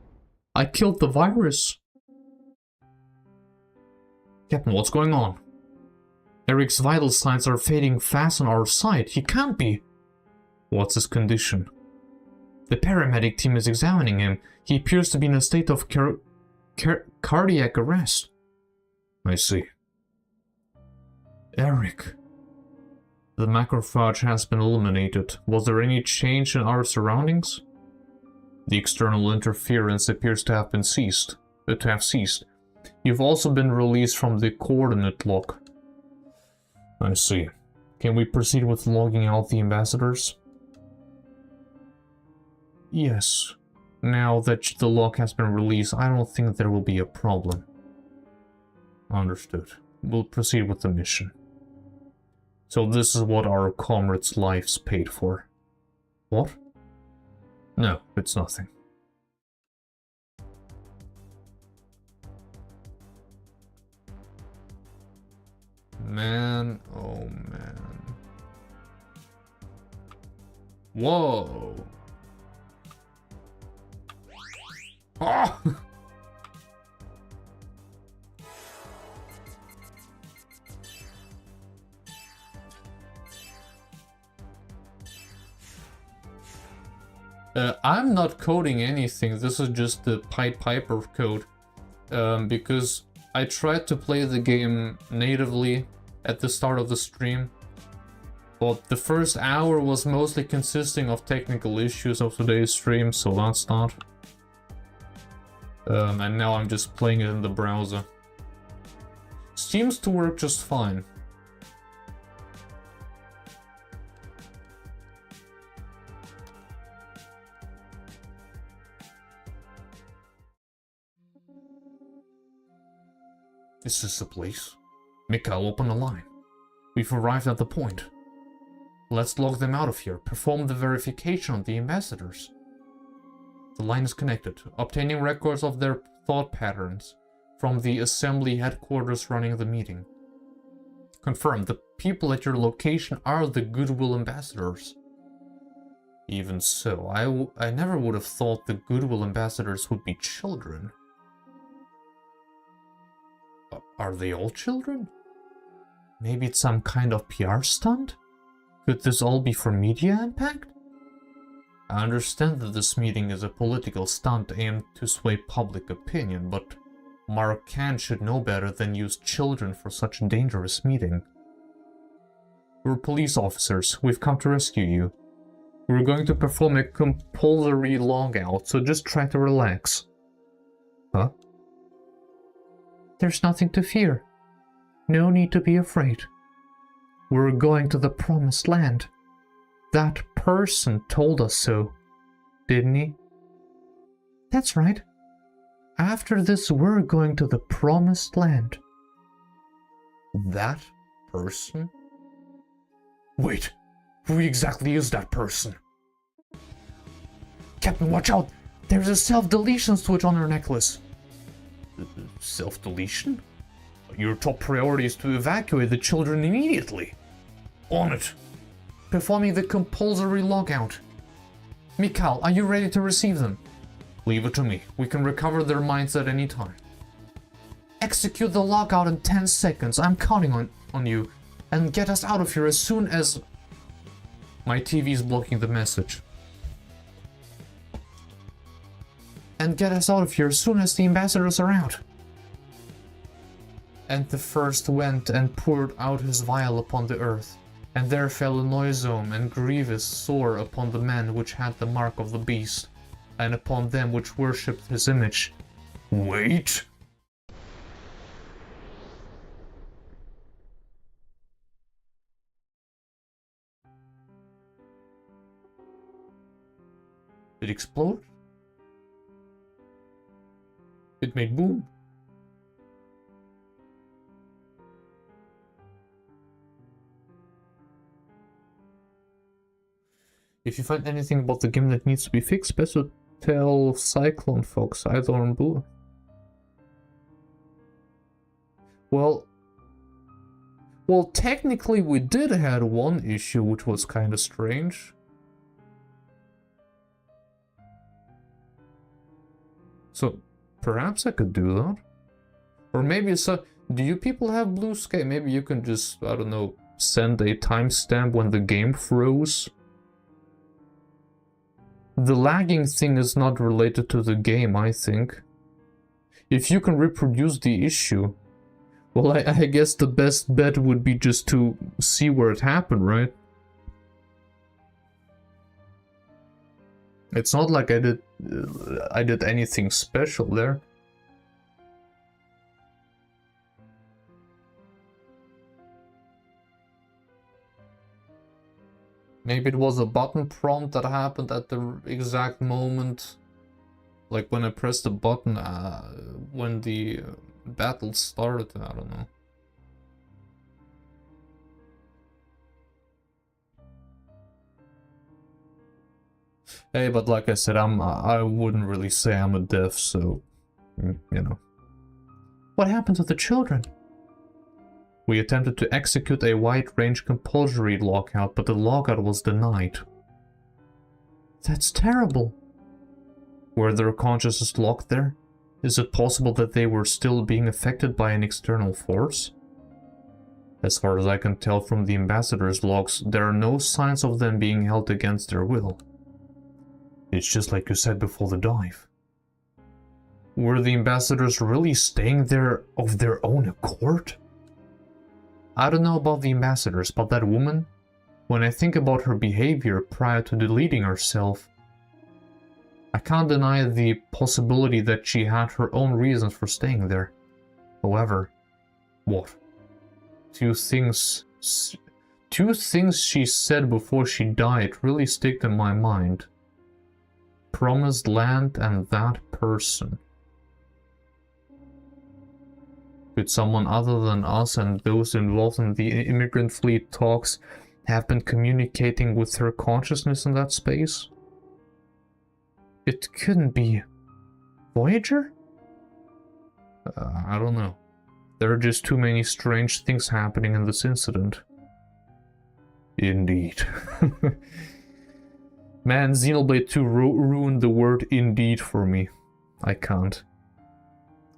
I killed the virus. Captain, what's going on? Eric's vital signs are fading fast on our side. He can't be. What's his condition? The paramedic team is examining him. He appears to be in a state of cardiac arrest. I see. Eric. The macrophage has been eliminated. Was there any change in our surroundings? The external interference appears to have ceased. You've also been released from the coordinate lock. I see. Can we proceed with logging out the ambassadors? Yes. Now that the lock has been released, I don't think there will be a problem. Understood. We'll proceed with the mission. So this is what our comrades' lives paid for. What? No, it's nothing. Man, oh man. Whoa! Ah! I'm not coding anything, this is just the Pied Piper code. Because I tried to play the game natively at the start of the stream, but the first hour was mostly consisting of technical issues of today's stream, so that's that. And now I'm just playing it in the browser. Seems to work just fine. Is this the place? Mikhail, open the line. We've arrived at the point. Let's log them out of here. Perform the verification on the ambassadors. The line is connected. Obtaining records of their thought patterns from the assembly headquarters running the meeting. Confirm. The people at your location are the Goodwill ambassadors. Even so, I never would have thought the Goodwill ambassadors would be children. Are they all children? Maybe it's some kind of PR stunt? Could this all be for media impact? I understand that this meeting is a political stunt aimed to sway public opinion, but Mark Kant should know better than use children for such a dangerous meeting. We're police officers. We've come to rescue you. We're going to perform a compulsory logout, so just try to relax. Huh? There's nothing to fear. No need to be afraid. We're going to the promised land. That person told us so, didn't he? That's right. After this, we're going to the promised land. That person? Wait, who exactly is that person? Captain, watch out! There's a self-deletion switch on her necklace. Self-deletion? Your top priority is to evacuate the children immediately. On it. Performing the compulsory logout. Mikhail, are you ready to receive them? Leave it to me. We can recover their minds at any time. Execute the logout in 10 seconds. I'm counting on you. And get us out of here as soon as... My TV is blocking the message. And get us out of here as soon as the ambassadors are out. And the first went and poured out his vial upon the earth, and there fell a noisome and grievous sore upon the men which had the mark of the beast, and upon them which worshipped his image. Wait! Did it explode? It made boom. If you find anything about the game that needs to be fixed, best to tell Cyclone Fox, either on Blue. Well, technically we did have one issue which was kind of strange. So, perhaps I could do that. Or maybe so. Do you people have Blue Sky? Maybe you can just, I don't know, send a timestamp when the game froze. The lagging thing is not related to the game, I think. If you can reproduce the issue, well, I guess the best bet would be just to see where it happened, right? It's not like I did anything special there. Maybe it was a button prompt that happened at the exact moment Like when I pressed the button when the battle started, I don't know. Hey, but like I said, I wouldn't really say I'm a dev, so you know. What happened to the children? We attempted to execute a wide-range compulsory lockout, but the lockout was denied. That's terrible. Were their consciousness locked there? Is it possible that they were still being affected by an external force? As far as I can tell from the ambassador's logs, there are no signs of them being held against their will. It's just like you said before the dive. Were the ambassadors really staying there of their own accord? I don't know about the ambassadors, but that woman, when I think about her behavior prior to deleting herself, I can't deny the possibility that she had her own reasons for staying there. However, what? Two things she said before she died really stick in my mind. Promised land and that person. Could someone other than us and those involved in the immigrant fleet talks have been communicating with her consciousness in that space? It couldn't be Voyager? I don't know. There are just too many strange things happening in this incident. Indeed. Man, Xenoblade 2 ruined the word indeed for me. I can't.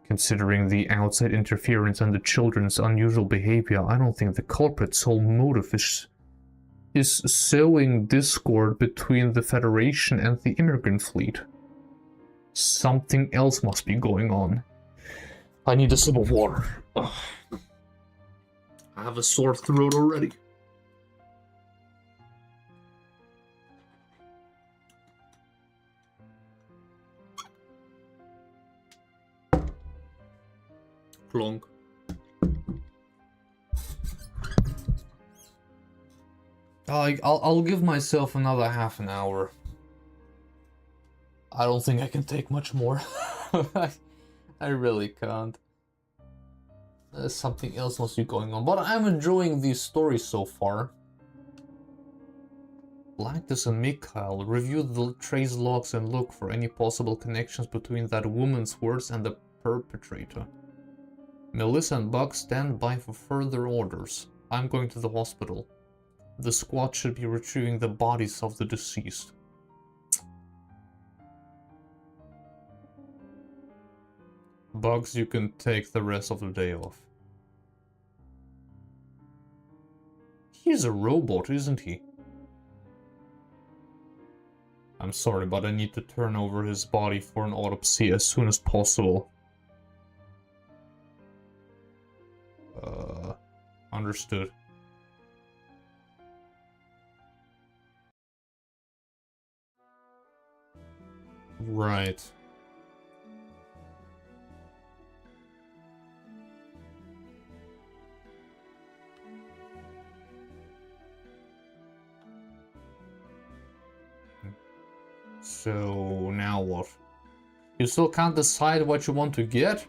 Considering the outside interference and the children's unusual behavior, I don't think the culprit's sole motive is sowing discord between the Federation and the immigrant fleet. Something else must be going on. I need a sip of water. Ugh. I have a sore throat already. Clonk. I'll give myself another half an hour. I don't think I can take much more. I really can't. Something else must be going on, but I'm enjoying these stories so far. Lactus and Mikhail review the trace logs and look for any possible connections between that woman's words and the perpetrator. Melissa and Buck stand by for further orders. I'm going to the hospital. The squad should be retrieving the bodies of the deceased. Bugs, you can take the rest of the day off. He's a robot, isn't he? I'm sorry, but I need to turn over his body for an autopsy as soon as possible. Understood. Right. So, now what? You still can't decide what you want to get?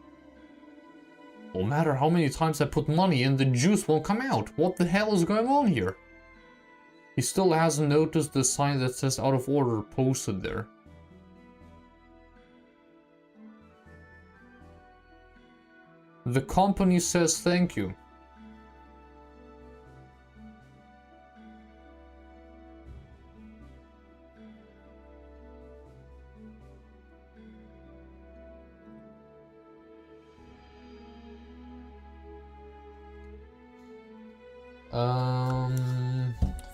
No matter how many times I put money in, the juice won't come out. What the hell is going on here? He still hasn't noticed the sign that says out of order posted there. The company says thank you.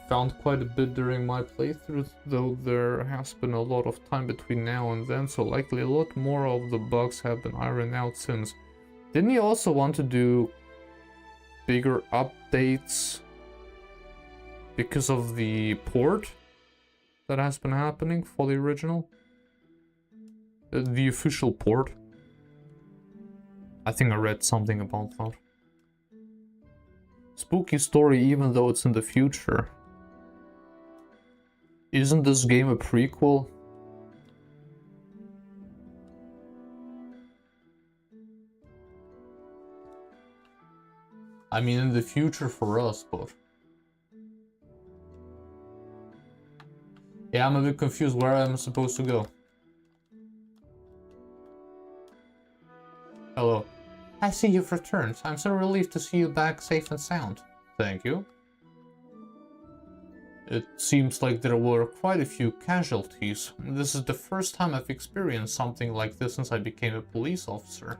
Found quite a bit during my playthrough, though there has been a lot of time between now and then, so likely a lot more of the bugs have been ironed out since. Didn't he also want to do bigger updates because of the port that has been happening for the original? The official port. I think I read something about that. Spooky story even though it's in the future. Isn't this game a prequel? I mean, in the future for us, but... Yeah, I'm a bit confused where I'm supposed to go. Hello. I see you've returned. I'm so relieved to see you back safe and sound. Thank you. It seems like there were quite a few casualties. This is the first time I've experienced something like this since I became a police officer.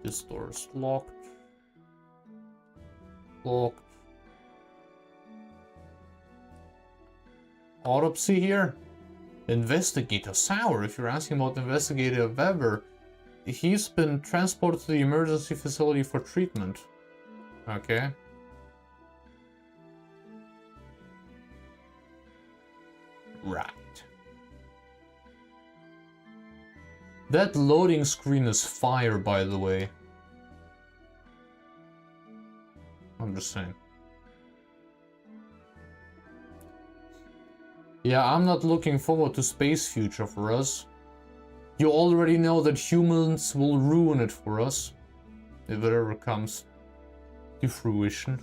This door is locked. Locked. Autopsy here? Investigator Sauer, if you're asking about Investigator Weber, he's been transported to the emergency facility for treatment. Okay. Right. That loading screen is fire, by the way. I'm just saying. Yeah, I'm not looking forward to space future for us. You already know that humans will ruin it for us, if it ever comes to fruition.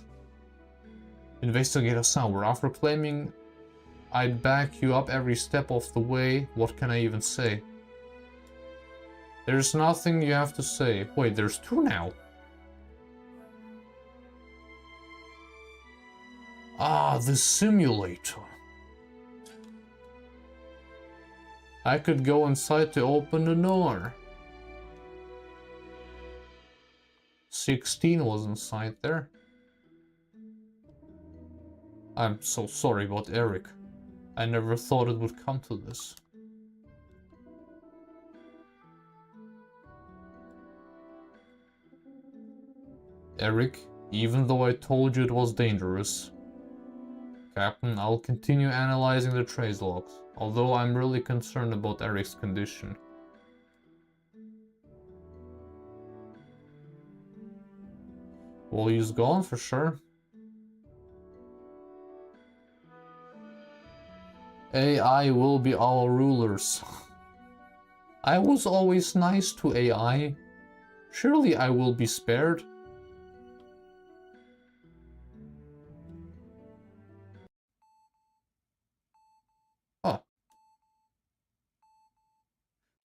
Investigator Sauer, after claiming I'd back you up every step of the way, what can I even say? There's nothing you have to say. Wait, there's two now. Ah, the simulator. I could go inside to open the door. 16 was inside there. I'm so sorry about Eric. I never thought it would come to this. Eric, even though I told you it was dangerous. Captain, I'll continue analyzing the trace logs, although I'm really concerned about Eric's condition. Well, he's gone for sure. AI will be our rulers. I was always nice to AI. Surely I will be spared.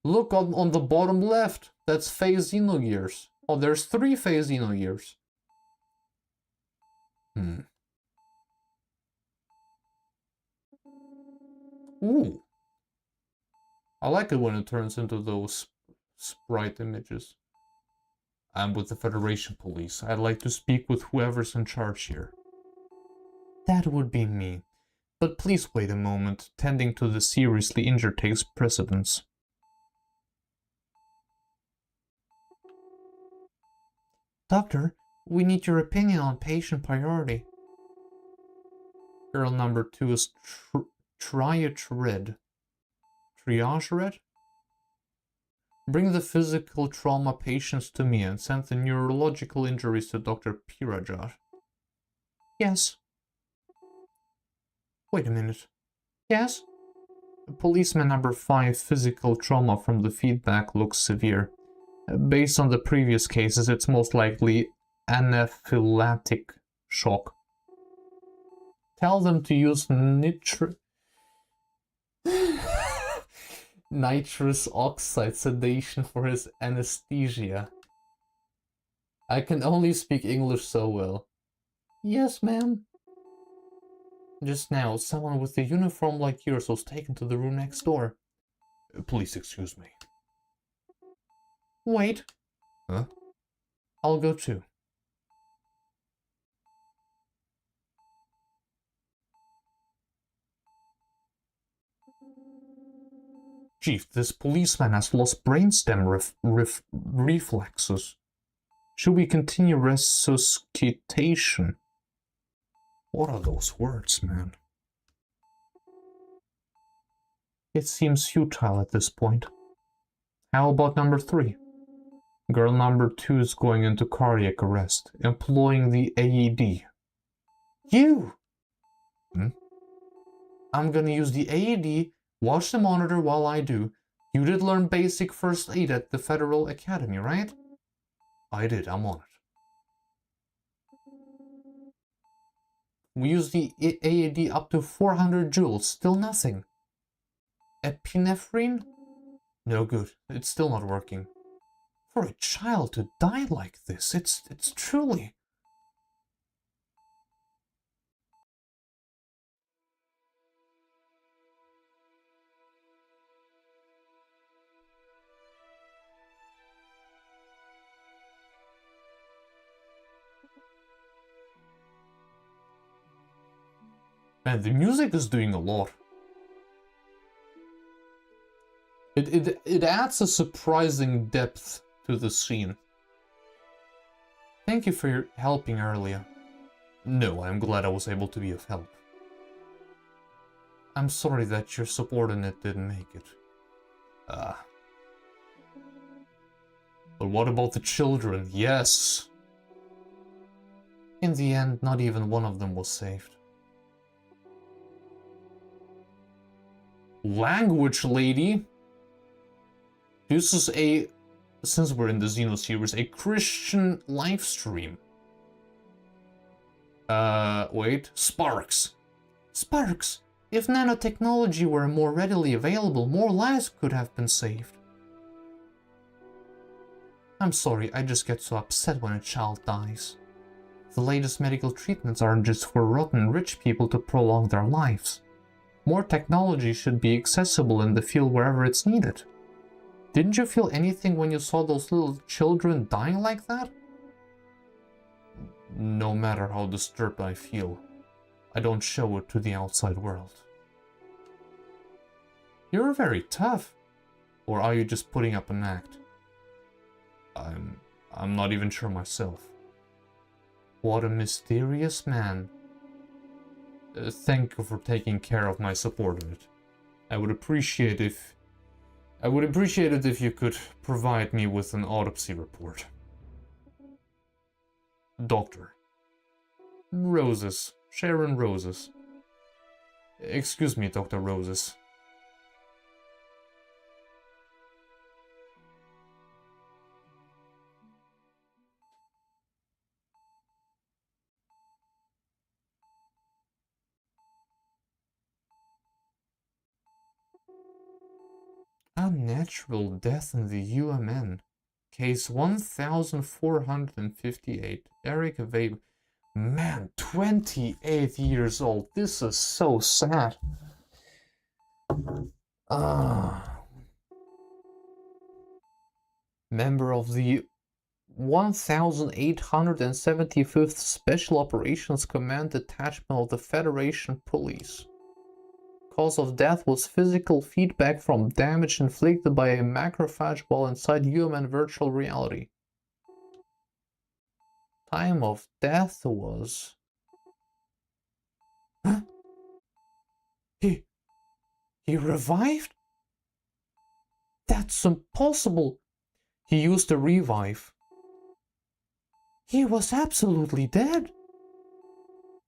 Look on the bottom left. That's phase Xenogears. Oh, there's 3 phase Xenogears. Ooh. I like it when it turns into those sprite images. I'm with the Federation Police. I'd like to speak with whoever's in charge here. That would be me. But please wait a moment. Tending to the seriously injured takes precedence. Doctor, we need your opinion on patient priority. Girl number 2 is Triage Red. Triage Red? Bring the physical trauma patients to me and send the neurological injuries to Dr. Pirajat. Yes. Wait a minute. Yes? Policeman number 5 physical trauma from the feedback looks severe. Based on the previous cases, it's most likely anaphylactic shock. Tell them to use nitrous oxide sedation for his anesthesia. I can only speak English so well. Yes, ma'am. Just now, someone with a uniform like yours was taken to the room next door. Please excuse me. Wait. Huh? I'll go too. Chief, this policeman has lost brainstem reflexes. Should we continue resuscitation? What are those words, man? It seems futile at this point. How about number 3? Girl number 2 is going into cardiac arrest, employing the AED. You! I'm gonna use the AED, watch the monitor while I do. You did learn basic first aid at the Federal Academy, right? I did, I'm on it. We used the AAD up to 400 joules, still nothing. Epinephrine? No good, it's still not working. For a child to die like this, it's truly... Man, the music is doing a lot. It adds a surprising depth to the scene. Thank you for your helping earlier. No, I'm glad I was able to be of help. I'm sorry that your subordinate didn't make it. But what about the children? Yes! In the end, not even one of them was saved. Language lady? This is a, since we're in the Xeno series, a Christian live stream. Wait, Sparks. Sparks! If nanotechnology were more readily available, more lives could have been saved. I'm sorry, I just get so upset when a child dies. The latest medical treatments aren't just for rotten rich people to prolong their lives. More technology should be accessible in the field wherever it's needed. Didn't you feel anything when you saw those little children dying like that? No matter how disturbed I feel, I don't show it to the outside world. You're very tough. Or are you just putting up an act? I'm not even sure myself. What a mysterious man. Thank you for taking care of my subordinate. I would appreciate it if you could provide me with an autopsy report. Doctor. Roses. Sharon Roses. Excuse me, Dr. Roses. Unnatural death in the UMN. Case 1458. Eric Vabe. Man, 28 years old. This is so sad. Member of the 1875th Special Operations Command Detachment of the Federation Police. Cause of death was physical feedback from damage inflicted by a macrophage while inside human virtual reality. Time of death was... Huh? He revived? That's impossible. He used a revive. He was absolutely dead.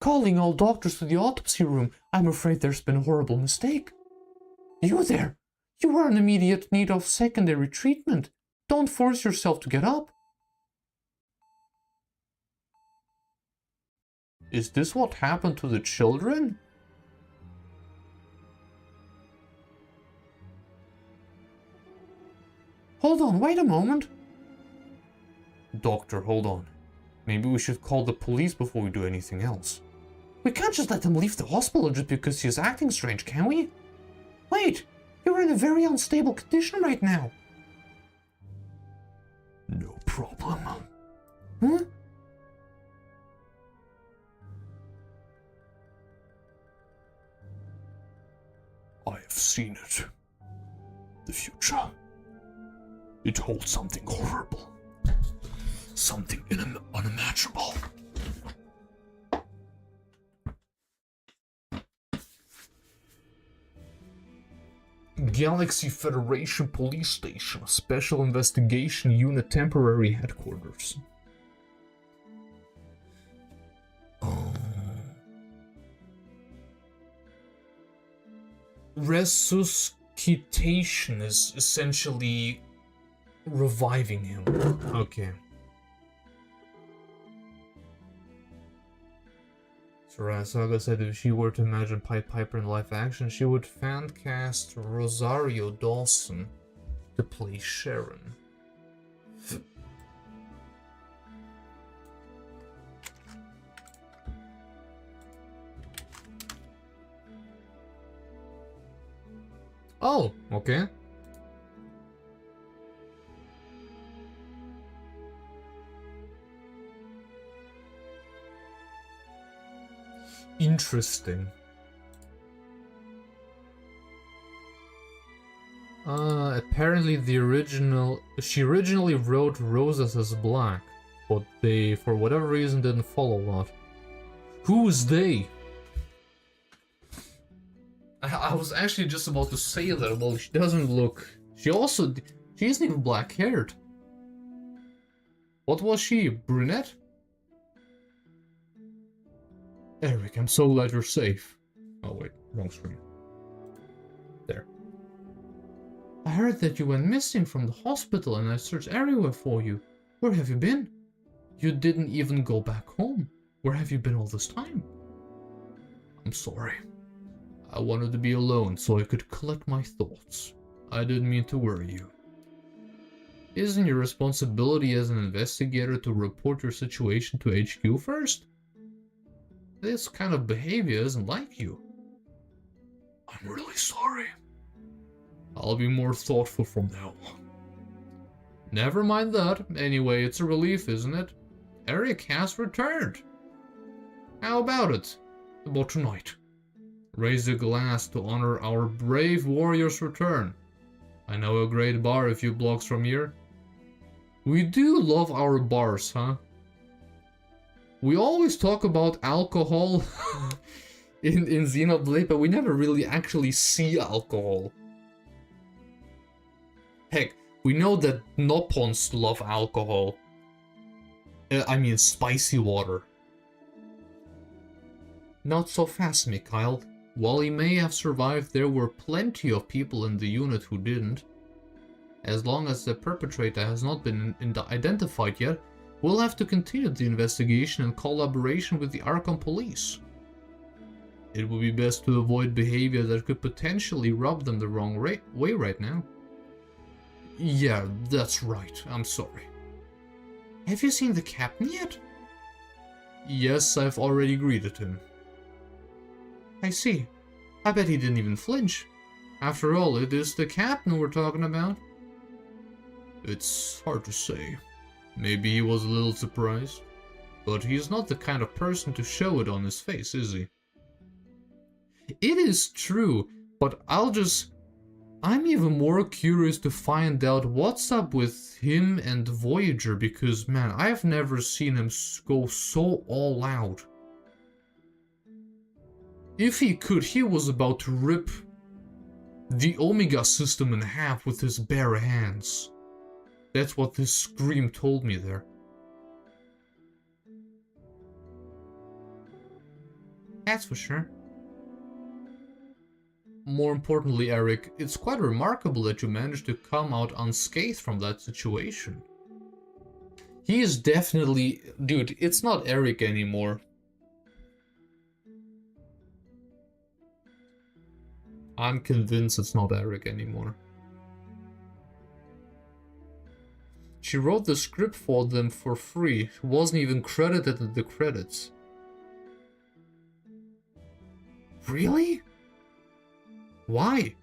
Calling all doctors to the autopsy room. I'm afraid there's been a horrible mistake. You there! You are in immediate need of secondary treatment. Don't force yourself to get up. Is this what happened to the children? Hold on, wait a moment. Doctor, hold on. Maybe we should call the police before we do anything else. We can't just let him leave the hospital just because he's acting strange, can we? Wait, you're in a very unstable condition right now. No problem. Huh? I have seen it. The future. It holds something horrible. Something unimaginable. Galaxy Federation Police Station, Special Investigation Unit Temporary Headquarters. Resus Kitation is essentially reviving him. Okay. Xenosaga said if she were to imagine Pied Piper in live action, she would fan cast Rosario Dawson to play Sharon. Oh, okay. Interesting. Apparently she originally wrote Roses as black, but they, for whatever reason, didn't follow that. Who's they? I was actually just about to say that. Well, she doesn't look... She isn't even black-haired. What was she? Brunette? Eric, I'm so glad you're safe. Oh wait, wrong screen. There. I heard that you went missing from the hospital and I searched everywhere for you. Where have you been? You didn't even go back home. Where have you been all this time? I'm sorry. I wanted to be alone so I could collect my thoughts. I didn't mean to worry you. Isn't your responsibility as an investigator to report your situation to HQ first? This kind of behavior isn't like you. I'm really sorry. I'll be more thoughtful from now on. Never mind that. Anyway, it's a relief, isn't it? Eric has returned. How about it? About tonight? Raise a glass to honor our brave warrior's return. I know a great bar a few blocks from here. We do love our bars, huh? We always talk about alcohol in Xenoblade, but we never really actually see alcohol. Heck, we know that Noppons love alcohol. I mean spicy water. Not so fast, Mikhail. While he may have survived, there were plenty of people in the unit who didn't. As long as the perpetrator has not been identified yet, we'll have to continue the investigation in collaboration with the Arkham police. It would be best to avoid behavior that could potentially rub them the wrong way right now. Yeah, that's right. I'm sorry. Have you seen the captain yet? Yes, I've already greeted him. I see. I bet he didn't even flinch. After all, it is the captain we're talking about. It's hard to say. Maybe he was a little surprised. But he's not the kind of person to show it on his face, is he? It is true, but I'm even more curious to find out what's up with him and Voyager, because, man, I've never seen him go so all out. If he could, he was about to rip the Omega system in half with his bare hands. That's what this scream told me there. That's for sure. More importantly, Eric, it's quite remarkable that you managed to come out unscathed from that situation. He is definitely... Dude, it's not Eric anymore. I'm convinced it's not Eric anymore. She wrote the script for them for free. She wasn't even credited in the credits. Really? Why?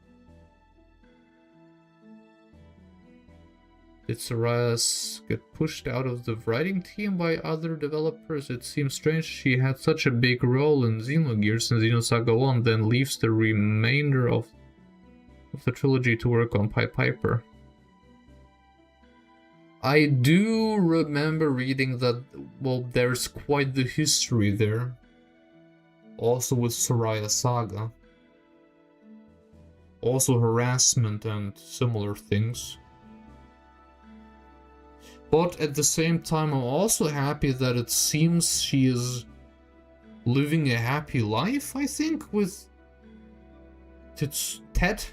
Did Sarayas get pushed out of the writing team by other developers? It seems strange she had such a big role in Xenogears and Xenosaga 1, then leaves the remainder of the trilogy to work on Pied Piper. I do remember reading that, well, there's quite the history there. Also with Xenosaga. Also harassment and similar things. But at the same time, I'm also happy that it seems she is living a happy life, I think, with Ted.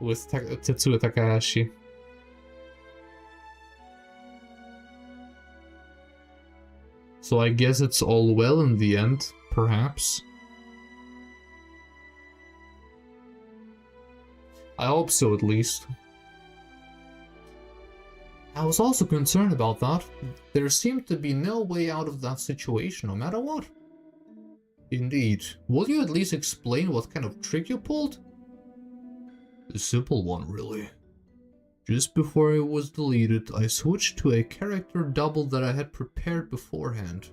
with Tetsuya Takahashi. So I guess it's all well in the end, perhaps. I hope so, at least. I was also concerned about that. There seemed to be no way out of that situation, no matter what. Indeed. Will you at least explain what kind of trick you pulled? A simple one, really. Just before it was deleted, I switched to a character double that I had prepared beforehand.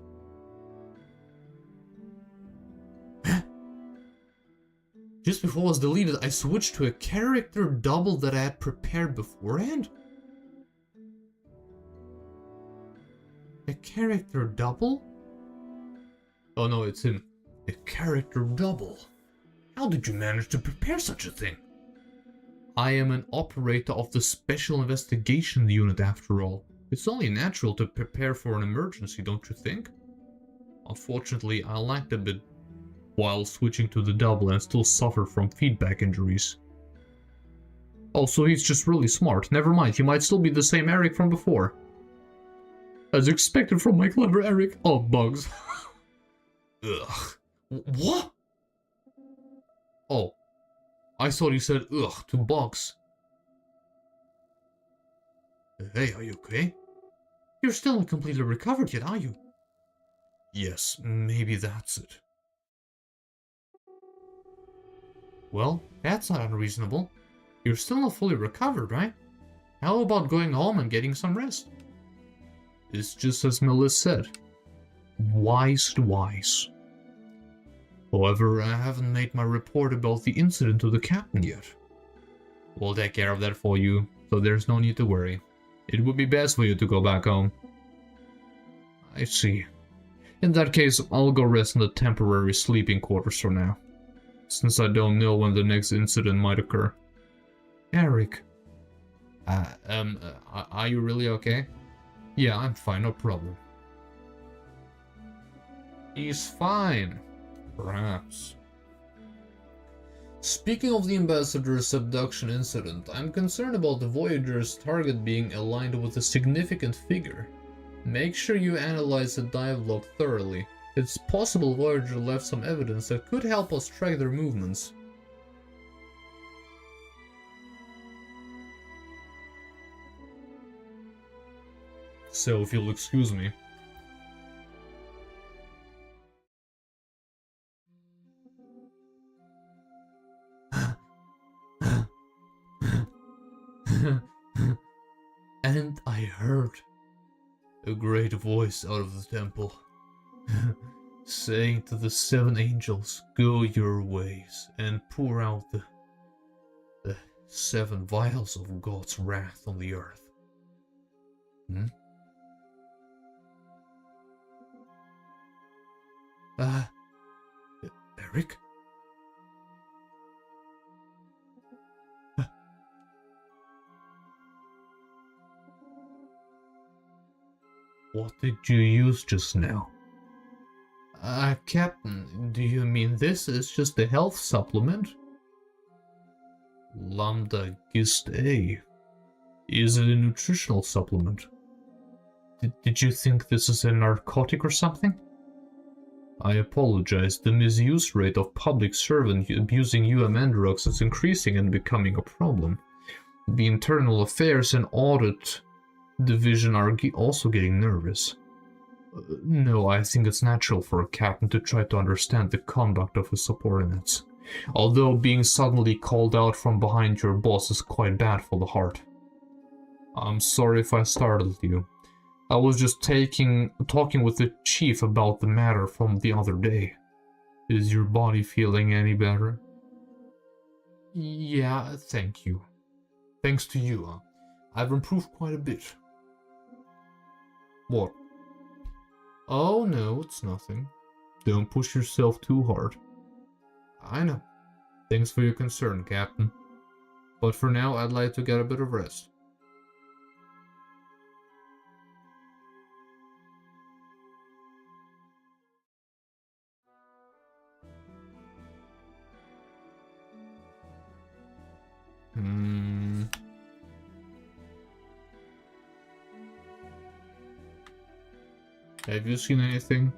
Just before it was deleted, I switched to a character double that I had prepared beforehand? A character double? Oh no, it's him. A character double. How did you manage to prepare such a thing? I am an operator of the Special Investigation Unit after all. It's only natural to prepare for an emergency, don't you think? Unfortunately, I lagged a bit while switching to the double and still suffer from feedback injuries. Oh, so he's just really smart. Never mind, he might still be the same Eric from before. As expected from my clever Eric. Oh, bugs. Ugh. What? Oh. I thought he said ugh to bugs. Hey, are you okay? You're still not completely recovered yet, are you? Yes, maybe that's it. Well, that's not unreasonable. You're still not fully recovered, right? How about going home and getting some rest? It's just as Melissa said. Wise to wise. However, I haven't made my report about the incident to the captain yet. We'll take care of that for you, so there's no need to worry. It would be best for you to go back home. I see. In that case, I'll go rest in the temporary sleeping quarters for now, since I don't know when the next incident might occur. Eric. Are you really okay? Yeah, I'm fine, no problem. He's fine. Perhaps. Speaking of the ambassador's abduction incident, I'm concerned about the Voyager's target being aligned with a significant figure. Make sure you analyze the dialogue thoroughly. It's possible Voyager left some evidence that could help us track their movements. So, if you'll excuse me. And I heard a great voice out of the temple, saying to the 7 angels, go your ways and pour out the 7 vials of God's wrath on the earth. Eric? What did you use just now? Captain, do you mean this is just a health supplement? Lambda Gist A. Is it a nutritional supplement? Did you think this is a narcotic or something? I apologize, the misuse rate of public servants abusing UMN drugs is increasing and becoming a problem. The Internal Affairs and Audit Division are also getting nervous. No, I think it's natural for a captain to try to understand the conduct of his subordinates. Although being suddenly called out from behind your boss is quite bad for the heart. I'm sorry if I startled you. I was just talking with the chief about the matter from the other day. Is your body feeling any better? Yeah, thank you. Thanks to you, I've improved quite a bit. What? Oh no, it's nothing. Don't push yourself too hard. I know. Thanks for your concern, Captain. But for now, I'd like to get a bit of rest. Have you seen anything?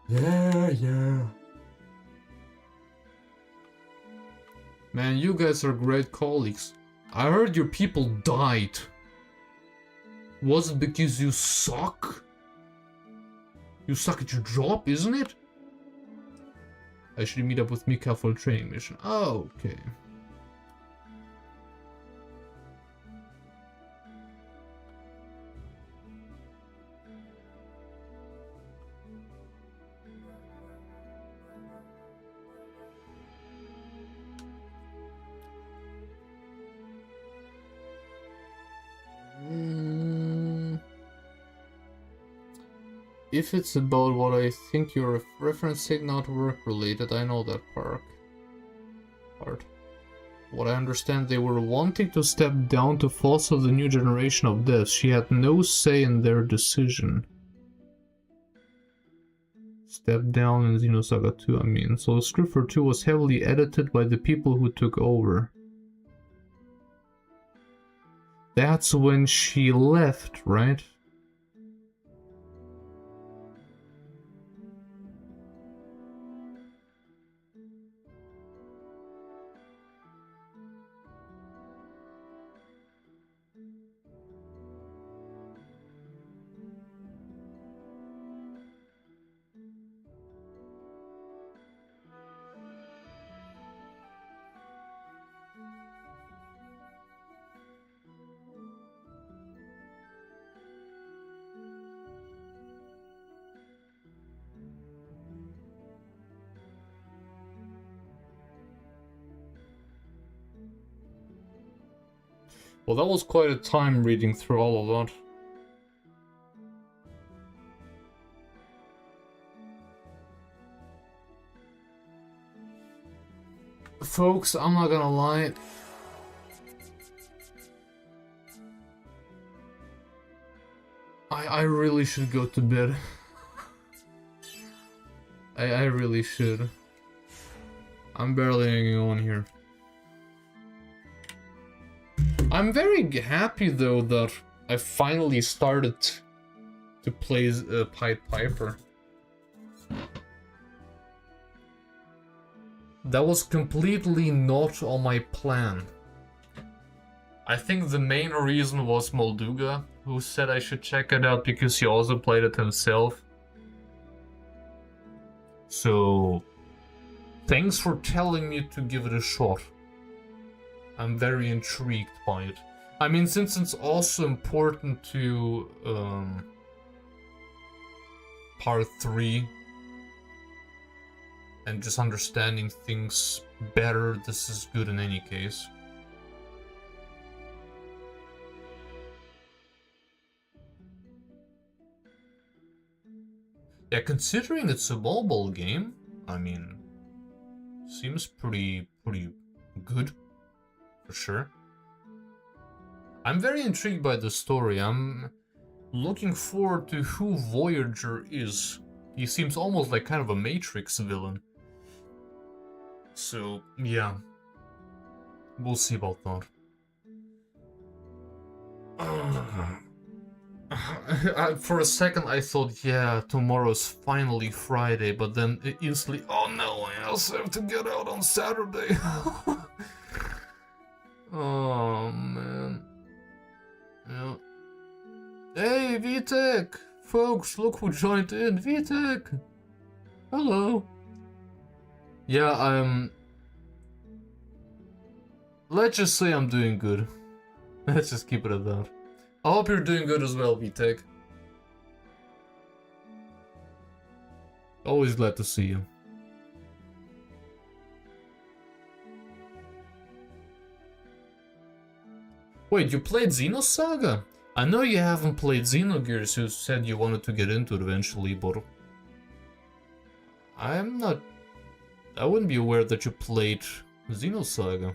Yeah. Man, you guys are great colleagues. I heard your people died. Was it because you suck? You suck at your job, isn't it? I should meet up with Mika for a training mission. Oh, okay. If it's about what I think you're referencing, not work-related, I know that part. What I understand, they were wanting to step down to foster the new generation of devs. She had no say in their decision. Step down in Xenosaga 2, I mean. So the script for 2 was heavily edited by the people who took over. That's when she left, right? Well, that was quite a time reading through all of that. Folks, I'm not gonna lie. I really should go to bed. I really should. I'm barely hanging on here. I'm very happy though that I finally started to play Pied Piper. That was completely not on my plan. I think the main reason was Molduga, who said I should check it out because he also played it himself. So, thanks for telling me to give it a shot. I'm very intrigued by it. I mean, since it's also important to part 3 and just understanding things better, this is good in any case. Yeah, considering it's a mobile game, I mean, seems pretty good, for sure. I'm very intrigued by the story. I'm looking forward to who Voyager is. He seems almost like kind of a Matrix villain. So, yeah. We'll see about that. For a second I thought, yeah, tomorrow's finally Friday, but then instantly, oh no, I also have to get out on Saturday. Oh man. Yeah. Hey, VTech! Folks, look who joined in, VTech! Hello! Yeah, let's just say I'm doing good. Let's just keep it at that. I hope you're doing good as well, VTech. Always glad to see you. Wait, you played Xenosaga? I know you haven't played Xenogears, you said you wanted to get into it eventually, but I wouldn't be aware that you played Xenosaga.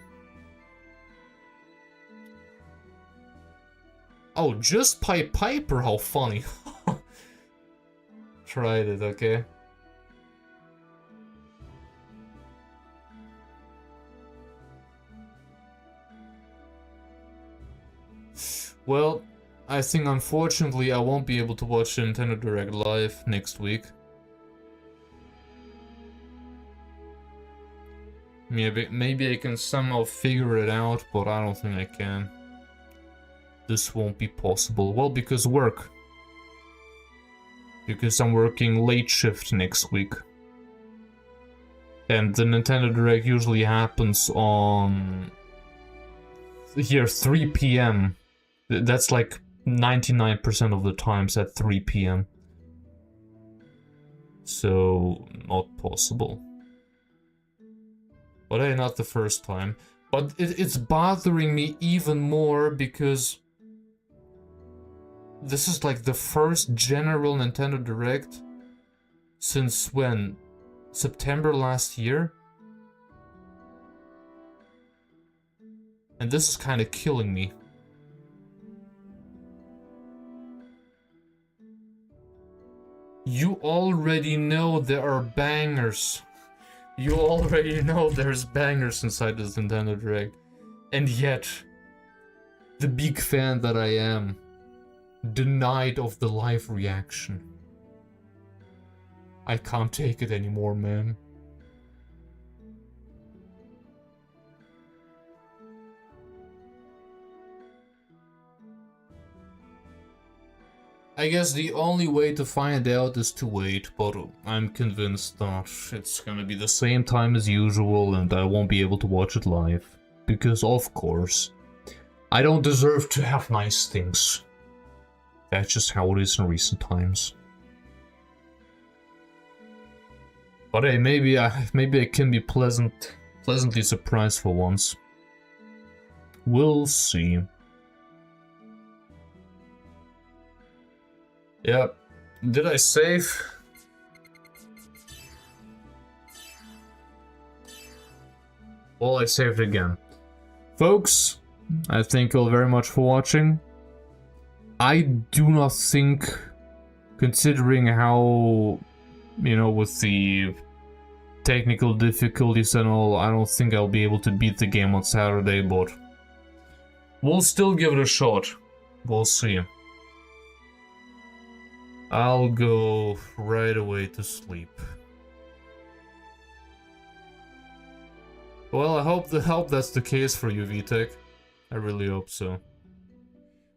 Oh, just Pied Piper, how funny. Tried it, okay. Well, I think unfortunately I won't be able to watch the Nintendo Direct live next week. Maybe I can somehow figure it out, but I don't think I can. This won't be possible. Well, because work. Because I'm working late shift next week. And the Nintendo Direct usually happens on... here, 3 PM. That's like 99% of the times at 3 PM. So, not possible. But hey, not the first time. But it's bothering me even more because this is like the first general Nintendo Direct since when? September last year? And this is kind of killing me. You already know there are bangers. You already know there's bangers inside this Nintendo Direct. And yet, the big fan that I am, denied of the live reaction. I can't take it anymore, man. I guess the only way to find out is to wait, but I'm convinced that it's gonna be the same time as usual and I won't be able to watch it live. Because of course, I don't deserve to have nice things. That's just how it is in recent times. But hey, maybe I can be pleasantly surprised for once. We'll see. Yep. Did I save? Well, I saved again. Folks, I thank you all very much for watching. I do not think, considering how, you know, with the technical difficulties and all, I don't think I'll be able to beat the game on Saturday, but we'll still give it a shot. We'll see. I'll go right away to sleep. Well, I hope that's the case for you, VTech. I really hope so.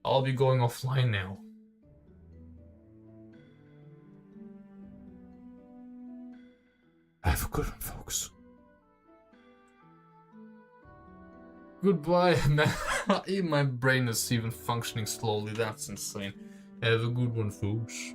I'll be going offline now. Have a good one, folks. Goodbye, man. Even my brain is even functioning slowly. That's insane. Have a good one, folks.